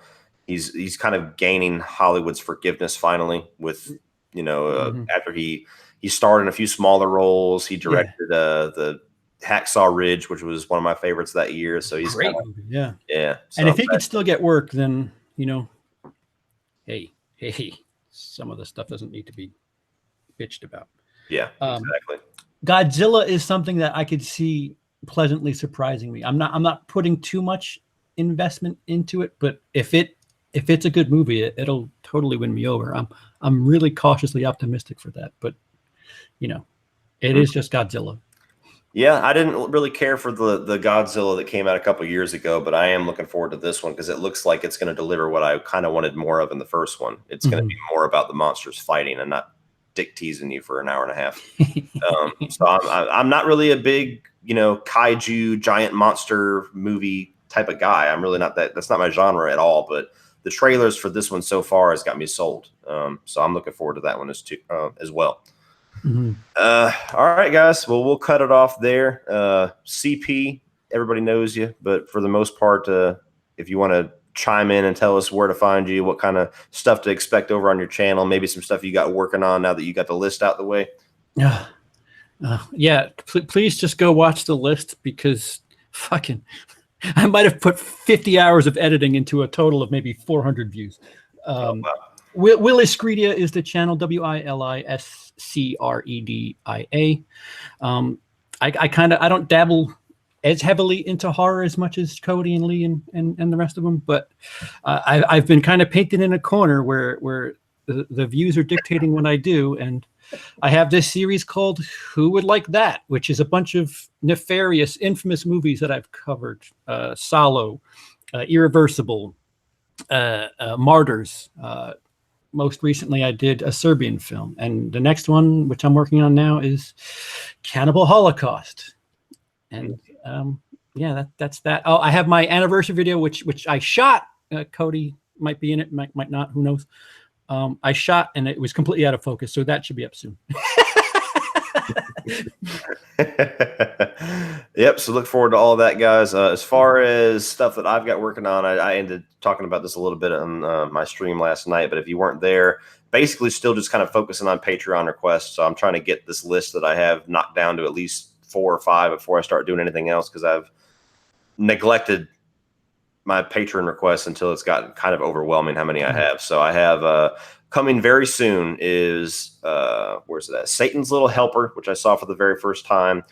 gaining Hollywood's forgiveness finally. With after he starred in a few smaller roles, he directed the Hacksaw Ridge, which was one of my favorites that year. So he's great movie, yeah. So and if he could still get work, then hey, some of the stuff doesn't need to be bitched about. Yeah, exactly. Godzilla is something that I could see pleasantly surprising me. I'm not putting too much investment into it, but if it's a good movie, it'll totally win me over. I'm really cautiously optimistic for that, but it is just Godzilla. Yeah, I didn't really care for the Godzilla that came out a couple years ago, but I am looking forward to this one because it looks like it's going to deliver what I kind of wanted more of in the first one. It's going to be more about the monsters fighting and not dick teasing you for an hour and a half. So I'm not really a big kaiju giant monster movie type of guy. I'm really not that. That's not my genre at all. But the trailers for this one so far has got me sold. So I'm looking forward to that one as well. All right, guys. Well, we'll cut it off there. CP, everybody knows you, but for the most part, if you want to chime in and tell us where to find you, what kind of stuff to expect over on your channel, maybe some stuff you got working on now that you got the list out the way. Yeah, please just go watch the list, because fucking I might have put 50 hours of editing into a total of maybe 400 views. Wow. Williscredia is the channel, WILISCREDIA. I don't dabble as heavily into horror as much as Cody and Lee and the rest of them, but I've been kind of painted in a corner where the views are dictating what I do, and I have this series called Who Would Like That, which is a bunch of nefarious, infamous movies that I've covered. Salo, Irreversible, Martyrs. Most recently, I did a Serbian film, and the next one, which I'm working on now, is Cannibal Holocaust. And that's that. Oh, I have my anniversary video, which I shot. Cody might be in it, might not. Who knows? I shot, and it was completely out of focus, so that should be up soon. Yep. So look forward to all of that, guys. As far as stuff that I've got working on, I ended talking about this a little bit on my stream last night. But if you weren't there, basically still just kind of focusing on Patreon requests. So I'm trying to get this list that I have knocked down to at least 4 or 5 before I start doing anything else, because I've neglected my patron requests until it's gotten kind of overwhelming how many I have. So I have coming very soon is where's it at? Satan's Little Helper, which I saw for the very first time.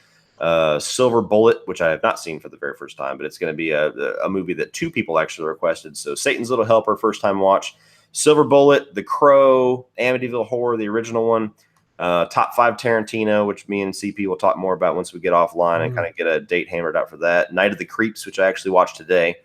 Silver Bullet, which I have not seen for the very first time, but it's going to be a movie that 2 people actually requested. So Satan's Little Helper, first time watch. Silver Bullet, The Crow, Amityville Horror, the original one. Top 5 Tarantino, which me and CP will talk more about once we get offline and kind of get a date hammered out for that. Night of the Creeps, which I actually watched today.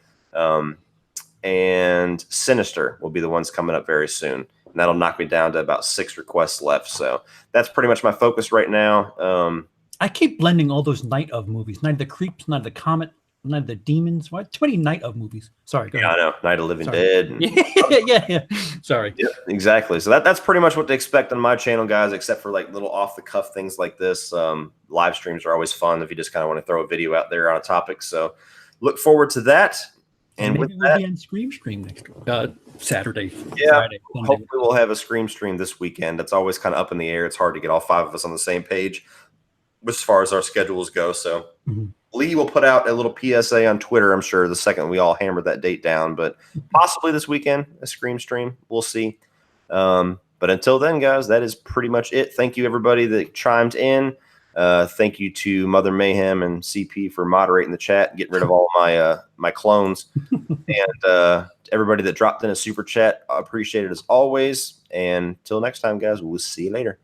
And Sinister will be the ones coming up very soon. And that'll knock me down to about 6 requests left. So that's pretty much my focus right now. I keep blending all those Night of movies. Night of the Creeps, Night of the Comet, Night of the Demons. Why too many Night of movies? Sorry. Go ahead. I know. Night of Living Dead. And, yeah. Sorry. Yeah, exactly. So that's pretty much what to expect on my channel, guys, except for like little off the cuff things like this. Live streams are always fun if you just kind of want to throw a video out there on a topic. So look forward to that. And maybe with we'll that, be on Stream next Saturday. Yeah, Friday, hopefully we'll have a stream this weekend. That's always kind of up in the air. It's hard to get all 5 of us on the same page as far as our schedules go. So Lee will put out a little PSA on Twitter, I'm sure, the second we all hammer that date down. But possibly this weekend, a stream. We'll see. But until then, guys, that is pretty much it. Thank you, everybody that chimed in. Thank you to Mother Mayhem and CP for moderating the chat and getting rid of all my clones. And everybody that dropped in a super chat, I appreciate it as always. And until next time, guys, we'll see you later.